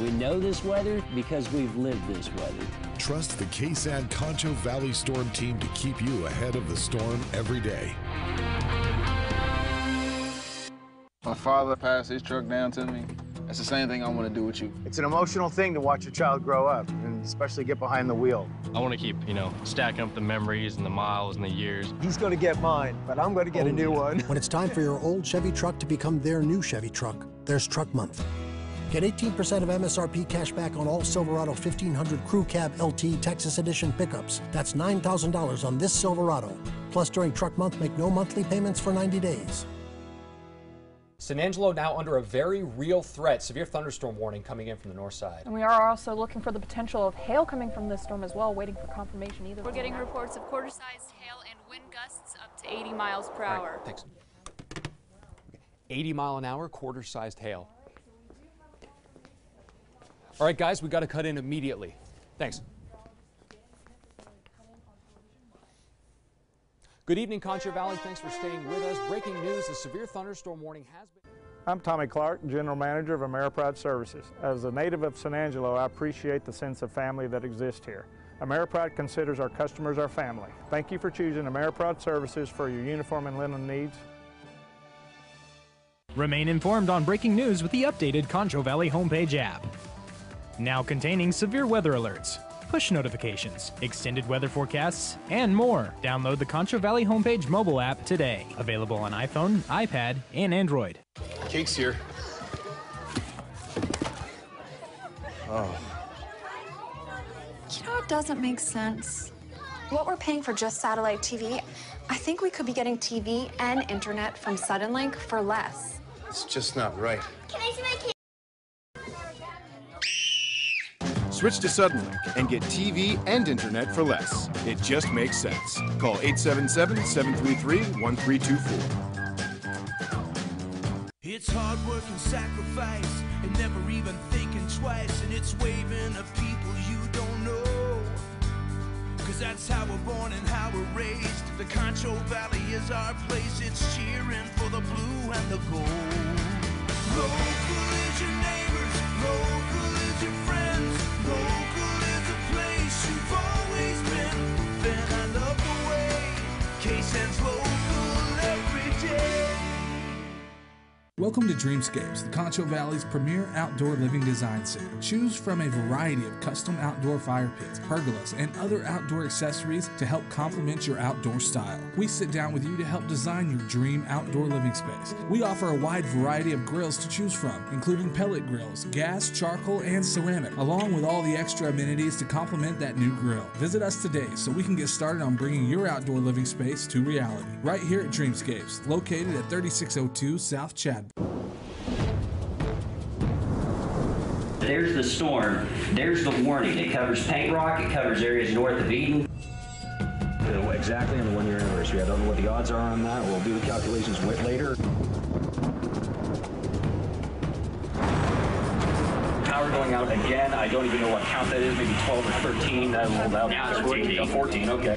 We know this weather because we've lived this weather. Trust the KSAN-Concho Valley Storm Team to keep you ahead of the storm every day. My father passed his truck down to me. That's the same thing I want to do with you. It's an emotional thing to watch your child grow up, and especially get behind the wheel. I want to keep, stacking up the memories and the miles and the years. He's going to get mine, but I'm going to get a new one. When it's time for your old Chevy truck to become their new Chevy truck, there's Truck Month. Get 18% of MSRP cash back on all Silverado 1500 Crew Cab LT Texas Edition pickups. That's $9,000 on this Silverado. Plus, during Truck Month, make no monthly payments for 90 days. San Angelo now under a very real threat. Severe thunderstorm warning coming in from the north side. And we are also looking for the potential of hail coming from this storm as well, waiting for confirmation either. We're getting reports of quarter-sized hail and wind gusts up to 80 miles per hour. Right, thanks. 80 mile an hour, quarter-sized hail. All right, guys, we got to cut in immediately. Thanks. Good evening, Concho Valley. Thanks for staying with us. Breaking news, a severe thunderstorm warning has been... I'm Tommy Clark, General Manager of AmeriPride Services. As a native of San Angelo, I appreciate the sense of family that exists here. AmeriPride considers our customers our family. Thank you for choosing AmeriPride Services for your uniform and linen needs. Remain informed on breaking news with the updated Concho Valley Homepage app. Now containing severe weather alerts, push notifications, extended weather forecasts, and more. Download the Concho Valley Homepage mobile app today. Available on iPhone, iPad, and Android. Cake's here. Oh. You know what doesn't make sense? What we're paying for just satellite TV, I think we could be getting TV and internet from Suddenlink for less. It's just not right. Can I see my cake? Switch to Suddenlink and get TV and internet for less. It just makes sense. Call 877-733-1324. It's hard work and sacrifice and never even thinking twice, and it's waving at people you don't know. Cause that's how we're born and how we're raised. The Concho Valley is our place. It's cheering for the blue and the gold. Local is your neighbors, local is your friends, local is a place you've always been. Then I love the way KSAN's local Welcome to Dreamscapes, the Concho Valley's premier outdoor living design center. Choose from a variety of custom outdoor fire pits, pergolas, and other outdoor accessories to help complement your outdoor style. We sit down with you to help design your dream outdoor living space. We offer a wide variety of grills to choose from, including pellet grills, gas, charcoal, and ceramic, along with all the extra amenities to complement that new grill. Visit us today so we can get started on bringing your outdoor living space to reality. Right here at Dreamscapes, located at 3602 South Chadwick. There's the storm. There's the warning. It covers Paint Rock. It covers areas north of Eden. Exactly on the 1-year anniversary. I don't know what the odds are on that. We'll do the calculations later. Power going out again. I don't even know what count that is. Maybe 12 or 13. Now 14. 14. Okay.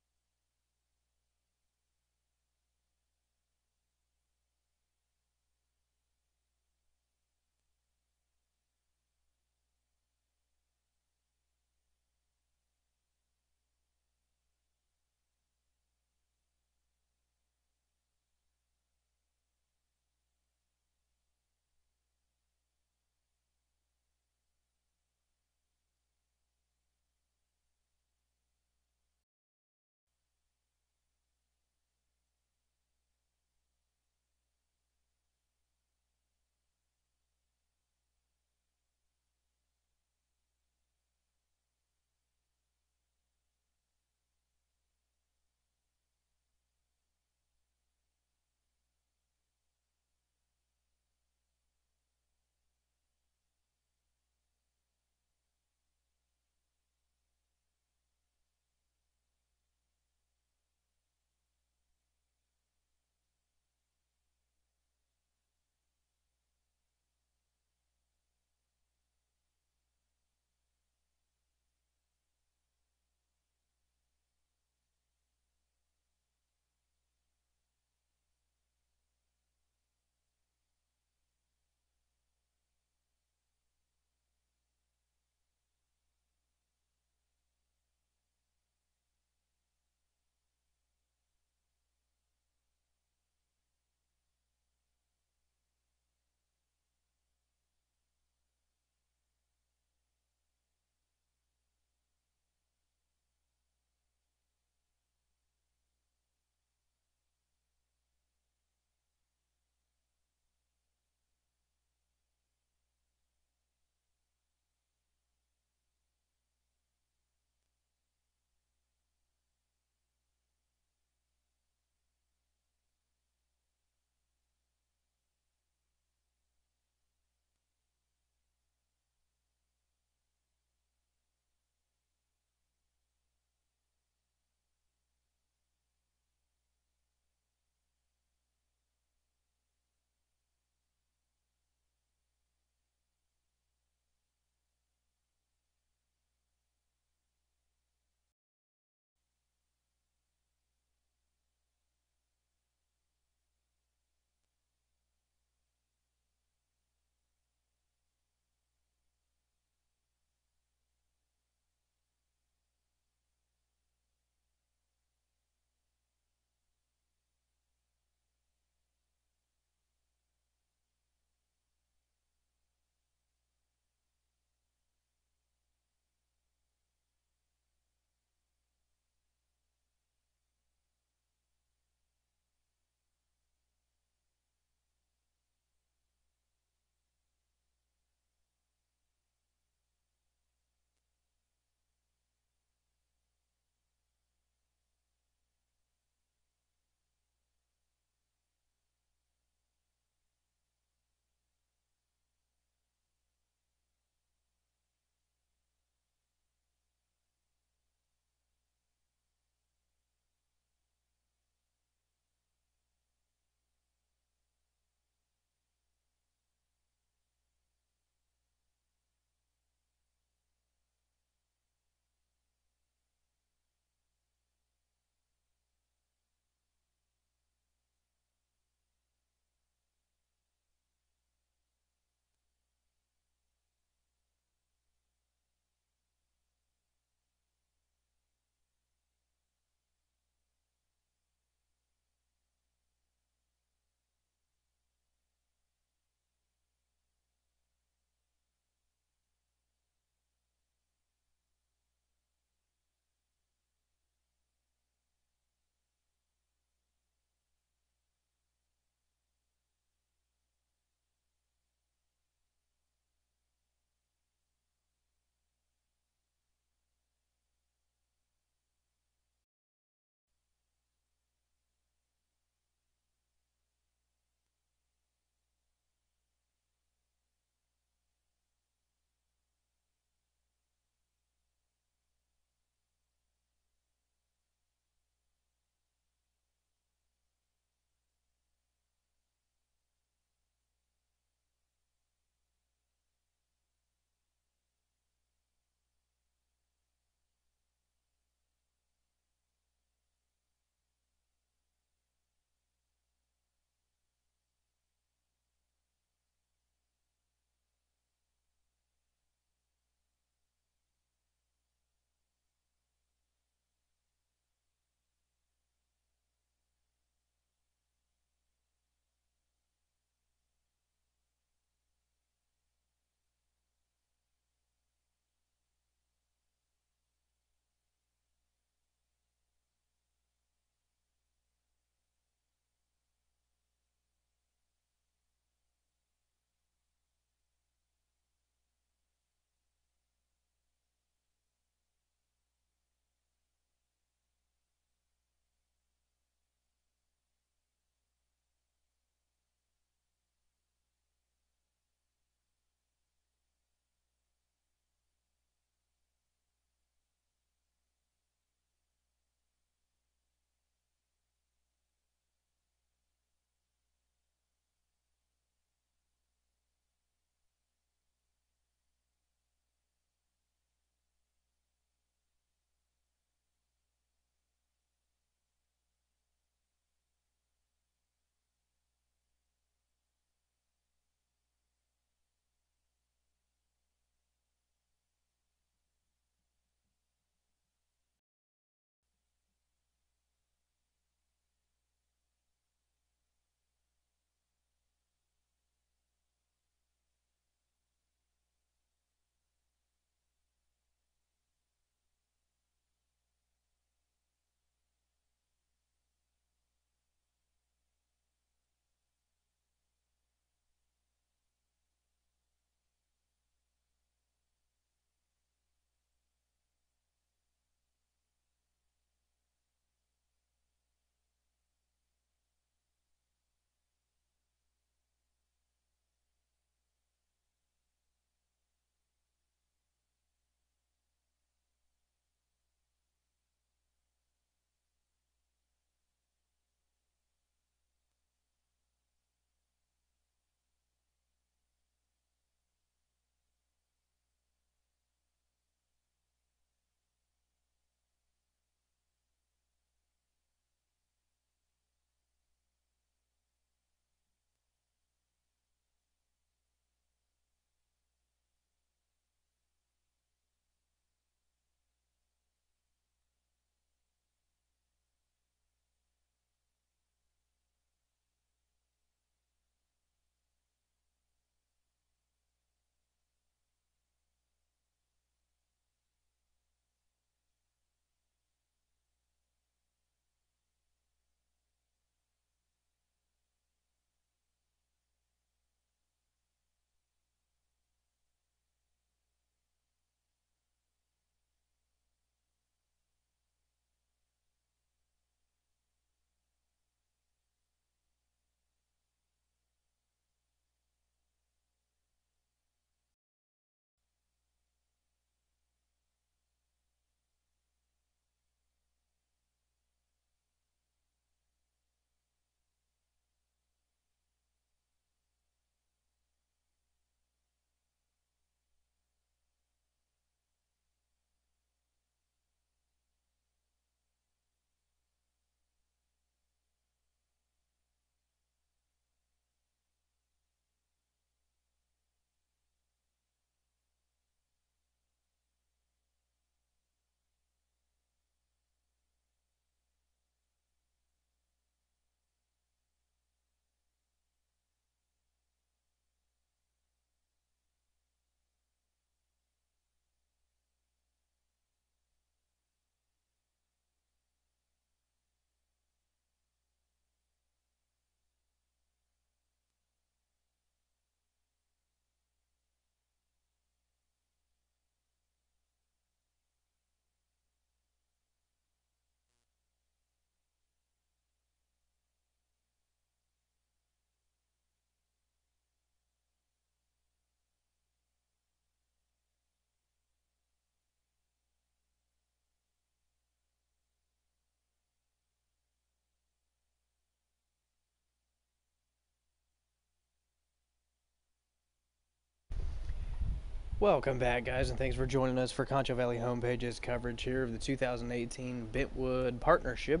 Welcome back, guys, and thanks for joining us for Concho Valley Homepage's coverage here of the 2018 Bentwood Partnership.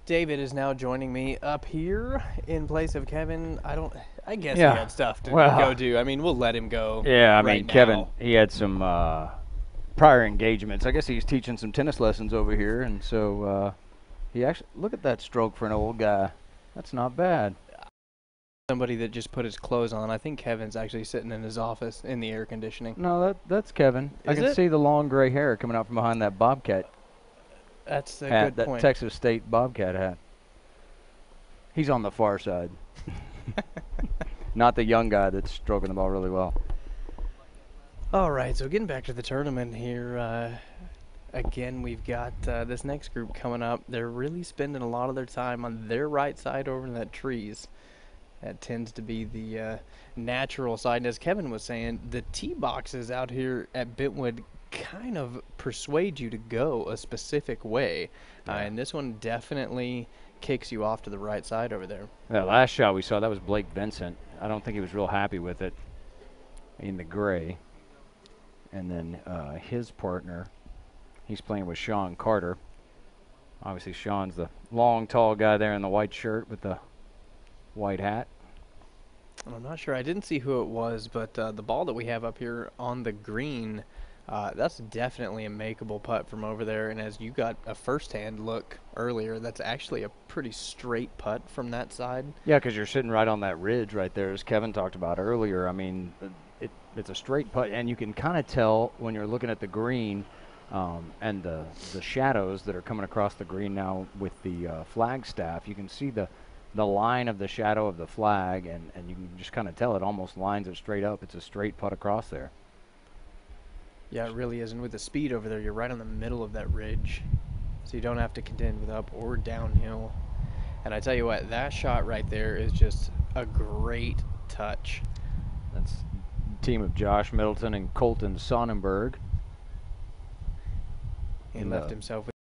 David is now joining me up here in place of Kevin. I guess he had stuff to go do. I mean, we'll let him go. Yeah, I right mean, now. Kevin, he had some prior engagements. I guess he's teaching some tennis lessons over here, and so he actually, look at that stroke for an old guy. That's not bad. Somebody that just put his clothes on. I think Kevin's actually sitting in his office in the air conditioning. No, that's Kevin. I can see the long gray hair coming out from behind that Bobcat That's a hat, good point. that Texas State Bobcat hat. He's on the far side. Not the young guy that's stroking the ball really well. All right, so getting back to the tournament here, again, we've got this next group coming up. They're really spending a lot of their time on their right side over in that trees. That tends to be the natural side. And as Kevin was saying, the tee boxes out here at Bentwood kind of persuade you to go a specific way. And this one definitely kicks you off to the right side over there. That last shot we saw, that was Blake Vincent. I don't think he was real happy with it in the gray. And then his partner, he's playing with Sean Carter. Obviously, Sean's the long, tall guy there in the white shirt with the white hat. I'm not sure. I didn't see who it was, but the ball that we have up here on the green, that's definitely a makeable putt from over there. And as you got a first-hand look earlier, that's actually a pretty straight putt from that side. Yeah, because you're sitting right on that ridge right there, as Kevin talked about earlier. I mean, it's a straight putt, and you can kind of tell when you're looking at the green and the shadows that are coming across the green now with the flagstaff. You can see the line of the shadow of the flag, and you can just kind of tell it almost lines it straight up. It's a straight putt across there. Yeah, it really is. And with the speed over there, you're right on the middle of that ridge, so you don't have to contend with up or downhill. And I tell you what, that shot right there is just a great touch. That's the team of Josh Middleton and Colton Sonnenberg. He left himself with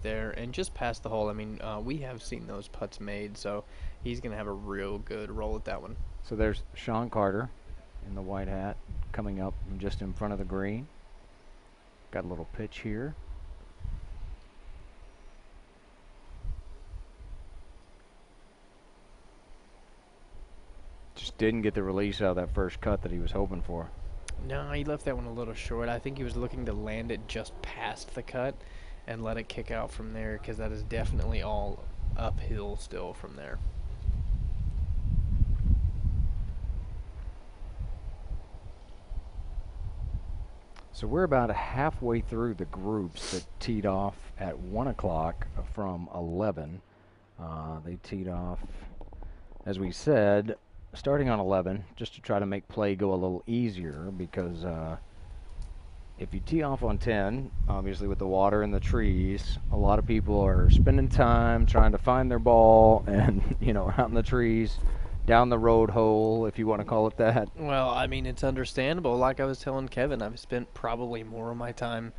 there and just past the hole. I mean, we have seen those putts made, so he's going to have a real good roll at that one. So there's Sean Carter in the white hat coming up just in front of the green. Got a little pitch here. Just didn't get the release out of that first cut that he was hoping for. No, he left that one a little short. I think he was looking to land it just past the cut and let it kick out from there, because that is definitely all uphill still from there. So we're about halfway through the groups that teed off at 1 o'clock from 11. They teed off, as we said, starting on 11, just to try to make play go a little easier, because if you tee off on 10, obviously with the water and the trees, a lot of people are spending time trying to find their ball and, you know, out in the trees, down the road hole, if you want to call it that. Well, I mean, it's understandable. Like I was telling Kevin, I've spent probably more of my time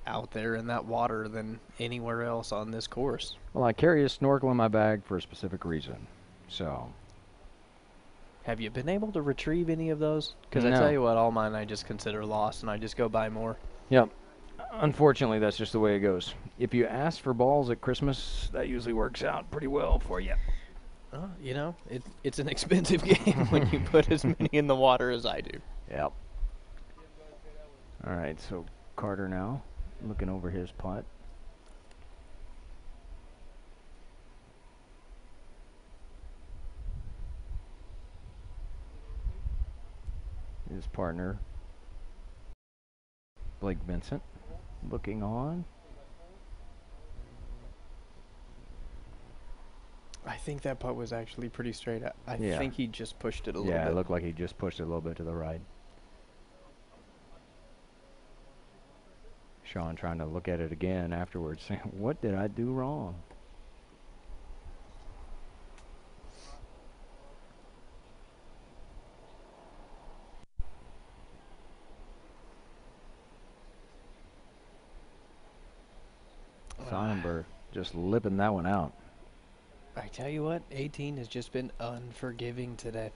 out there in that water than anywhere else on this course. Well, I carry a snorkel in my bag for a specific reason, so. Have you been able to retrieve any of those? Because I tell you what, all mine I just consider lost, and I just go buy more. Yep. Unfortunately, that's just the way it goes. If you ask for balls at Christmas, that usually works out pretty well for you. You know, it's an expensive game when you put as many in the water as I do. Yep. All right, so Carter now looking over his putt. His partner, Blake Vincent, looking on. I think that putt was actually pretty straight. I think he just pushed it a little bit. Yeah, it looked like he just pushed it a little bit to the right. Sean trying to look at it again afterwards, saying, what did I do wrong? Sonnenberg just lipping that one out. I tell you what, 18 has just been unforgiving today.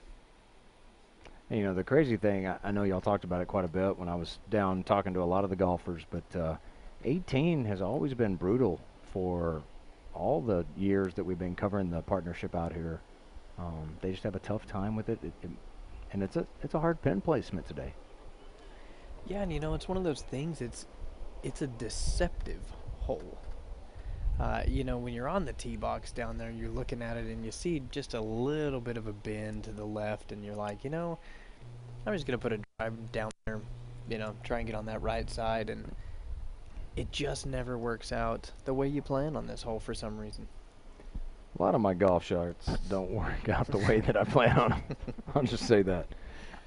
And, you know, the crazy thing, I know y'all talked about it quite a bit when I was down talking to a lot of the golfers, but 18 has always been brutal for all the years that we've been covering the partnership out here. They just have a tough time with it, and it's a hard pin placement today. Yeah, and you know, it's one of those things, it's a deceptive hole. You know, when you're on the tee box down there, you're looking at it and you see just a little bit of a bend to the left, and you're like, you know, I'm just going to put a drive down there, you know, try and get on that right side, and it just never works out the way you plan on this hole for some reason. A lot of my golf shots don't work out the way that I plan on them. I'll just say that.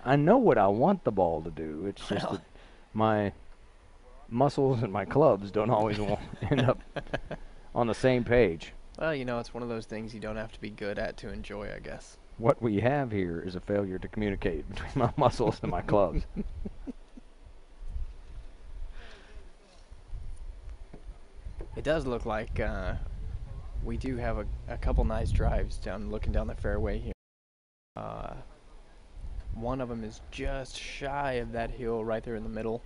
I know what I want the ball to do. It's just that my muscles and my clubs don't always end up on the same page. Well, you know, it's one of those things you don't have to be good at to enjoy, I guess. What we have here is a failure to communicate between my muscles and my clubs. It does look like we do have a couple nice drives looking down the fairway here. One of them is just shy of that hill right there in the middle,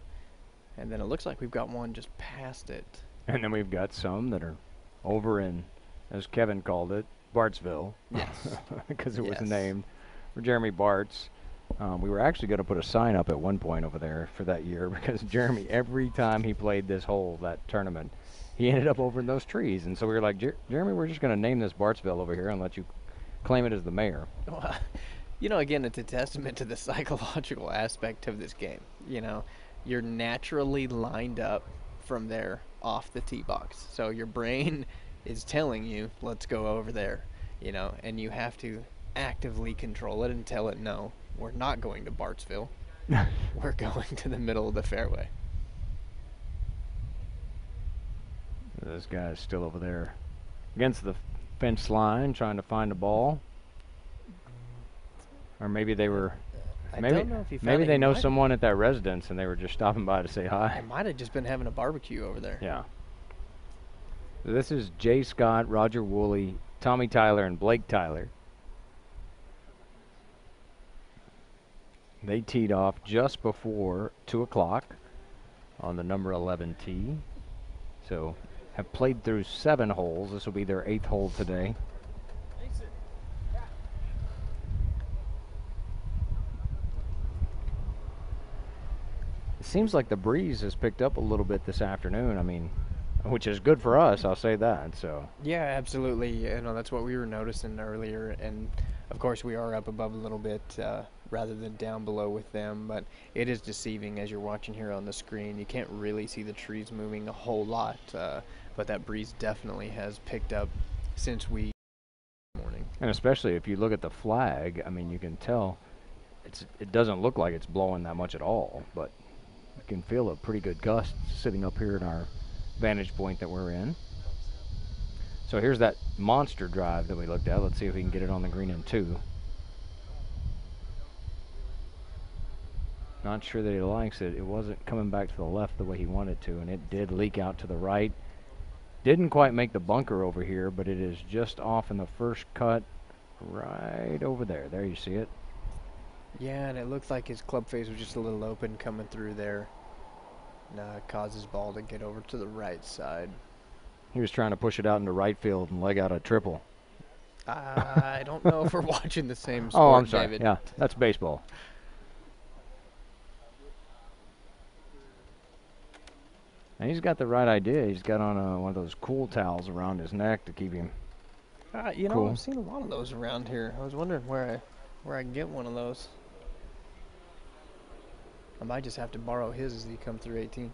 and then it looks like we've got one just past it. And then we've got some that are over in, as Kevin called it, Bartsville. Yes. Because it was named for Jeremy Bartz. We were actually going to put a sign up at one point over there for that year, because Jeremy, every time he played this hole, that tournament, he ended up over in those trees. And so we were like, Jeremy, we're just going to name this Bartsville over here and let you claim it as the mayor. Well, you know, again, it's a testament to the psychological aspect of this game. You know, you're naturally lined up from there off the tee box. So your brain is telling you, let's go over there, you know, and you have to actively control it and tell it, no, we're not going to Bartsville. We're going to the middle of the fairway. This guy's still over there against the fence line trying to find a ball. Or maybe they were, maybe they know someone at that residence and they were just stopping by to say hi. They might have just been having a barbecue over there. Yeah. So this is Jay Scott, Roger Woolley, Tommy Tyler, and Blake Tyler. They teed off just before 2 o'clock on the number 11 tee. So have played through 7 holes. This will be their 8th hole today. It seems like the breeze has picked up a little bit this afternoon. I mean, which is good for us, I'll say that. So yeah, absolutely. You know, that's what we were noticing earlier, and of course we are up above a little bit rather than down below with them, but it is deceiving as you're watching here on the screen. You can't really see the trees moving a whole lot, but that breeze definitely has picked up since we morning. And especially if you look at the flag, I mean, you can tell it doesn't look like it's blowing that much at all, but you can feel a pretty good gust sitting up here in our vantage point that we're in. So here's that monster drive that we looked at. Let's see if we can get it on the green in 2. Not sure that he likes it. It wasn't coming back to the left the way he wanted to, and it did leak out to the right. Didn't quite make the bunker over here, but it is just off in the first cut right over there. There you see it. Yeah, and it looked like his club face was just a little open coming through there. Caused his ball to get over to the right side. He was trying to push it out into right field and leg out a triple. I don't know if we're watching the same sport, oh, I'm sorry. David. Yeah, that's baseball. And he's got the right idea. He's got on one of those cool towels around his neck to keep him you know, cool. I've seen a lot of those around here. I was wondering where I can get one of those. I might just have to borrow his as he come through 18.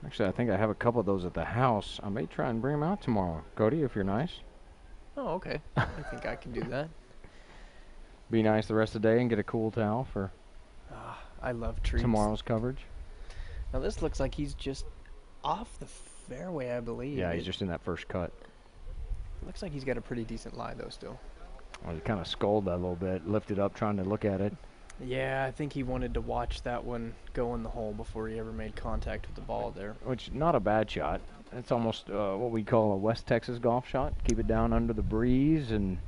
Actually, I think I have a couple of those at the house. I may try and bring them out tomorrow, Cody, if you're nice. Oh, okay. I think I can do that. Be nice the rest of the day and get a cool towel for I love trees. Tomorrow's coverage. Now this looks like he's just off the fairway, I believe. Yeah, he's just in that first cut. Looks like he's got a pretty decent lie, though, still. Well, he kind of sculled that a little bit, lifted up trying to look at it. Yeah, I think he wanted to watch that one go in the hole before he ever made contact with the ball there. Which, not a bad shot. It's almost what we call a West Texas golf shot. Keep it down under the breeze and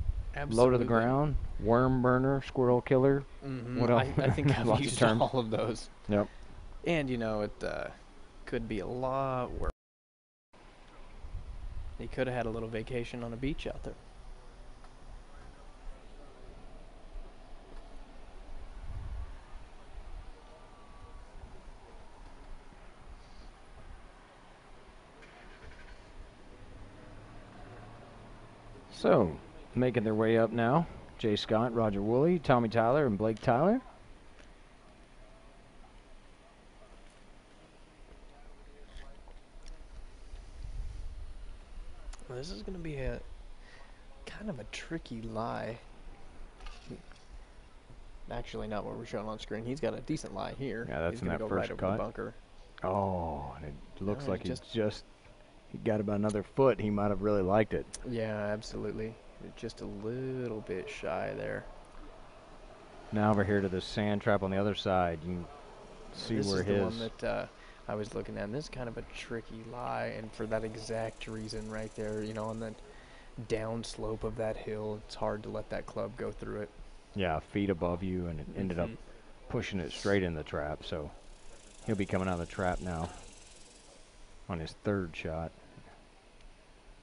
low to the ground, worm burner, squirrel killer. What else? I think I've Lots of used terms. all of those. Yep. And, you know, it could be a lot worse. He could have had a little vacation on a beach out there. So, making their way up now, Jay Scott, Roger Woolley, Tommy Tyler, and Blake Tyler. Well, this is going to be a kind of a tricky lie. Actually, not what we're showing on screen. He's got a decent lie here. Yeah, that's He's in gonna that go first right cut. over the bunker. Oh, and it looks No, like he he got about another foot. He might have really liked it. Yeah, absolutely. Just a little bit shy there. Now over here to the sand trap on the other side. You can see This where is the his... one that I was looking at. And this is kind of a tricky lie, and for that exact reason right there, you know, on the down slope of that hill, it's hard to let that club go through it. Yeah, feet above you, and it ended up pushing it straight in the trap. So he'll be coming out of the trap now on his third shot,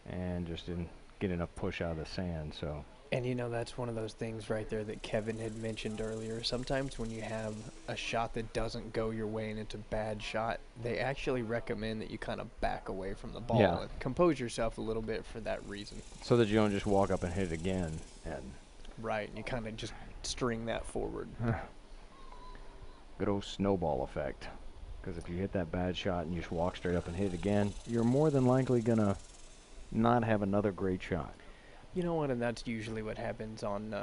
and just didn't get enough push out of the sand. So. And you know, that's one of those things right there that Kevin had mentioned earlier. Sometimes when you have a shot that doesn't go your way and it's a bad shot, they actually recommend that you kind of back away from the ball and compose yourself a little bit for that reason. So that you don't just walk up and hit it again. And right, you kind of just string that forward. Good old snowball effect. Because if you hit that bad shot and you just walk straight up and hit it again, you're more than likely going to not have another great shot. You know what, and that's usually what happens on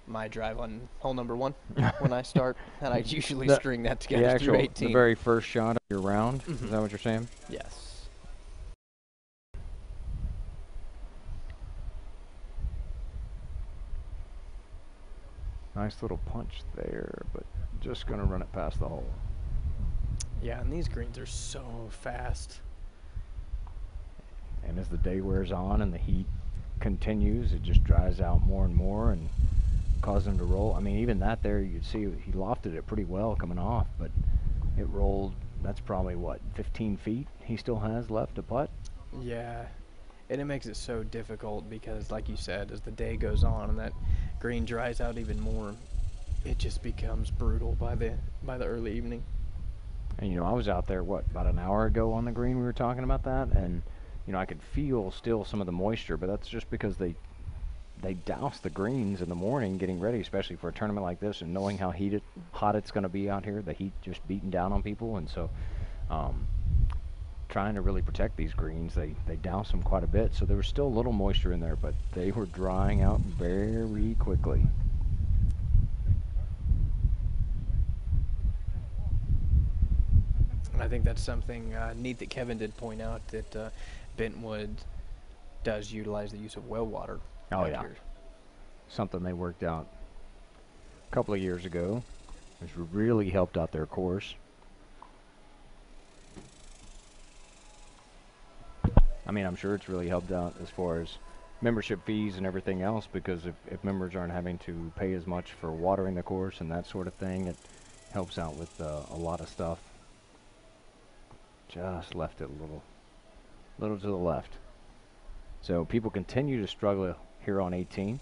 my drive on hole number 1 when I start, and I usually string that together through 18. The very first shot of your round, is that what you're saying? Yes. Nice little punch there, but just going to run it past the hole. Yeah, and these greens are so fast. And as the day wears on and the heat continues, it just dries out more and more and causes him to roll. I mean, even that there, you could see he lofted it pretty well coming off, but it rolled. That's probably, what, 15 feet he still has left to putt? Yeah, and it makes it so difficult because, like you said, as the day goes on and that green dries out even more, it just becomes brutal by the early evening. And, you know, I was out there, what, about an hour ago on the green, we were talking about that, and you know, I could feel still some of the moisture, but that's just because they douse the greens in the morning getting ready, especially for a tournament like this, and knowing how hot it's going to be out here, the heat just beating down on people. And so trying to really protect these greens, they douse them quite a bit. So there was still a little moisture in there, but they were drying out very quickly. And I think that's something neat that Kevin did point out, that Bentwood does utilize the use of well water. Oh, yeah. Something they worked out a couple of years ago, which really helped out their course. I mean, I'm sure it's really helped out as far as membership fees and everything else, because if members aren't having to pay as much for watering the course and that sort of thing, it helps out with a lot of stuff. Just left it a little to the left. So people continue to struggle here on 18.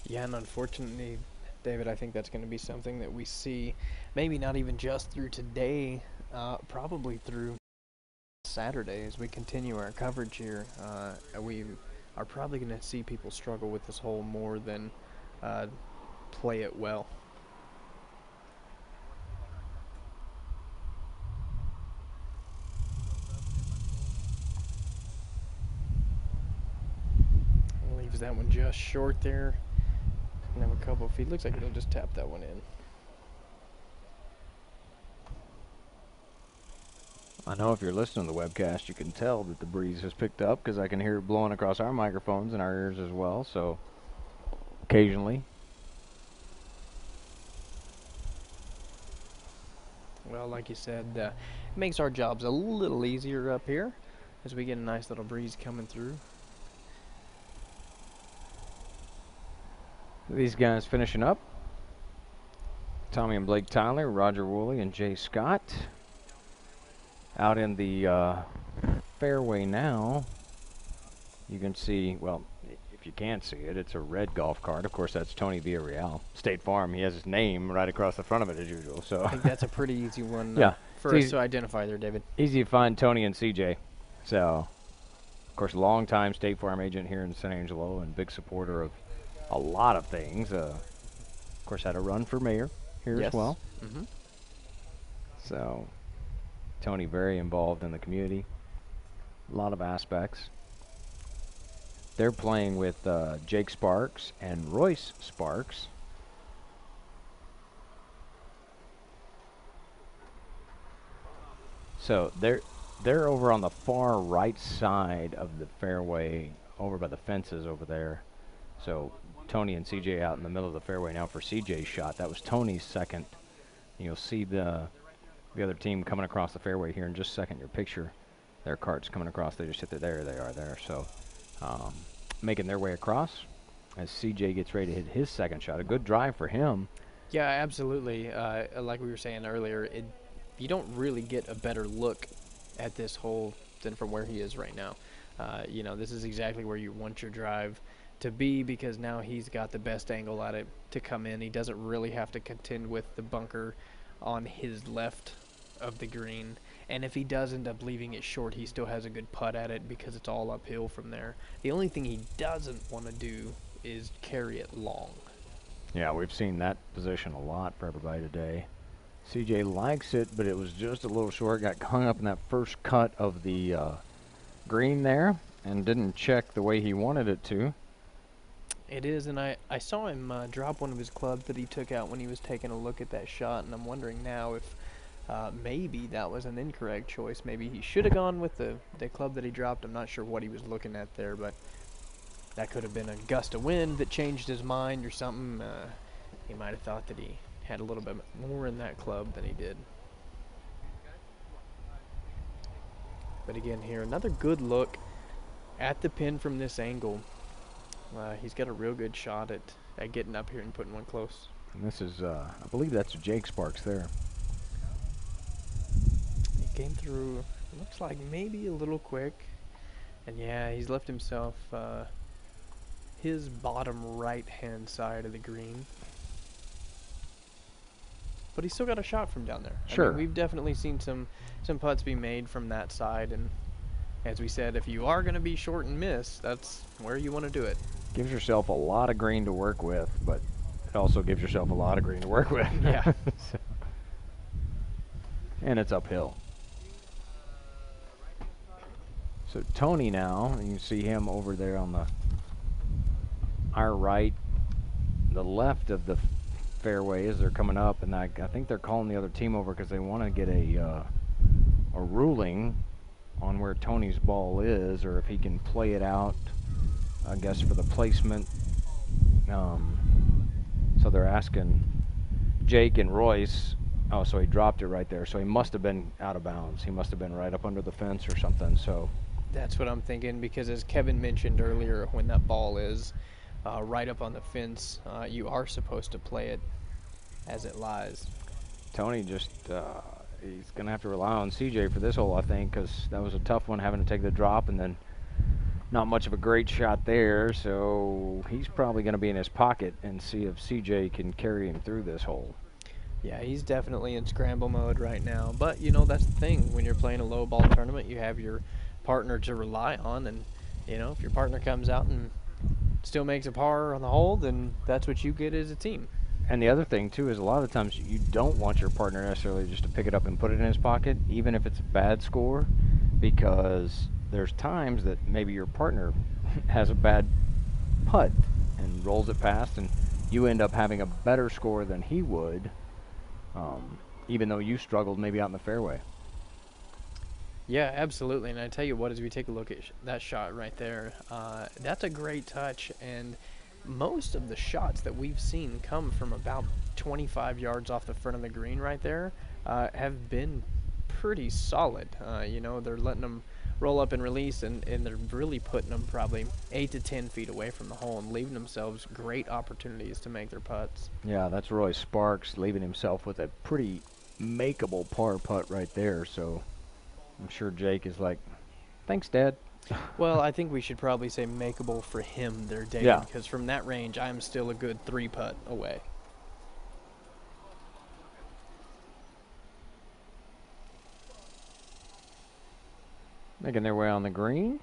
Yeah, and unfortunately, David, I think that's going to be something that we see, maybe not even just through today, probably through Saturday as we continue our coverage here. We are probably going to see people struggle with this hole more than play it well. Leaves that one just short there. And have a couple of feet. Looks like it'll just tap that one in. I know if you're listening to the webcast, you can tell that the breeze has picked up, because I can hear it blowing across our microphones and our ears as well. So occasionally. Well, like you said, it makes our jobs a little easier up here as we get a nice little breeze coming through. These guys finishing up. Tommy and Blake Tyler, Roger Woolley, and Jay Scott. Out in the fairway now, you can see, well, if you can't see it, it's a red golf cart. Of course, that's Tony Villarreal. State Farm, he has his name right across the front of it as usual. So I think that's a pretty easy one yeah, for us to identify there, David. Easy to find Tony and CJ. So, of course, long-time State Farm agent here in San Angelo and big supporter of a lot of things. Of course, had a run for mayor here as well. So, Tony very involved in the community. A lot of aspects. They're playing with Jake Sparks and Royce Sparks. So they're over on the far right side of the fairway, over by the fences over there. So Tony and CJ out in the middle of the fairway now for CJ's shot. That was Tony's second. You'll see the other team coming across the fairway here in just a second. Your picture, their cart's coming across. They just hit there. They are there. So making their way across as CJ gets ready to hit his second shot. A good drive for him. Yeah, absolutely. Like we were saying earlier, you don't really get a better look at this hole than from where he is right now. You know, this is exactly where you want your drive to be, because now he's got the best angle at it to come in. He doesn't really have to contend with the bunker on his left of the green, and if he does end up leaving it short, he still has a good putt at it because it's all uphill from there. The only thing he doesn't want to do is carry it long. Yeah, we've seen that position a lot for everybody today. CJ likes it, but it was just a little short. Got hung up in that first cut of the green there and didn't check the way he wanted it to. It is, and I saw him drop one of his clubs that he took out when he was taking a look at that shot, and I'm wondering now if maybe that was an incorrect choice. Maybe he should have gone with the club that he dropped. I'm not sure what he was looking at there, but that could have been a gust of wind that changed his mind or something. He might have thought that he had a little bit more in that club than he did. But again here, another good look at the pin from this angle. He's got a real good shot at getting up here and putting one close. And this is, I believe that's Jake Sparks there. He came through, looks like maybe a little quick. And yeah, he's left himself his bottom right-hand side of the green. But he's still got a shot from down there. Sure. I mean, we've definitely seen some putts be made from that side, and as we said, if you are going to be short and miss, that's where you want to do it. Gives yourself a lot of green to work with, but it also gives yourself a lot of green to work with. Yeah. And it's uphill. So Tony now, you can see him over there on our right, the left of the fairway as they're coming up, and I think they're calling the other team over because they want to get a ruling on where Tony's ball is, or if he can play it out, I guess, for the placement. So they're asking Jake and Royce. Oh, so he dropped it right there. So he must have been out of bounds. He must have been right up under the fence or something. So that's what I'm thinking, because as Kevin mentioned earlier, when that ball is right up on the fence, you are supposed to play it as it lies. Tony just, he's going to have to rely on CJ for this hole, I think, because that was a tough one, having to take the drop and then not much of a great shot there. So he's probably going to be in his pocket and see if CJ can carry him through this hole. Yeah, he's definitely in scramble mode right now. But, you know, that's the thing. When you're playing a low ball tournament, you have your partner to rely on. And, you know, if your partner comes out and still makes a par on the hole, then that's what you get as a team. And the other thing, too, is a lot of times you don't want your partner necessarily just to pick it up and put it in his pocket, even if it's a bad score, because there's times that maybe your partner has a bad putt and rolls it past, and you end up having a better score than he would, even though you struggled maybe out in the fairway. Yeah, absolutely. And I tell you what, as we take a look at that shot right there, that's a great touch. And most of the shots that we've seen come from about 25 yards off the front of the green right there have been pretty solid. You know, they're letting them roll up and release, and they're really putting them probably 8 to 10 feet away from the hole and leaving themselves great opportunities to make their putts. Yeah, that's Roy Sparks leaving himself with a pretty makeable par putt right there. So I'm sure Jake is like, thanks, Dad. Well, I think we should probably say makeable for him there, David, Yeah. because from that range, I'm still a good 3-putt away. Making their way on the green.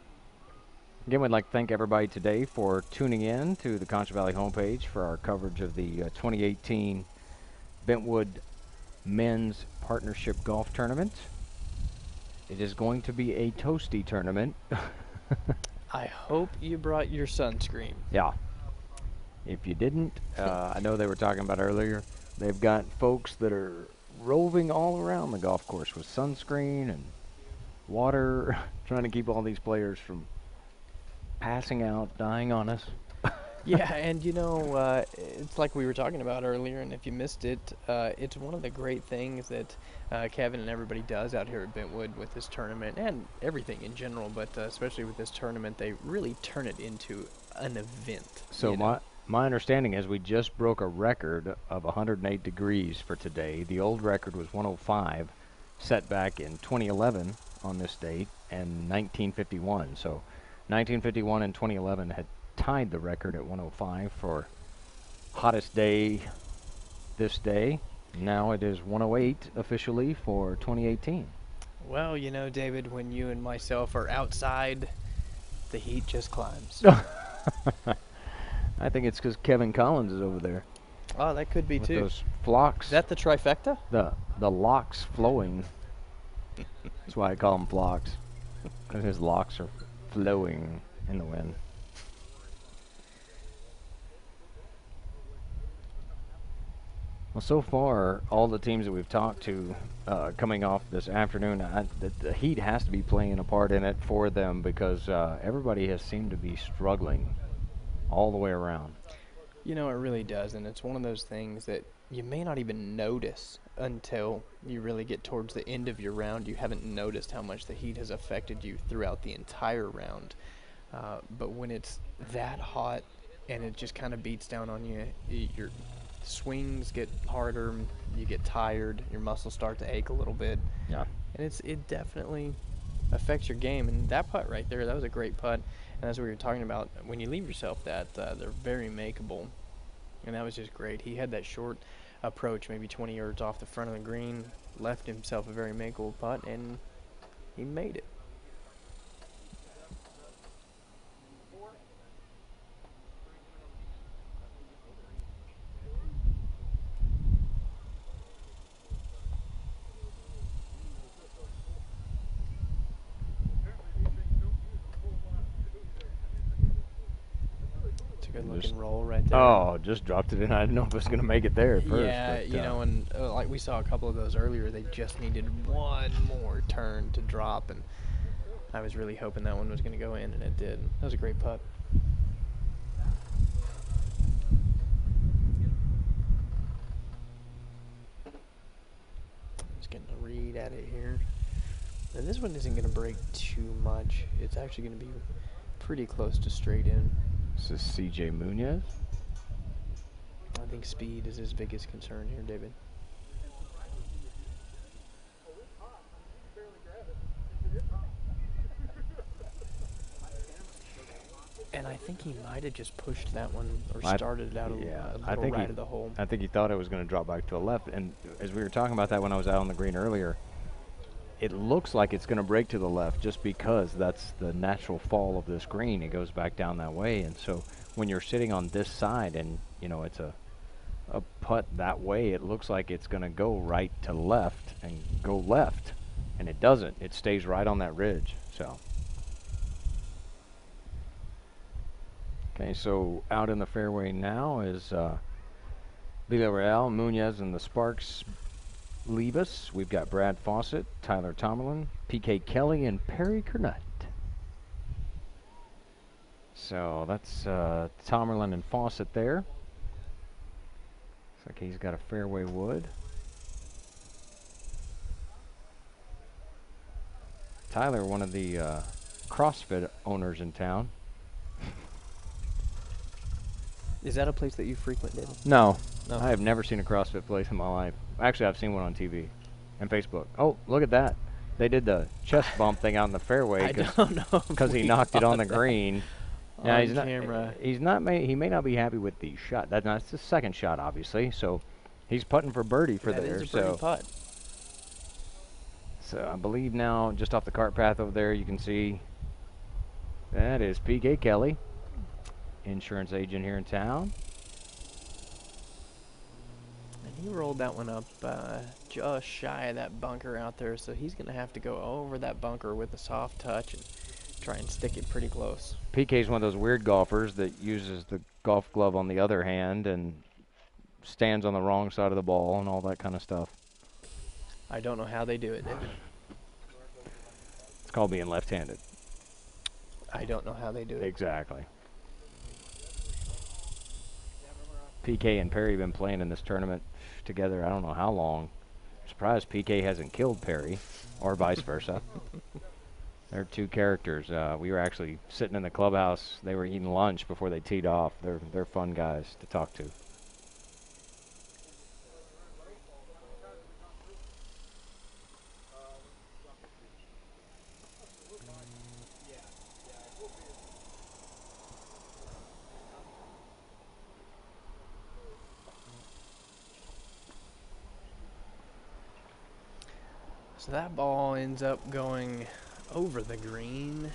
Again, we'd like to thank everybody today for tuning in to the Concho Valley homepage for our coverage of the 2018 Bentwood Men's Partnership Golf Tournament. It is going to be a toasty tournament. I hope you brought your sunscreen. Yeah. If you didn't, I know they were talking about earlier, they've got folks that are roving all around the golf course with sunscreen and water, trying to keep all these players from passing out, dying on us. Yeah, and you know, it's like we were talking about earlier, and if you missed it, it's one of the great things that Kevin and everybody does out here at Bentwood with this tournament, and everything in general, but especially with this tournament, they really turn it into an event. So my understanding is we just broke a record of 108 degrees for today. The old record was 105, set back in 2011 on this date, and 1951. So 1951 and 2011 had tied the record at 105 for hottest day this day. Now it is 108 officially for 2018. Well, you know, David, when you and myself are outside, the heat just climbs. I think it's because Kevin Collins is over there. Oh, that could be with too. Those flocks. Is that the trifecta? The locks flowing. That's why I call them flocks, because his locks are flowing in the wind. Well, so far, all the teams that we've talked to coming off this afternoon, the heat has to be playing a part in it for them, because everybody has seemed to be struggling all the way around. You know, it really does, and it's one of those things that you may not even notice until you really get towards the end of your round. You haven't noticed how much the heat has affected you throughout the entire round. But when it's that hot and it just kind of beats down on you, your swings get harder, you get tired, your muscles start to ache a little bit. Yeah. And it definitely affects your game. And that putt right there, that was a great putt. And as we were talking about, when you leave yourself that, they're very makeable. And that was just great. He had that short approach, maybe 20 yards off the front of the green, left himself a very makeable putt, and he made it. Good looking roll right there. Oh, just dropped it in. I didn't know if it was going to make it there at first. Yeah, but, you know, and like we saw a couple of those earlier, they just needed one more turn to drop, and I was really hoping that one was going to go in, and it did. That was a great putt. Just getting a read at it here. And this one isn't going to break too much. It's actually going to be pretty close to straight in. This is CJ Munoz. I think speed is his biggest concern here, David. And I think he might have just pushed that one or started it out a little right of the hole. I think he thought it was going to drop back to the left. And as we were talking about that when I was out on the green earlier, it looks like it's going to break to the left just because that's the natural fall of this green. It goes back down that way. And so when you're sitting on this side and, you know, it's a putt that way, it looks like it's going to go right to left and go left. And it doesn't. It stays right on that ridge. So. Okay, so out in the fairway now is Villarreal, Munoz, and the Sparks leave us. We've got Brad Fawcett, Tyler Tomerlin, PK Kelly, and Perry Kernut. So that's Tomerlin and Fawcett there. Looks like he's got a fairway wood. Tyler, one of the CrossFit owners in town. Is that a place that you frequented? No, No. I have never seen a CrossFit place in my life. Actually, I've seen one on TV and Facebook. Oh, look at that. They did the chest bump thing out in the fairway. I don't know. Because he knocked it on the green. On he's not, camera. He may not be happy with the shot. That's the second shot, obviously. So he's putting for birdie for That there. is a birdie putt. So I believe now, just off the cart path over there, you can see that is PK Kelly, insurance agent here in town. And he rolled that one up just shy of that bunker out there, so he's going to have to go over that bunker with a soft touch and try and stick it pretty close. PK's one of those weird golfers that uses the golf glove on the other hand and stands on the wrong side of the ball and all that kind of stuff. I don't know how they do it, David. It's called being left-handed. I don't know how they do it. Exactly. PK and Perry have been playing in this tournament together I don't know how long. I'm surprised PK hasn't killed Perry, or vice versa. They're two characters. We were actually sitting in the clubhouse. They were eating lunch before they teed off. They're fun guys to talk to. So that ball ends up going over the green.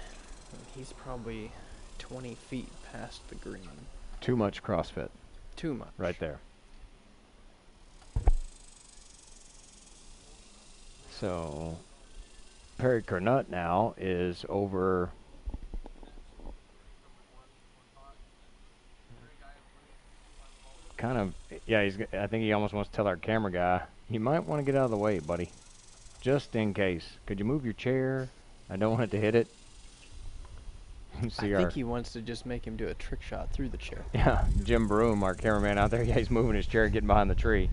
He's probably 20 feet past the green. Too much CrossFit. Too much. Right there. So Perry Kernut now is over kind of, yeah, I think he almost wants to tell our camera guy, you might want to get out of the way, buddy. Just in case. Could you move your chair? I don't want it to hit it. I think he wants to just make him do a trick shot through the chair. Yeah, Jim Broom, our cameraman out there, yeah, he's moving his chair, getting behind the tree.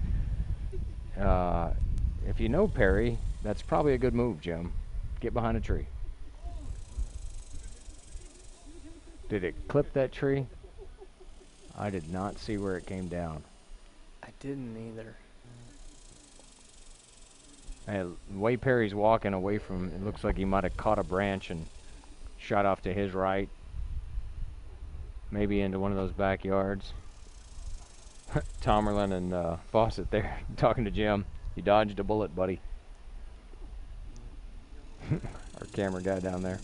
If you know Perry, that's probably a good move, Jim. Get behind a tree. Did it clip that tree? I did not see where it came down. I didn't either. And the way Perry's walking away from, it looks like he might have caught a branch and shot off to his right. Maybe into one of those backyards. Tomerlin and Fawcett there talking to Jim. You dodged a bullet, buddy. Our camera guy down there.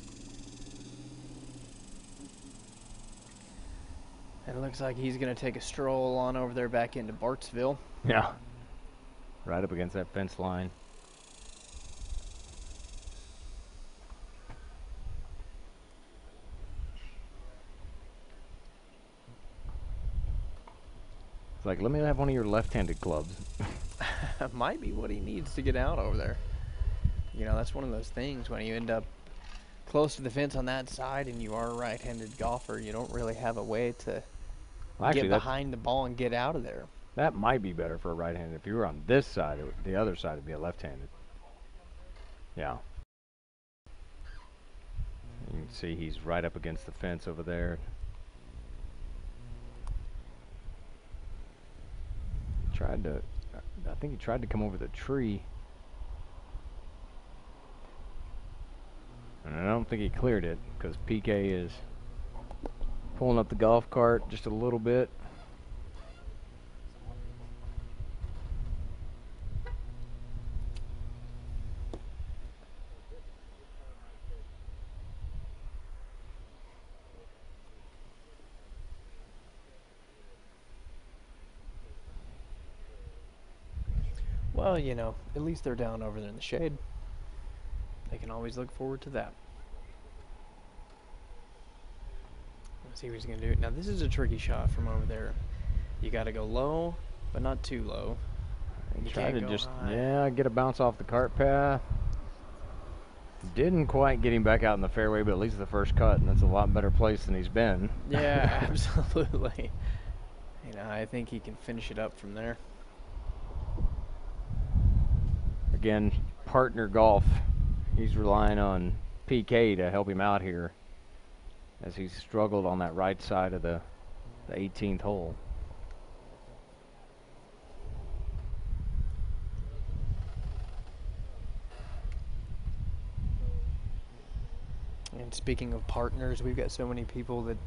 And it looks like he's going to take a stroll on over there back into Bartsville. Yeah. Right up against that fence line. It's like, let me have one of your left-handed clubs. That might be what he needs to get out over there. You know, that's one of those things when you end up close to the fence on that side and you are a right-handed golfer, you don't really have a way to get behind the ball and get out of there. That might be better for a right-handed. If you were on this side, the other side would be a left-handed. Yeah. You can see he's right up against the fence over there. I think he tried to come over the tree. And I don't think he cleared it because PK is pulling up the golf cart just a little bit. Well, you know, at least they're down over there in the shade. They can always look forward to that. Let's see what he's going to do. Now, this is a tricky shot from over there. You got to go low, but not too low. You Tried to just, high. yeah, get a bounce off the cart path. Didn't quite get him back out in the fairway, but at least the first cut, and that's a lot better place than he's been. Yeah, absolutely. You know, I think he can finish it up from there. Again, partner golf. He's relying on PK to help him out here as he's struggled on that right side of the 18th hole. And speaking of partners, we've got so many people that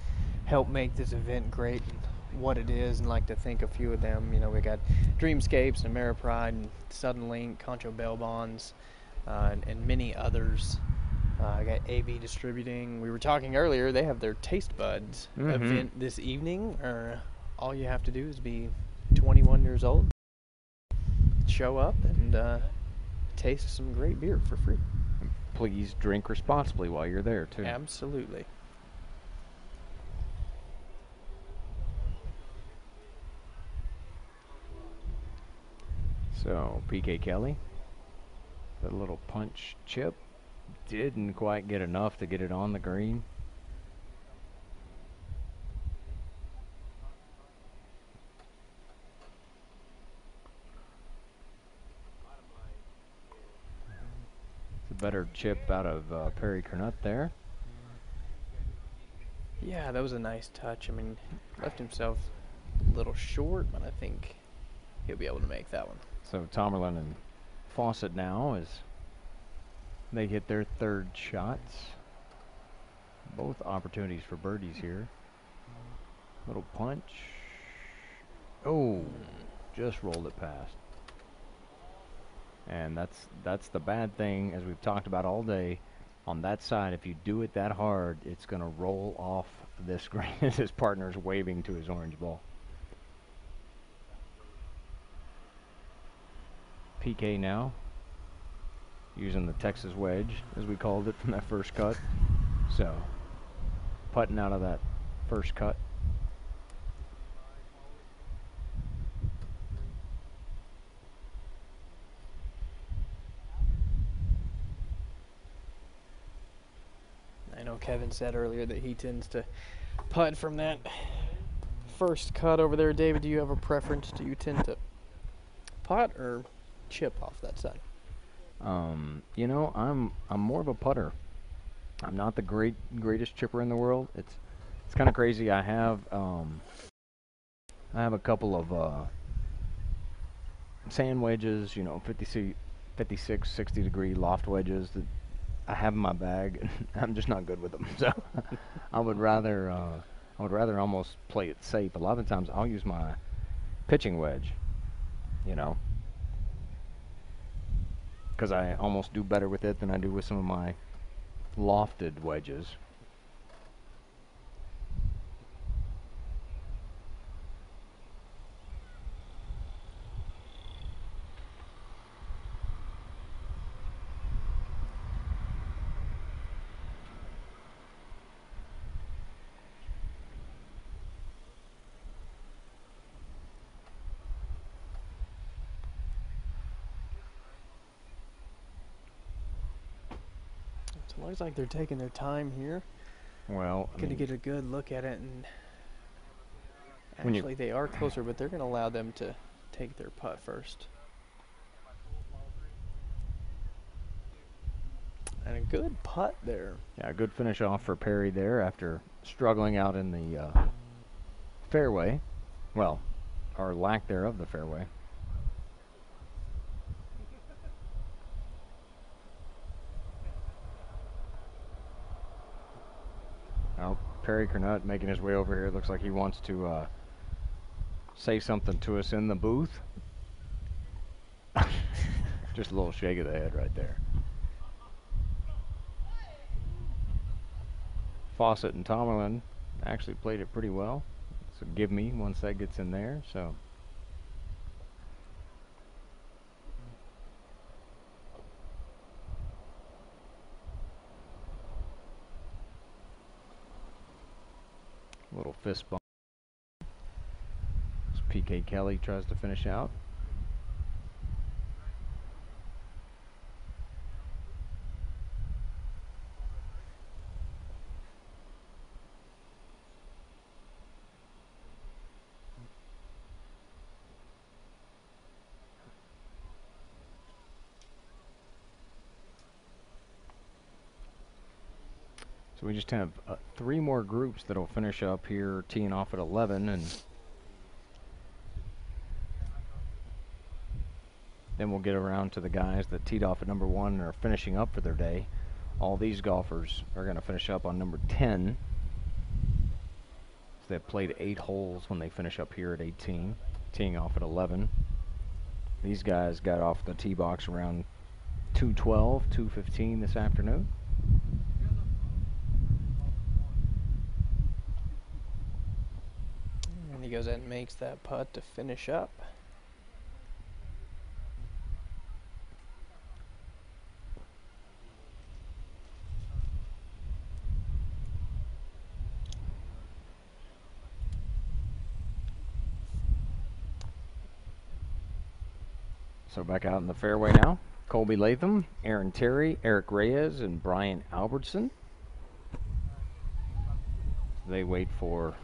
help make this event great and what it is, and like to thank a few of them. You know, we got Dreamscapes and Ameripride and Suddenlink, Concho Bail Bonds, and many others. I got AV Distributing. We were talking earlier, they have their Taste Buds event this evening. All you have to do is be 21 years old, show up, and taste some great beer for free. Please drink responsibly while you're there, too. Absolutely. So, PK Kelly, the little punch chip, didn't quite get enough to get it on the green. Better chip out of Perry Kernut there. Yeah, that was a nice touch. I mean, left himself a little short, but I think he'll be able to make that one. So Tomerlin and Fawcett now as they hit their third shots. Both opportunities for birdies here. Little punch. Oh, just rolled it past. And that's the bad thing, as we've talked about all day. On that side, if you do it that hard, it's going to roll off this green as his partner's waving to his orange ball. PK now, using the Texas wedge, as we called it, from that first cut. So, putting out of that first cut. I know Kevin said earlier that he tends to putt from that first cut over there. David, do you have a preference? Do you tend to putt or chip off that side? You know, I'm more of a putter. I'm not the greatest chipper in the world. It's kind of crazy. I have a couple of sand wedges, you know, 56, 60 degree loft wedges that I have in my bag. I'm just not good with them. So I would rather almost play it safe. A lot of times I'll use my pitching wedge, you know, because I almost do better with it than I do with some of my lofted wedges. So it looks like they're taking their time here. Well, going to get a good look at it, and actually they are closer, but they're going to allow them to take their putt first. And a good putt there. Yeah, a good finish off for Perry there after struggling out in the fairway. Well, or lack thereof the fairway. Well, Perry Kernut making his way over here. Looks like he wants to say something to us in the booth. Just a little shake of the head right there. Fawcett and Tomerlin actually played it pretty well. So give me once that gets in there. So little fist bump. As PK Kelly tries to finish out. So we just have 3 more groups that'll finish up here teeing off at 11, and then we'll get around to the guys that teed off at number 1 and are finishing up for their day. All these golfers are going to finish up on number 10. So they've played 8 holes when they finish up here at 18, teeing off at 11. These guys got off the tee box around 2:12, 2:15 this afternoon. And he goes ahead and makes that putt to finish up. So back out in the fairway now, Colby Latham, Aaron Terry, Eric Reyes, and Brian Albertson. They wait for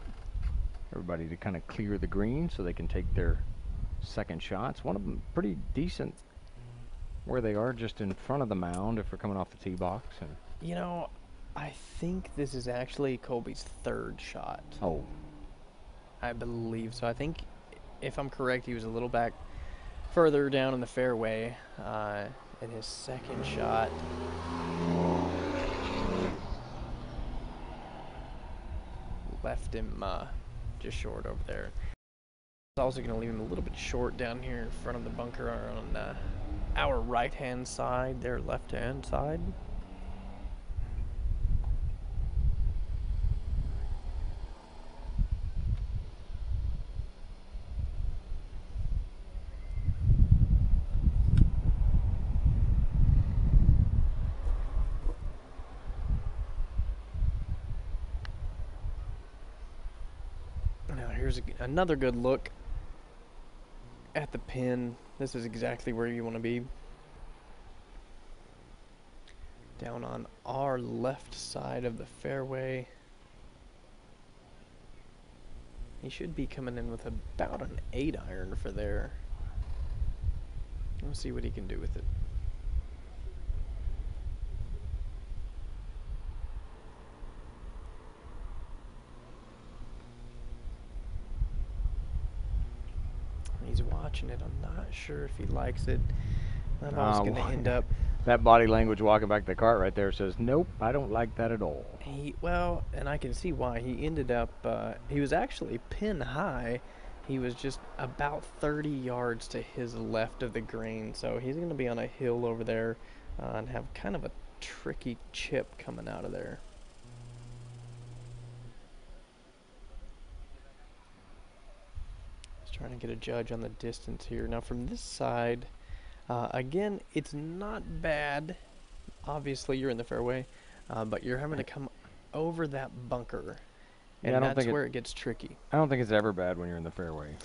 everybody to kind of clear the green so they can take their second shots. One of them pretty decent where they are, just in front of the mound if we're coming off the tee box. And You know, I think this is actually Colby's 3rd shot. Oh. I believe so. I think, if I'm correct, he was a little back further down in the fairway in his 2nd shot. Left him just short over there. It's also going to leave him a little bit short down here in front of the bunker on our right-hand side, their left-hand side. Here's another good look at the pin. This is exactly where you want to be. Down on our left side of the fairway. He should be coming in with about an 8-iron for there. We'll see what he can do with it. He's watching it. I'm not sure if he likes it. That ball's going to end up. That body language walking back to the cart right there says, nope, I don't like that at all. Well, and I can see why. He ended up, he was actually pin high. He was just about 30 yards to his left of the green. So he's going to be on a hill over there and have kind of a tricky chip coming out of there. Trying to get a judge on the distance here. Now from this side, again, it's not bad. Obviously, you're in the fairway, but you're having to come over that bunker, and that's where it gets tricky. I don't think it's ever bad when you're in the fairway.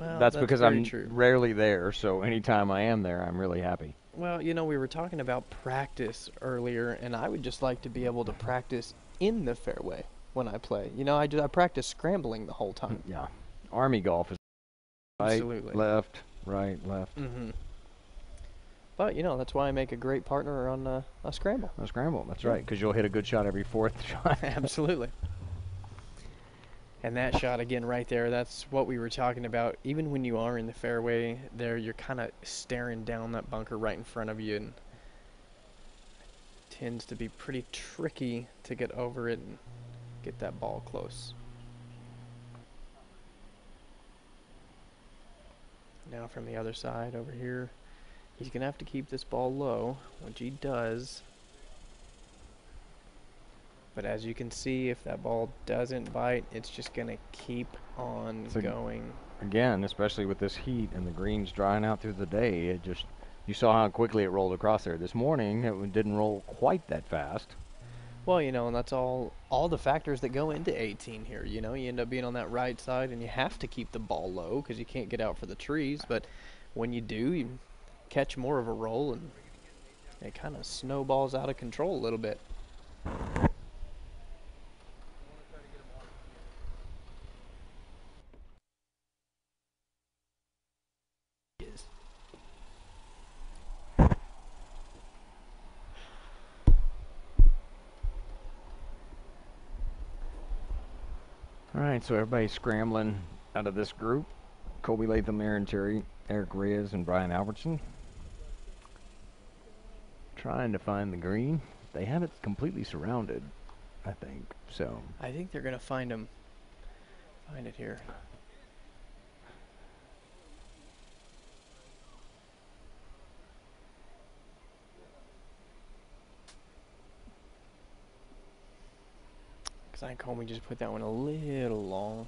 Well, that's because I'm true. rarely there, so anytime I am there, I'm really happy. Well, you know, we were talking about practice earlier, and I would just like to be able to practice in the fairway when I play. You know, I practice scrambling the whole time. Yeah, Army golf is right, absolutely. Left, right, left. Mm-hmm. But, you know, that's why I make a great partner on a scramble. A scramble, that's right, because you'll hit a good shot every 4th shot. Absolutely. And that shot, again, right there, that's what we were talking about. Even when you are in the fairway there, you're kind of staring down that bunker right in front of you, and it tends to be pretty tricky to get over it and get that ball close. Now from the other side over here, he's going to have to keep this ball low, which he does. But as you can see, if that ball doesn't bite, it's just going to keep on going. Again, especially with this heat and the greens drying out through the day, it just, you saw how quickly it rolled across there. This morning, it didn't roll quite that fast. Well, you know, and that's all the factors that go into 18 here. You know, you end up being on that right side, and you have to keep the ball low because you can't get out for the trees. But when you do, you catch more of a roll, and it kind of snowballs out of control a little bit. All right, so everybody's scrambling out of this group. Colby Latham, Aaron Terry, Eric Reyes, and Brian Albertson. Trying to find the green. They have it completely surrounded, I think. So I think they're going to find it here. Because I think Colby just put that one a little long.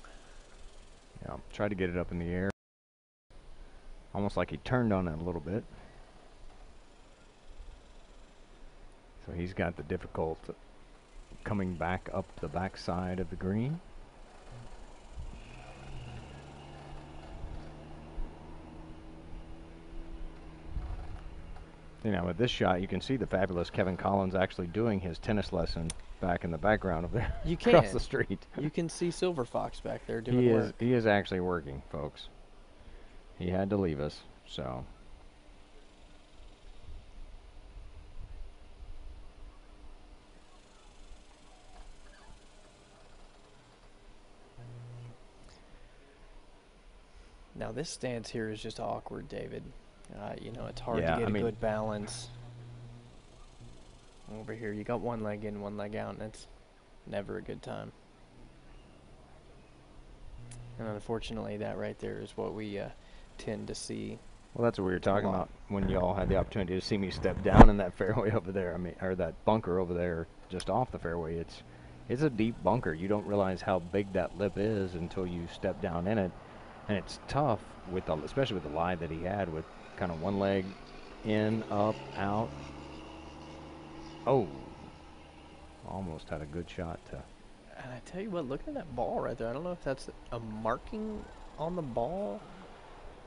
Yeah, tried to get it up in the air. Almost like he turned on it a little bit. So he's got the difficult coming back up the back side of the green. You know, with this shot, you can see the fabulous Kevin Collins actually doing his tennis lesson back in the background over there. You can. Across the street. You can see Silver Fox back there doing work. He is actually working, folks. He had to leave us, so. Now this stance here is just awkward, David. You know, it's hard to get a good balance. Over here, you got one leg in, one leg out, and it's never a good time. And unfortunately, that right there is what we tend to see. Well, that's what we were talking about when y'all had the opportunity to see me step down in that fairway over there. I mean, or that bunker over there, just off the fairway. It's a deep bunker. You don't realize how big that lip is until you step down in it, and it's tough with the, especially with the lie that he had with kind of one leg in, up, out. Oh, almost had a good shot to. And I tell you what, look at that ball right there. I don't know if that's a marking on the ball,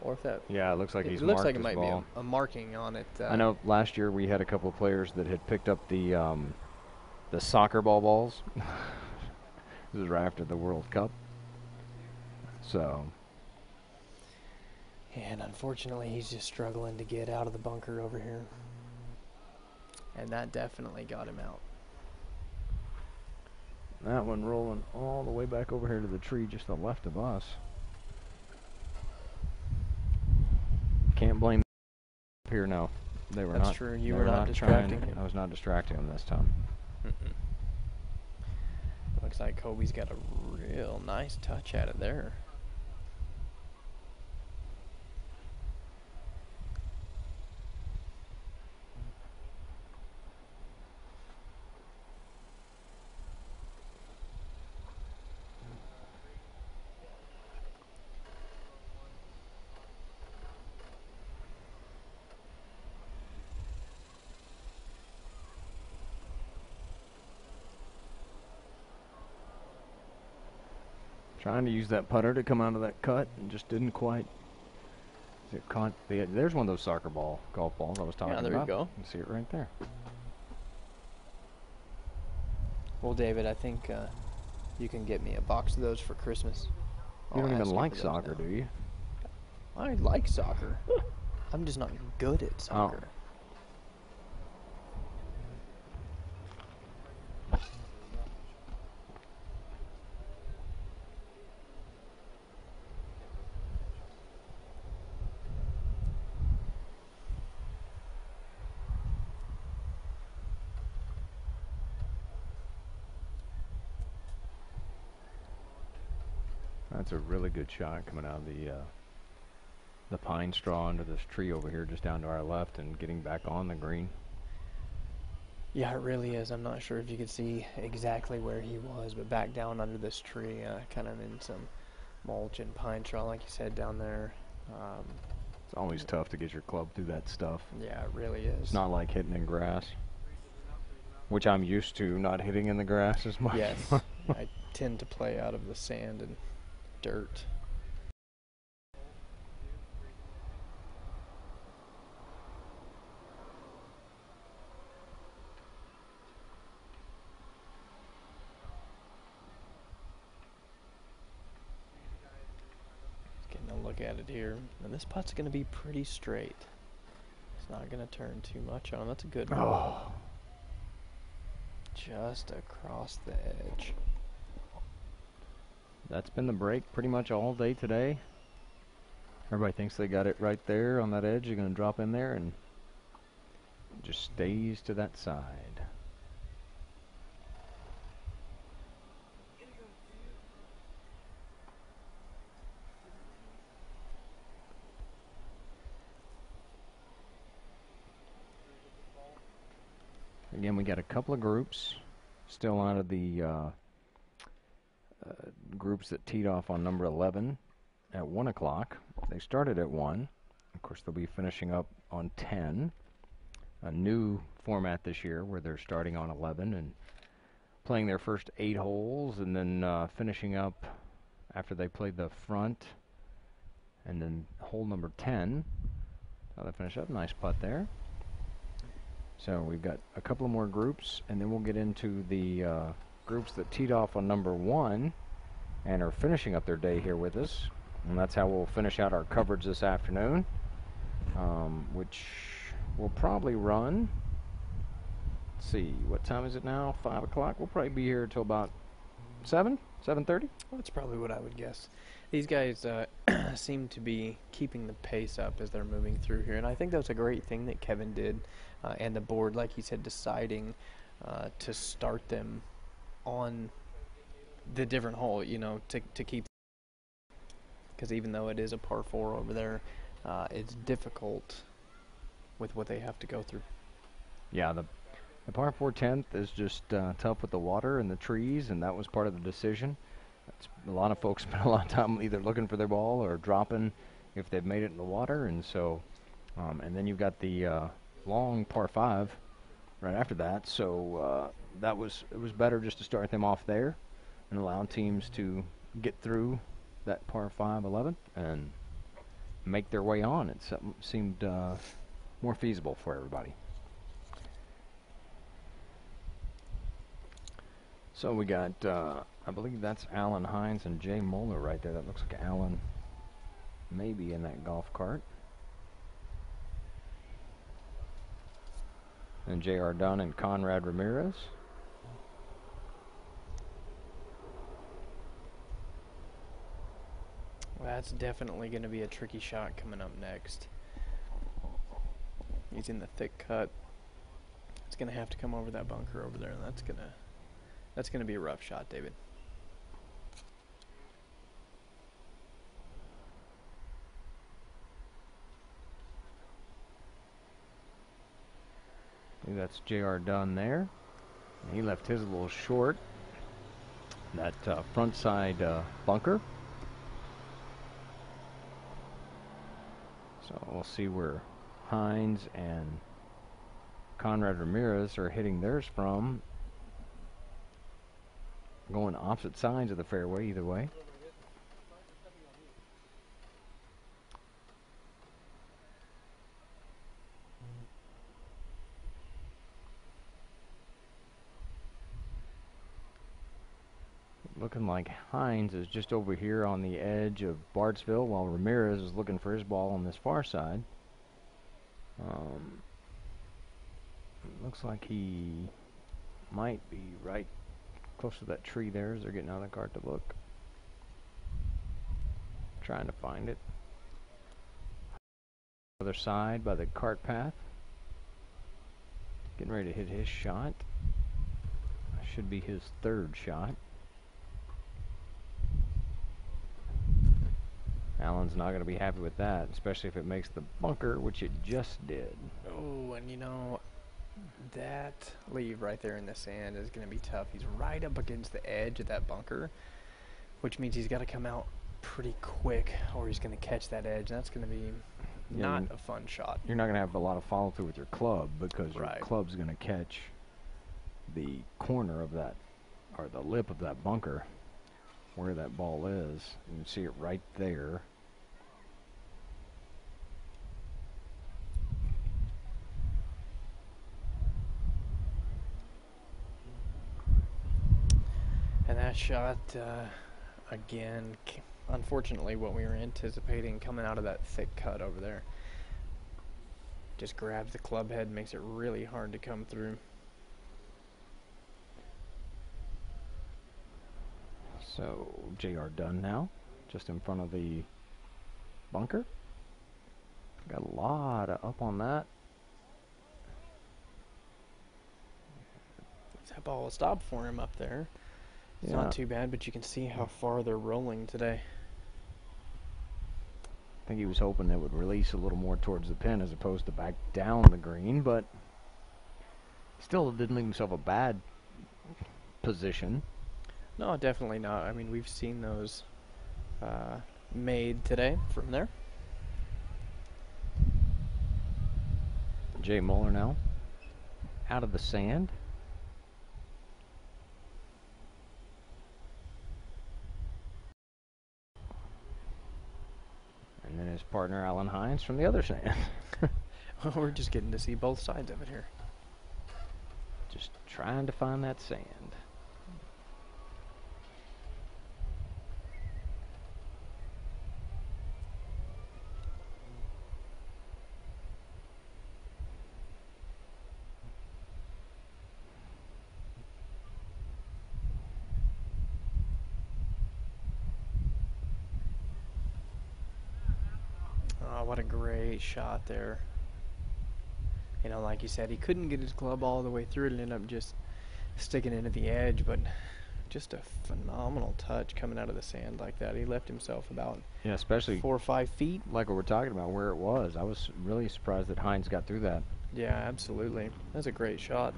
or if that. Yeah, it looks like he's marked. It looks like it might be a marking on it. I know last year we had a couple of players that had picked up the soccer balls. This was right after the World Cup. So. And unfortunately, he's just struggling to get out of the bunker over here. And that definitely got him out. That one rolling all the way back over here to the tree just to the left of us. Can't blame up here, no. They were That's true. You were not distracting him. I was not distracting him this time. Looks like Kobe's got a real nice touch at it there. Trying to use that putter to come out of that cut and just didn't quite. It caught there's one of those soccer golf balls I was talking about. Yeah, there you go. You can see it right there. Well, David, I think you can get me a box of those for Christmas. You don't even like soccer, do you? I like soccer. I'm just not good at soccer. Oh. That's a really good shot coming out of the pine straw under this tree over here just down to our left and getting back on the green. Yeah, it really is. I'm not sure if you could see exactly where he was, but back down under this tree, kind of in some mulch and pine straw, like you said, down there. It's always tough to get your club through that stuff. Yeah, it really is. It's not like hitting in grass, which I'm used to not hitting in the grass as much. Yes, I tend to play out of the sand and dirt. Getting a look at it here, and this putt's going to be pretty straight. It's not going to turn too much on. That's a good roll. Just across the edge. that's been the break pretty much all day today. Everybody thinks they got it right there on that edge. You're going to drop in there and just stays to that side. Again, we got a couple of groups still out of the groups that teed off on number 11 at 1 o'clock. They started at 1. Of course, they'll be finishing up on 10. A new format this year where they're starting on 11 and playing their first 8 holes and then finishing up after they played the front and then hole number 10. So they finish up. Nice putt there. So we've got a couple of more groups, and then we'll get into the groups that teed off on number 1 and are finishing up their day here with us. And that's how we'll finish out our coverage this afternoon, which will probably run, let's see, what time is it now? 5 o'clock? We'll probably be here until about 7:30? Well, that's probably what I would guess. These guys seem to be keeping the pace up as they're moving through here, and I think that's a great thing that Kevin did, and the board, like he said, deciding to start them on the different hole, you know, to keep, because even though it is a par 4 over there, it's difficult with what they have to go through. Yeah, the par 4 10th is just tough with the water and the trees, and that was part of the decision. A lot of folks spend a lot of time either looking for their ball or dropping if they've made it in the water, and so, and then you've got the long par 5 right after that, so it was better just to start them off there and allow teams to get through that par 5 11th and make their way on. It seemed more feasible for everybody. So we got, I believe that's Alan Hines and Jay Moeller right there. That looks like Alan maybe in that golf cart. And J.R. Dunn and Conrad Ramirez. Well, that's definitely going to be a tricky shot coming up next. He's in the thick cut. It's going to have to come over that bunker over there, and that's going to be a rough shot, David. I think that's J.R. Dunn there. And he left his a little short. That front side bunker. So we'll see where Hines and Conrad Ramirez are hitting theirs from. Going opposite sides of the fairway either way. Looking like Hines is just over here on the edge of Bartsville, while Ramirez is looking for his ball on this far side. Looks like he might be right close to that tree there as they're getting out of the cart to look. Trying to find it. Other side by the cart path. Getting ready to hit his shot. Should be his 3rd shot. Allen's not going to be happy with that, especially if it makes the bunker, which it just did. Oh, and you know, that leave right there in the sand is going to be tough. He's right up against the edge of that bunker, which means he's got to come out pretty quick or he's going to catch that edge. That's going to be not a fun shot. You're not going to have a lot of follow through with your club because your club's going to catch the corner of that, or the lip of that bunker where that ball is. You can see it right there. And that shot, again, unfortunately what we were anticipating coming out of that thick cut over there. Just grabs the club head, makes it really hard to come through. So JR done now, just in front of the bunker. Got a lot of up on that. That ball will stop for him up there. It's Yeah. not too bad, but you can see how far they're rolling today. I think he was hoping it would release a little more towards the pin as opposed to back down the green, but still didn't leave himself a bad position. No, definitely not. I mean, we've seen those made today from there. Jay Muller now out of the sand. And then his partner Alan Hines from the other sand. Well, we're just getting to see both sides of it here. Just trying to find that sand. Oh, what a great shot there. You know, like you said, he couldn't get his club all the way through it and ended up just sticking into the edge, but just a phenomenal touch coming out of the sand like that. He left himself about especially 4 or 5 feet. Like what we're talking about, where it was. I was really surprised that Hines got through that. Yeah, absolutely. That's a great shot.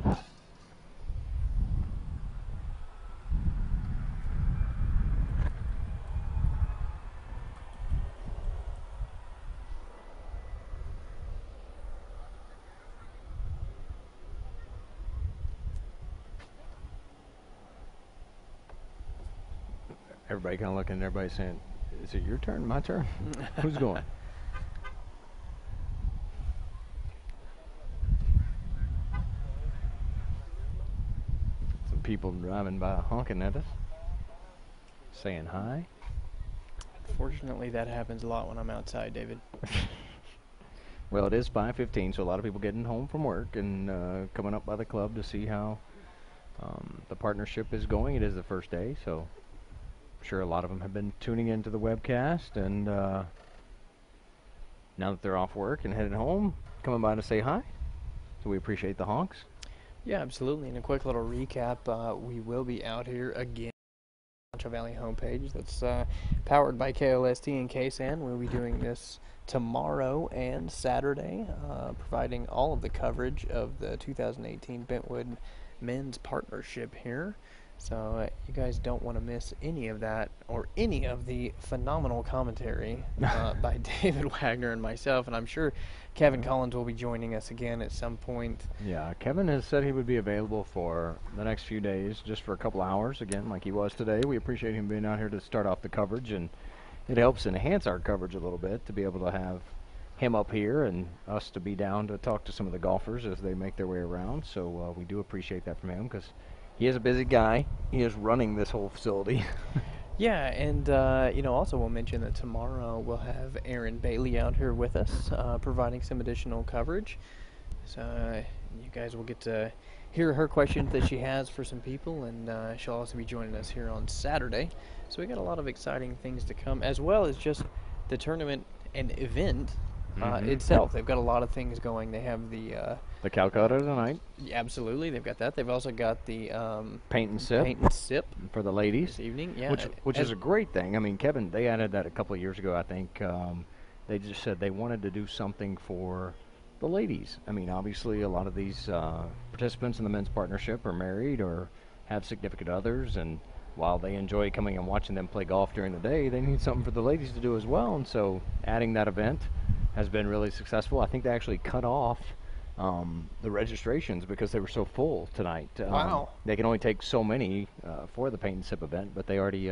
Everybody kind of looking at everybody saying, is it your turn, my turn? Who's going? Some people driving by honking at us, saying hi. Fortunately, that happens a lot when I'm outside, David. Well, it is 5:15, so a lot of people getting home from work and coming up by the club to see how the partnership is going. It is the first day, so I'm sure a lot of them have been tuning into the webcast, and now that they're off work and headed home, coming by to say hi. So we appreciate the honks. Yeah, absolutely. And a quick little recap, we will be out here again. Concho Valley homepage that's powered by KLST and KSAN. We'll be doing this tomorrow and Saturday, providing all of the coverage of the 2018 Bentwood Men's Partnership here. So you guys don't want to miss any of that or any of the phenomenal commentary by David Wagner and myself. And I'm sure Kevin Collins will be joining us again at some point. Yeah, Kevin has said he would be available for the next few days, just for a couple hours, again, like he was today. We appreciate him being out here to start off the coverage, and it helps enhance our coverage a little bit to be able to have him up here and us to be down to talk to some of the golfers as they make their way around. So we do appreciate that from him, because he is a busy guy. He is running this whole facility. Yeah, and you know, also we'll mention that tomorrow we'll have Erin Bailey out here with us, providing some additional coverage. So you guys will get to hear her questions that she has for some people, and she'll also be joining us here on Saturday. So we got a lot of exciting things to come, as well as just the tournament and event itself. They've got a lot of things going. They have the Calcutta tonight. Yeah, absolutely. They've got that. They've also got the Paint and Sip. Paint and Sip for the ladies this evening. Yeah, which is a great thing. I mean, Kevin, they added that a couple of years ago, I think. They just said they wanted to do something for the ladies. I mean, obviously, a lot of these participants in the men's partnership are married or have significant others, and while they enjoy coming and watching them play golf during the day, they need something for the ladies to do as well. And so adding that event has been really successful. I think they actually cut off the registrations because they were so full tonight. Wow. They can only take so many for the Paint and Sip event, but they already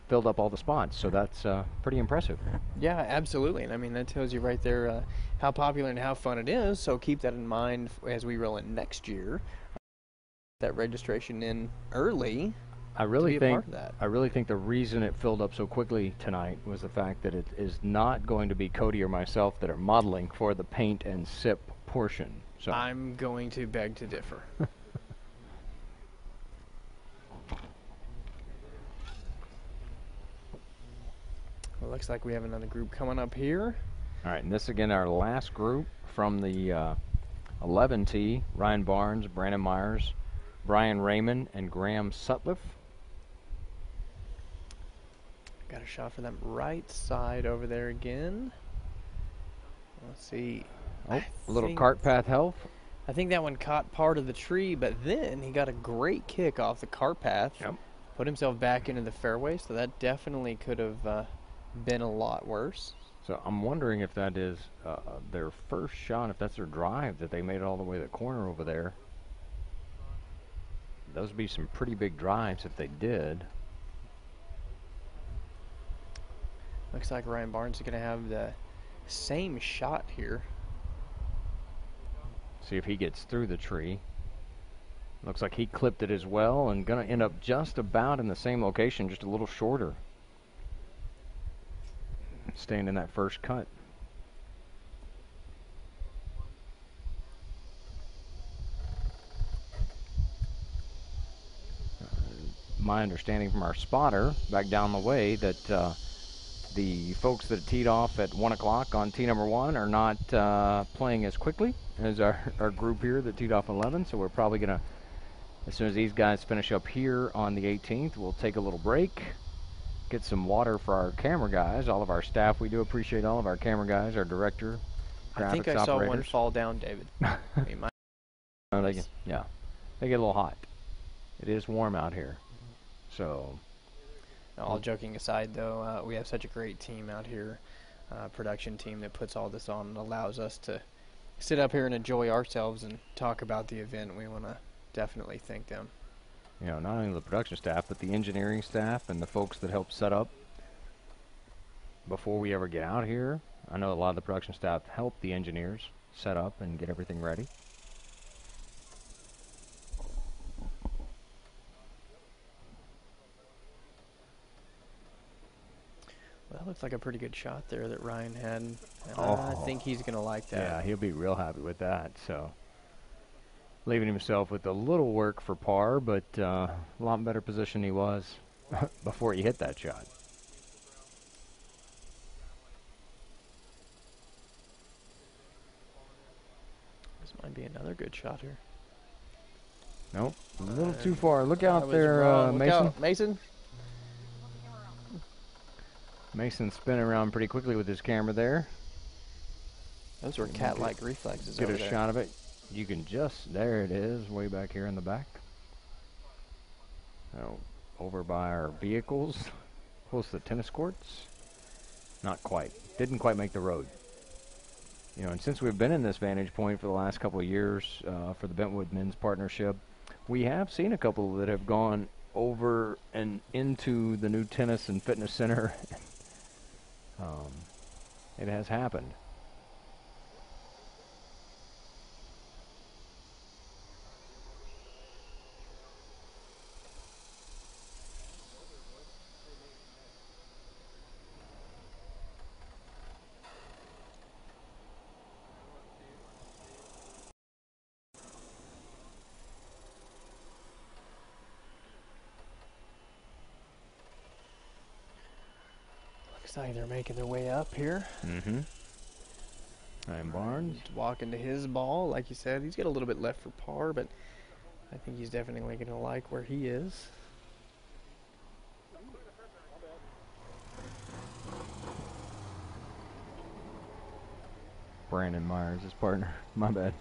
filled up all the spots, so that's pretty impressive. Yeah, absolutely. And I mean, that tells you right there how popular and how fun it is. So keep that in mind as we roll in next year. That registration in early. I really think the reason it filled up so quickly tonight was the fact that it is not going to be Cody or myself that are modeling for the Paint and Sip portion. So I'm going to beg to differ. Well, looks like we have another group coming up here. All right, and this again our last group from the 11 tee. Ryan Barnes, Brandon Myers, Brian Raymond, and Graham Sutliff. Got a shot for them right side over there again. Let's see. Oh, a little cart path help. I think that one caught part of the tree, but then he got a great kick off the cart path. Yep. Put himself back into the fairway, so that definitely could have been a lot worse. So I'm wondering if that is their first shot, if that's their drive, that they made it all the way to the corner over there. Those would be some pretty big drives if they did. Looks like Ryan Barnes is going to have the same shot here. See if he gets through the tree. Looks like he clipped it as well and going to end up just about in the same location, just a little shorter. Staying in that first cut. My understanding from our spotter back down the way that the folks that teed off at 1 o'clock on tee number 1 are not playing as quickly as our group here that teed off 11, so we're probably going to, as soon as these guys finish up here on the 18th, we'll take a little break, get some water for our camera guys, all of our staff. We do appreciate all of our camera guys, our director, graphics I think I saw one fall down, David. Yeah, they get a little hot. It is warm out here, so. All joking aside, though, we have such a great team out here, production team that puts all this on and allows us to sit up here and enjoy ourselves and talk about the event. We want to definitely thank them. You know, not only the production staff, but the engineering staff and the folks that help set up before we ever get out here. I know a lot of the production staff help the engineers set up and get everything ready. Well, that looks like a pretty good shot there that Ryan had. I think he's going to like that. Yeah, he'll be real happy with that. So, leaving himself with a little work for par, but a lot better position he was before he hit that shot. This might be another good shot here. Nope, a little too far. Look out there, Look Mason. out, Mason. Mason's spinning around pretty quickly with his camera there. Those were cat-like reflexes Get over a there. shot of it. You can just, there it is, way back here in the back. Oh, over by our vehicles, close to the tennis courts. Not quite. Didn't quite make the road. You know, and since we've been in this vantage point for the last couple of years for the Bentwood Men's Partnership, we have seen a couple that have gone over and into the new tennis and fitness center. It has happened. Looks like they're making their way up here. Mm-hmm. Ryan Barnes. Walking to his ball, like you said. He's got a little bit left for par, but I think he's definitely going to like where he is. Brandon Myers, his partner. My bad.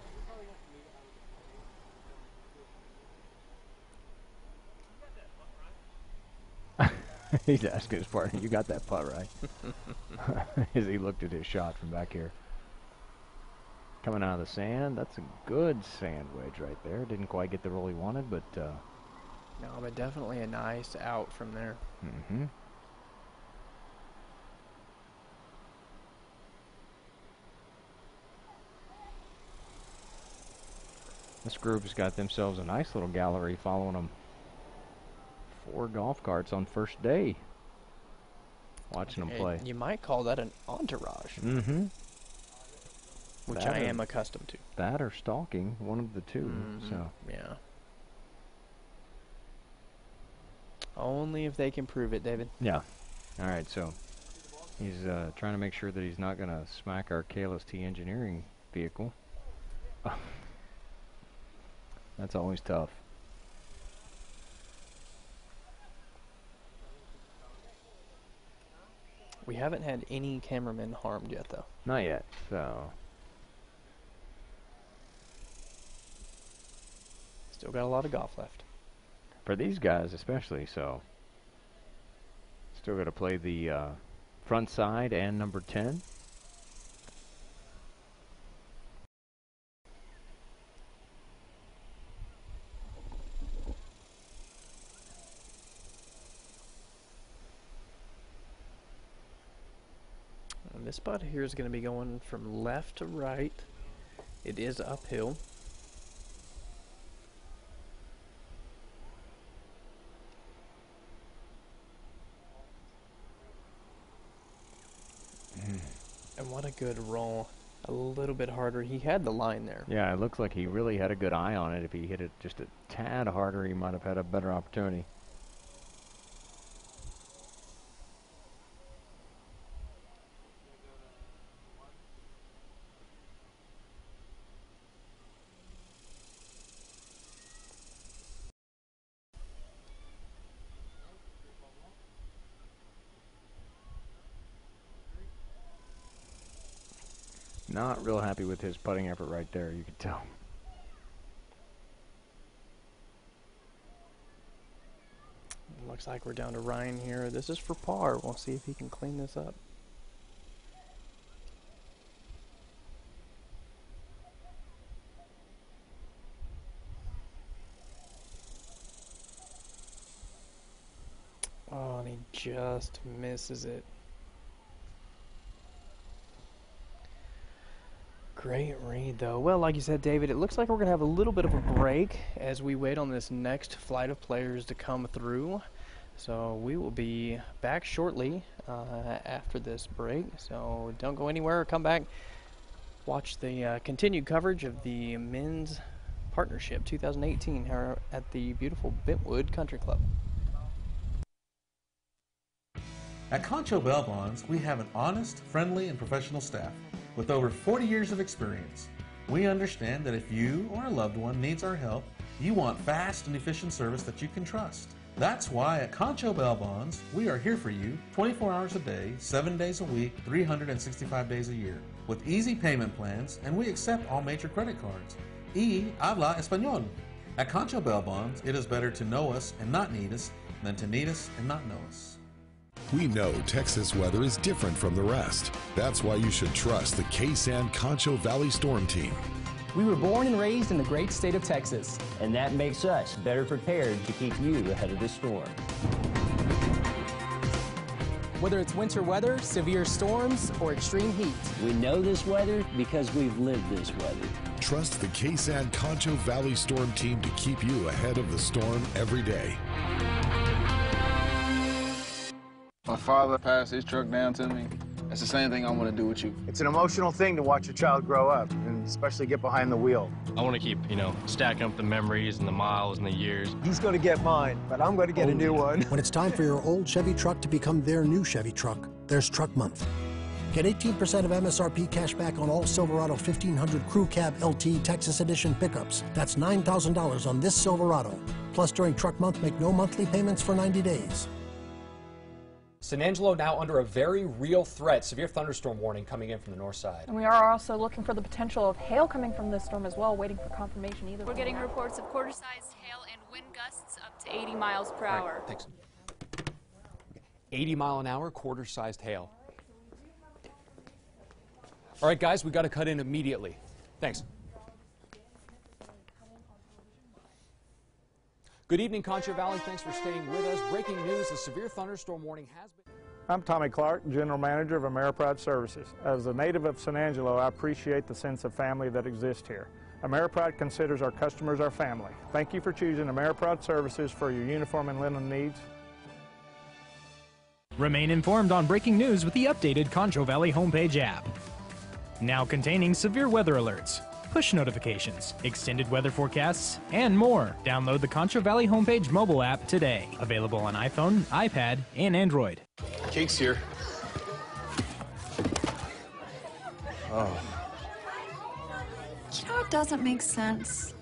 He's asking his partner, you got that putt right? As he looked at his shot from back here. Coming out of the sand, that's a good sand wedge right there. Didn't quite get the roll he wanted, but... no, but definitely a nice out from there. Mm-hmm. This group's got themselves a nice little gallery following them. 4 golf carts on first day. Watching them play. You might call that an entourage. Mm-hmm. Which I am accustomed to. That or stalking, one of the two. Mm-hmm. So yeah. Only if they can prove it, David. Yeah. All right, so He's trying to make sure that he's not going to smack our KLST engineering vehicle. That's always tough. We haven't had any cameramen harmed yet, though. Not yet, so. Still got a lot of golf left. For these guys especially, so. Still got to play the front side and number 10. And this spot here is going to be going from left to right. It is uphill. And what a good roll. A little bit harder. He had the line there. Yeah, it looks like he really had a good eye on it. If he hit it just a tad harder, he might have had a better opportunity. Not real happy with his putting effort right there, you could tell. Looks like we're down to Ryan here. This is for par. We'll see if he can clean this up. Oh, and he just misses it. Great read, though. Well, like you said, David, it looks like we're going to have a little bit of a break as we wait on this next flight of players to come through. So we will be back shortly after this break. So don't go anywhere. Come back. Watch the continued coverage of the Men's Partnership 2018 here at the beautiful Bentwood Country Club. At Concho Bail Bonds, we have an honest, friendly, and professional staff with over 40 years of experience. We understand that if you or a loved one needs our help, you want fast and efficient service that you can trust. That's why at Concho Bail Bonds, we are here for you 24 hours a day, 7 days a week, 365 days a year, with easy payment plans, and we accept all major credit cards. Y habla español. At Concho Bail Bonds, it is better to know us and not need us than to need us and not know us. We know Texas weather is different from the rest. That's why you should trust the KSAN-Concho Valley Storm Team. We were born and raised in the great state of Texas. And that makes us better prepared to keep you ahead of the storm. Whether it's winter weather, severe storms, or extreme heat. We know this weather because we've lived this weather. Trust the KSAN-Concho Valley Storm Team to keep you ahead of the storm every day. My father passed his truck down to me. That's the same thing I want to do with you. It's an emotional thing to watch a child grow up, and especially get behind the wheel. I want to keep, stacking up the memories and the miles and the years. He's going to get mine, but I'm going to get a new one. When it's time for your old Chevy truck to become their new Chevy truck, there's Truck Month. Get 18% of MSRP cash back on all Silverado 1500 Crew Cab LT Texas Edition pickups. That's $9,000 on this Silverado. Plus, during Truck Month, make no monthly payments for 90 days. San Angelo now under a very real threat. Severe thunderstorm warning coming in from the north side. And we are also looking for the potential of hail coming from this storm as well, waiting for confirmation either. We're getting reports of quarter-sized hail and wind gusts up to 80 miles per hour. Thanks. 80 mile an hour, quarter-sized hail. All right, guys, we got to cut in immediately. Thanks. Good evening, Concho Valley. Thanks for staying with us. Breaking news, the severe thunderstorm warning has been... I'm Tommy Clark, General Manager of Ameripride Services. As a native of San Angelo, I appreciate the sense of family that exists here. Ameripride considers our customers our family. Thank you for choosing Ameripride Services for your uniform and linen needs. Remain informed on breaking news with the updated Concho Valley Homepage app. Now containing severe weather alerts, push notifications, extended weather forecasts, and more. Download the Concho Valley Homepage mobile app today. Available on iPhone, iPad, and Android. Cake's here. Oh. You know, it doesn't make sense.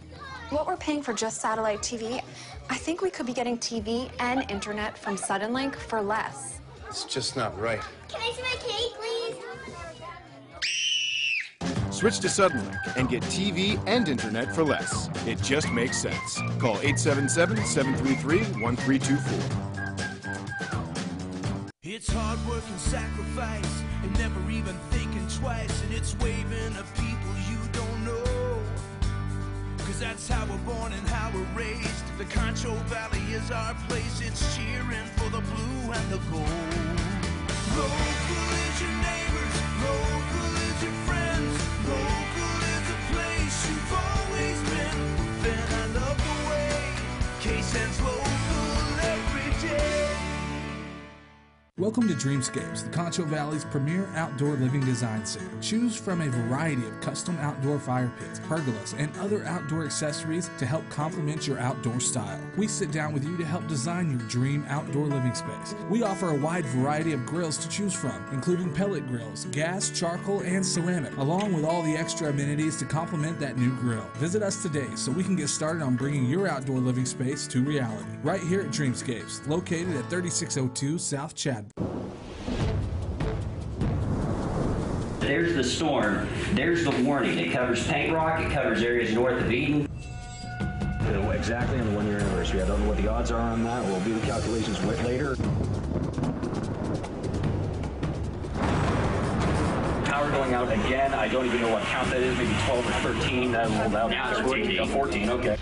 What we're paying for just satellite TV, I think we could be getting TV and internet from Suddenlink for less. It's just not right. Can I see my cake, please? Switch to Suddenlink and get TV and internet for less. It just makes sense. Call 877-733-1324. It's hard work and sacrifice, and never even thinking twice, and it's waving at people you don't know. Cause that's how we're born and how we're raised. The Concho Valley is our place. It's cheering for the blue and the gold. Local is your neighbors, local is your friends, local is the place you've always been. Then I love the way KSAN's local every day. Welcome to Dreamscapes, the Concho Valley's premier outdoor living design center. Choose from a variety of custom outdoor fire pits, pergolas, and other outdoor accessories to help complement your outdoor style. We sit down with you to help design your dream outdoor living space. We offer a wide variety of grills to choose from, including pellet grills, gas, charcoal, and ceramic, along with all the extra amenities to complement that new grill. Visit us today so we can get started on bringing your outdoor living space to reality. Right here at Dreamscapes, located at 3602 South Chad. There's the storm. There's the warning. It covers Paint Rock. It covers areas north of Eden. Exactly on the 1 year anniversary. I don't know what the odds are on that. We'll do the calculations later. Power going out again. I don't even know what count that is. Maybe 12 or 13. Now 14. 14. Okay.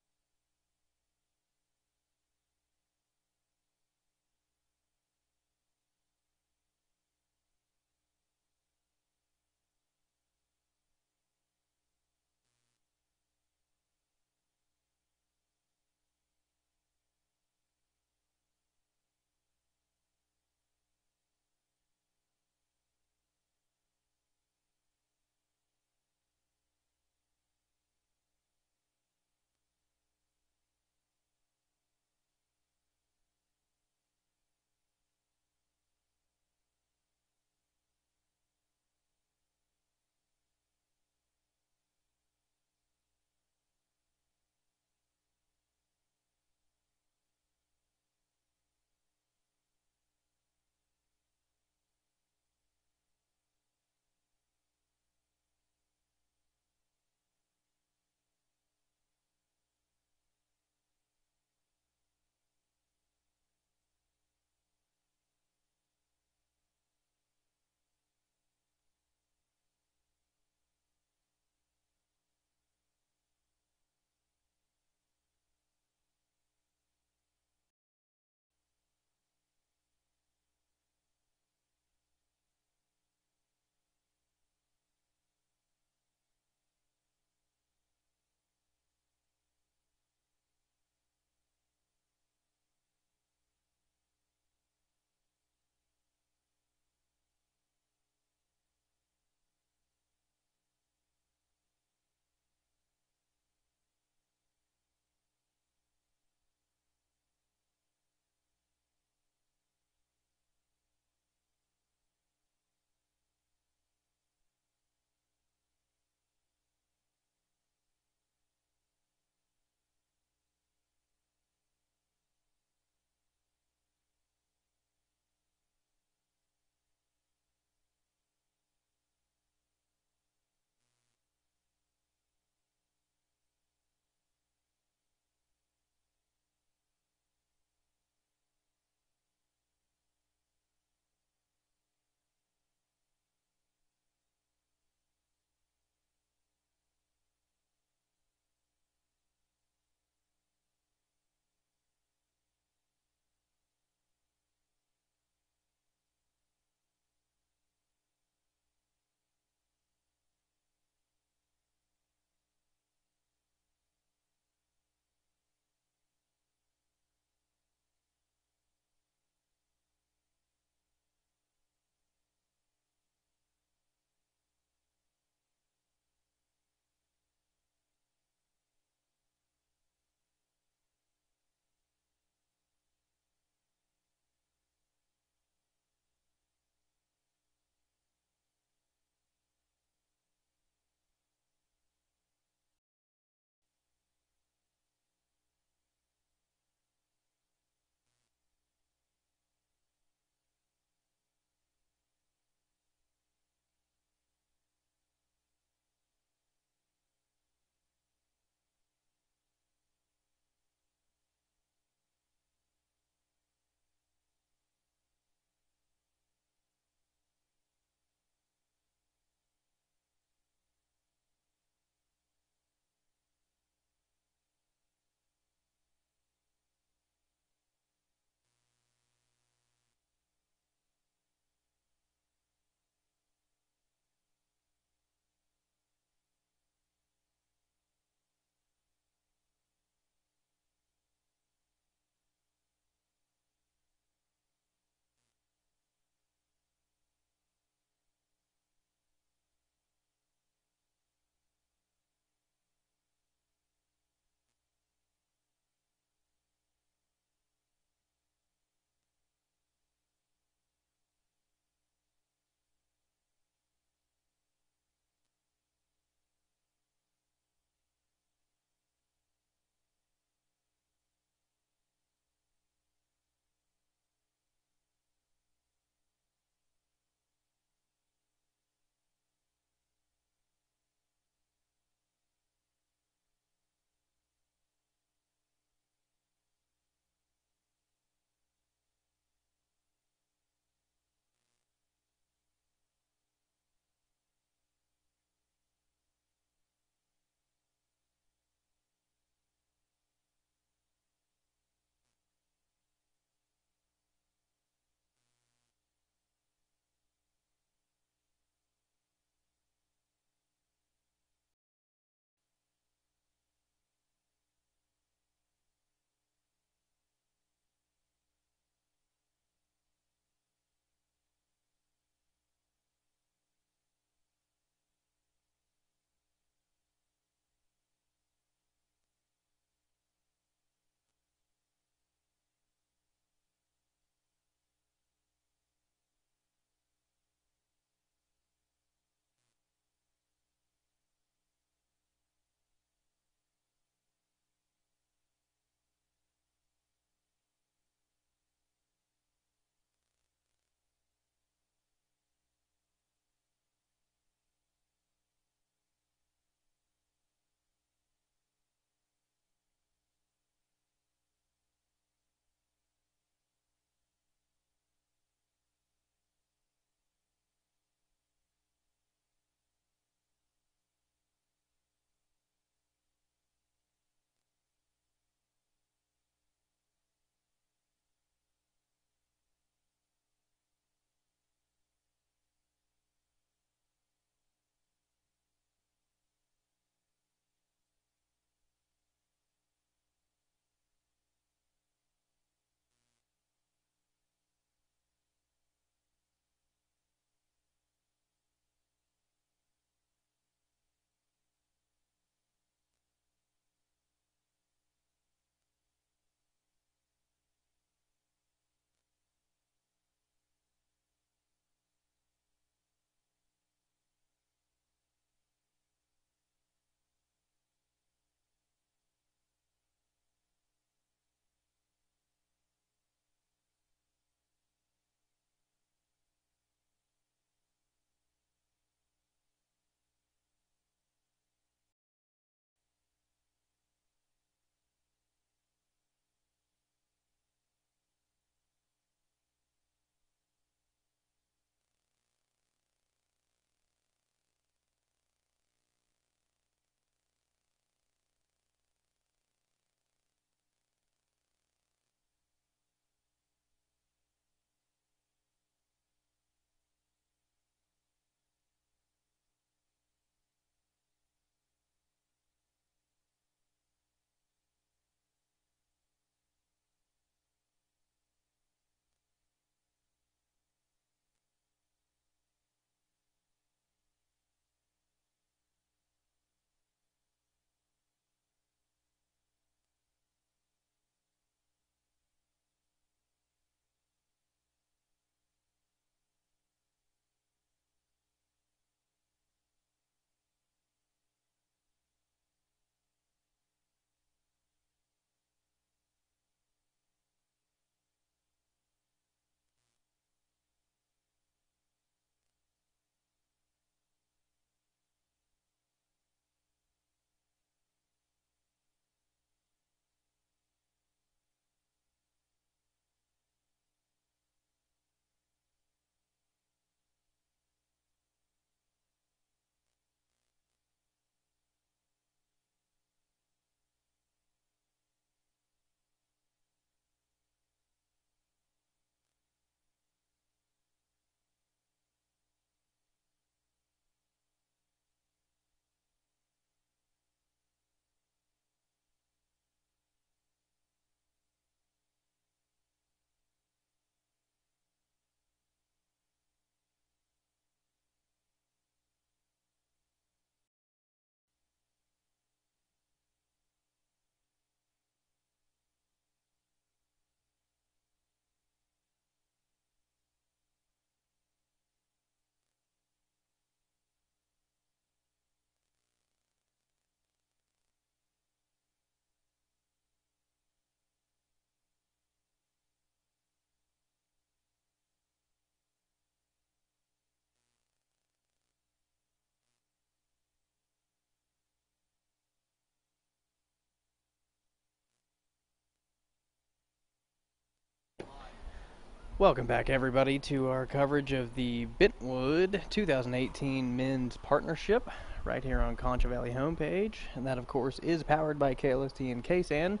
Welcome back, everybody, to our coverage of the Bentwood 2018 Men's Partnership right here on Concho Valley Homepage. And that, of course, is powered by KLST and KSAN.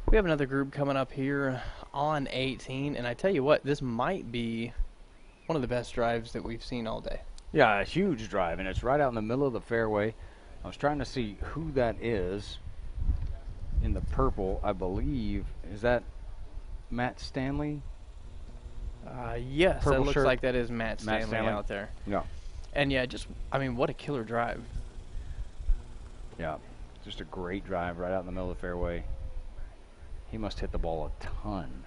We have another group coming up here on 18, and I tell you what, this might be one of the best drives that we've seen all day. Yeah, a huge drive, and it's right out in the middle of the fairway. I was trying to see who that is in the purple, I believe. Is that Matt Stanley? Yes, Purple that looks shirt. like that is Matt Stanley out there. Yeah. And yeah, just, I mean, what a killer drive. Yeah, just a great drive right out in the middle of the fairway. He must hit the ball a ton.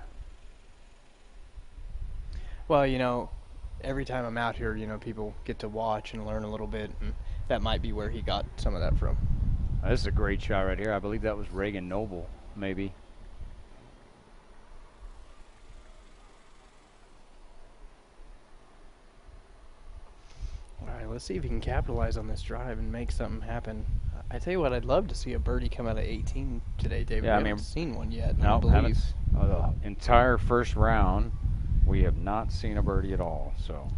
Well, you know, every time I'm out here, you know, people get to watch and learn a little bit, and that might be where he got some of that from. This is a great shot right here. I believe that was Reagan Noble, maybe. All right, let's see if he can capitalize on this drive and make something happen. I tell you what, I'd love to see a birdie come out of 18 today, David. Yeah, we haven't seen one yet. No, I believe. haven't. The entire first round, we have not seen a birdie at all. So.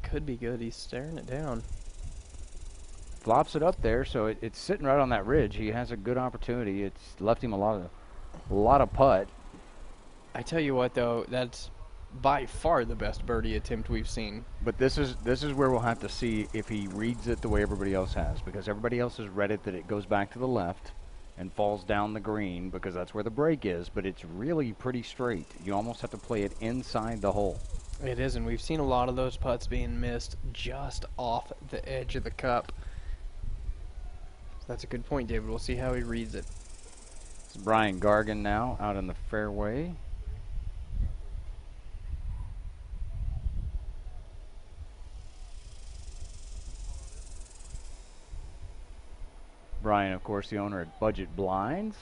Could be good. He's staring it down. Flops it up there, so it's sitting right on that ridge. He has a good opportunity. It's left him a lot of putt. I tell you what, though, that's by far the best birdie attempt we've seen. But this is where we'll have to see if he reads it the way everybody else has, because everybody else has read it that it goes back to the left and falls down the green because that's where the break is, but it's really pretty straight. You almost have to play it inside the hole. It is, and we've seen a lot of those putts being missed just off the edge of the cup. So that's a good point, David. We'll see how he reads it. It's Brian Gargan now out in the fairway. Brian, of course, the owner at Budget Blinds.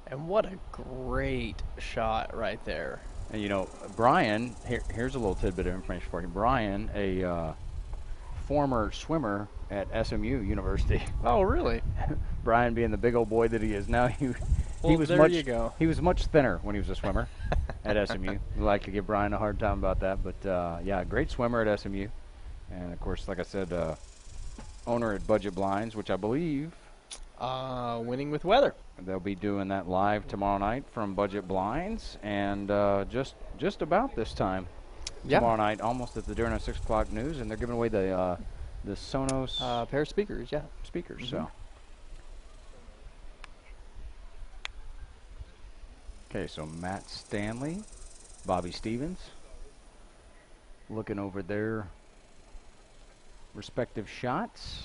And what a great shot right there. And, you know, Brian, here's a little tidbit of information for you. Brian, a former swimmer at SMU University. Oh, really? Brian, being the big old boy that he is now, he was he was much thinner when he was a swimmer at SMU. We like to give Brian a hard time about that, but yeah, great swimmer at SMU. And, of course, like I said, owner at Budget Blinds, which I believe... Winning with Weather. They'll be doing that live tomorrow night from Budget Blinds, and just about this time tomorrow night, almost at the during 6 o'clock news, and they're giving away the Sonos pair of speakers. Yeah, speakers. Mm-hmm. So okay, so Matt Stanley, Bobby Stevens, looking over their respective shots.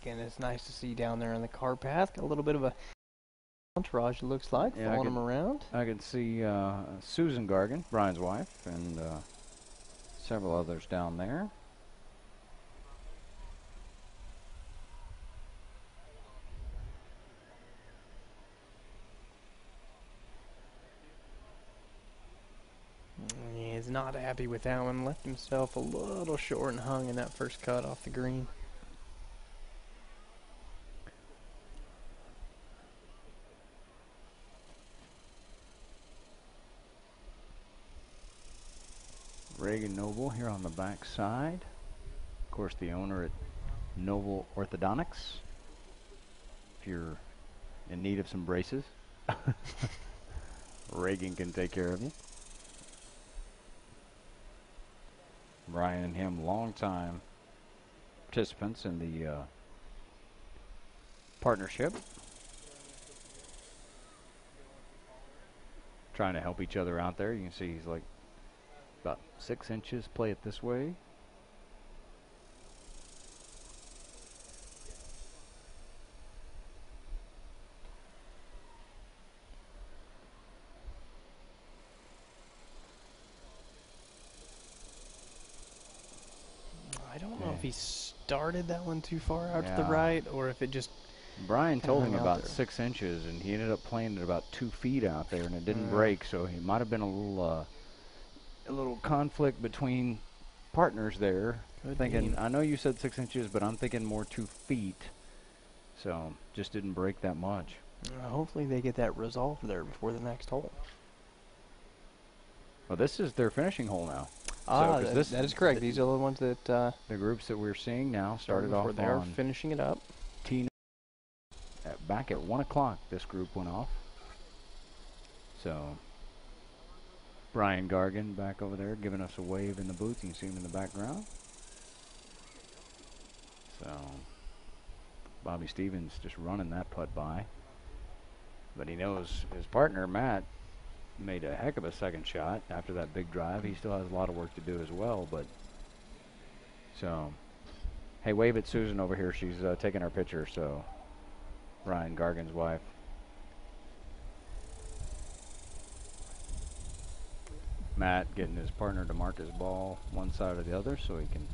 Again, it's nice to see down there on the car path. Got a little bit of a entourage, it looks like, following them around. I can see Susan Gargan, Brian's wife, and several others down there. He's not happy with that one. Left himself a little short and hung in that first cut off the green. Reagan Noble here on the back side. Of course, the owner at Noble Orthodontics. If you're in need of some braces, Reagan can take care of you. Brian and him, long-time participants in the partnership. Trying to help each other out there. You can see he's like about 6 inches, play it this way. I don't know if he started that one too far out to the right or if it just... Brian told him about 6 inches, and he ended up playing it about 2 feet out there, and it didn't break, so he might have been a little conflict between partners there. Good Thinking, team. I know you said 6 inches, but I'm thinking more 2 feet. So just didn't break that much. Hopefully they get that resolved there before the next hole. Well, this is their finishing hole now. That is correct. These are the ones that the groups that we're seeing now started off they're on finishing it up. Back at 1 o'clock, this group went off. So Brian Gargan back over there giving us a wave in the booth. You can see him in the background. So Bobby Stevens just running that putt by. But he knows his partner, Matt, made a heck of a second shot after that big drive. He still has a lot of work to do as well. But so, hey, wave at Susan over here. She's taking our picture. So Brian Gargan's wife. Matt getting his partner to mark his ball one side or the other so he can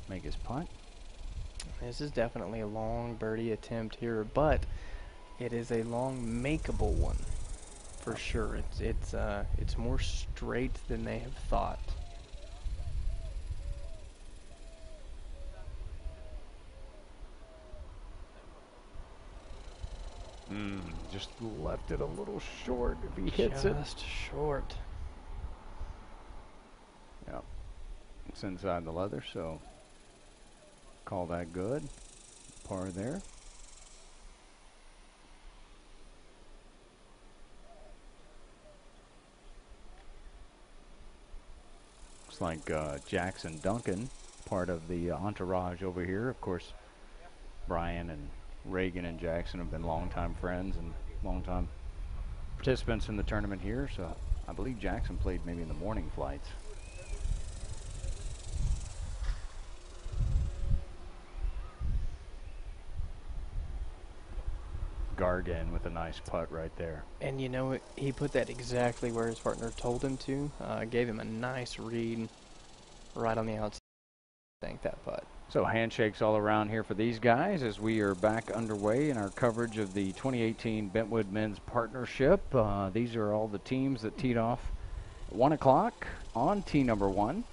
make his putt. This is definitely a long birdie attempt here, but it is a long makeable one for sure. It's more straight than they have thought. Just left it a little short if he hits it. Just short. Yep. It's inside the leather, so call that good. Par there. Looks like Jackson Duncan, part of the entourage over here. Of course, Brian and Reagan and Jackson have been longtime friends and longtime participants in the tournament here. So I believe Jackson played maybe in the morning flights. Gargan with a nice putt right there. And you know, he put that exactly where his partner told him to. Gave him a nice read right on the outside. Thank that putt. So handshakes all around here for these guys as we are back underway in our coverage of the 2018 Bentwood Men's Partnership. These are all the teams that teed off at 1 o'clock on tee number 1.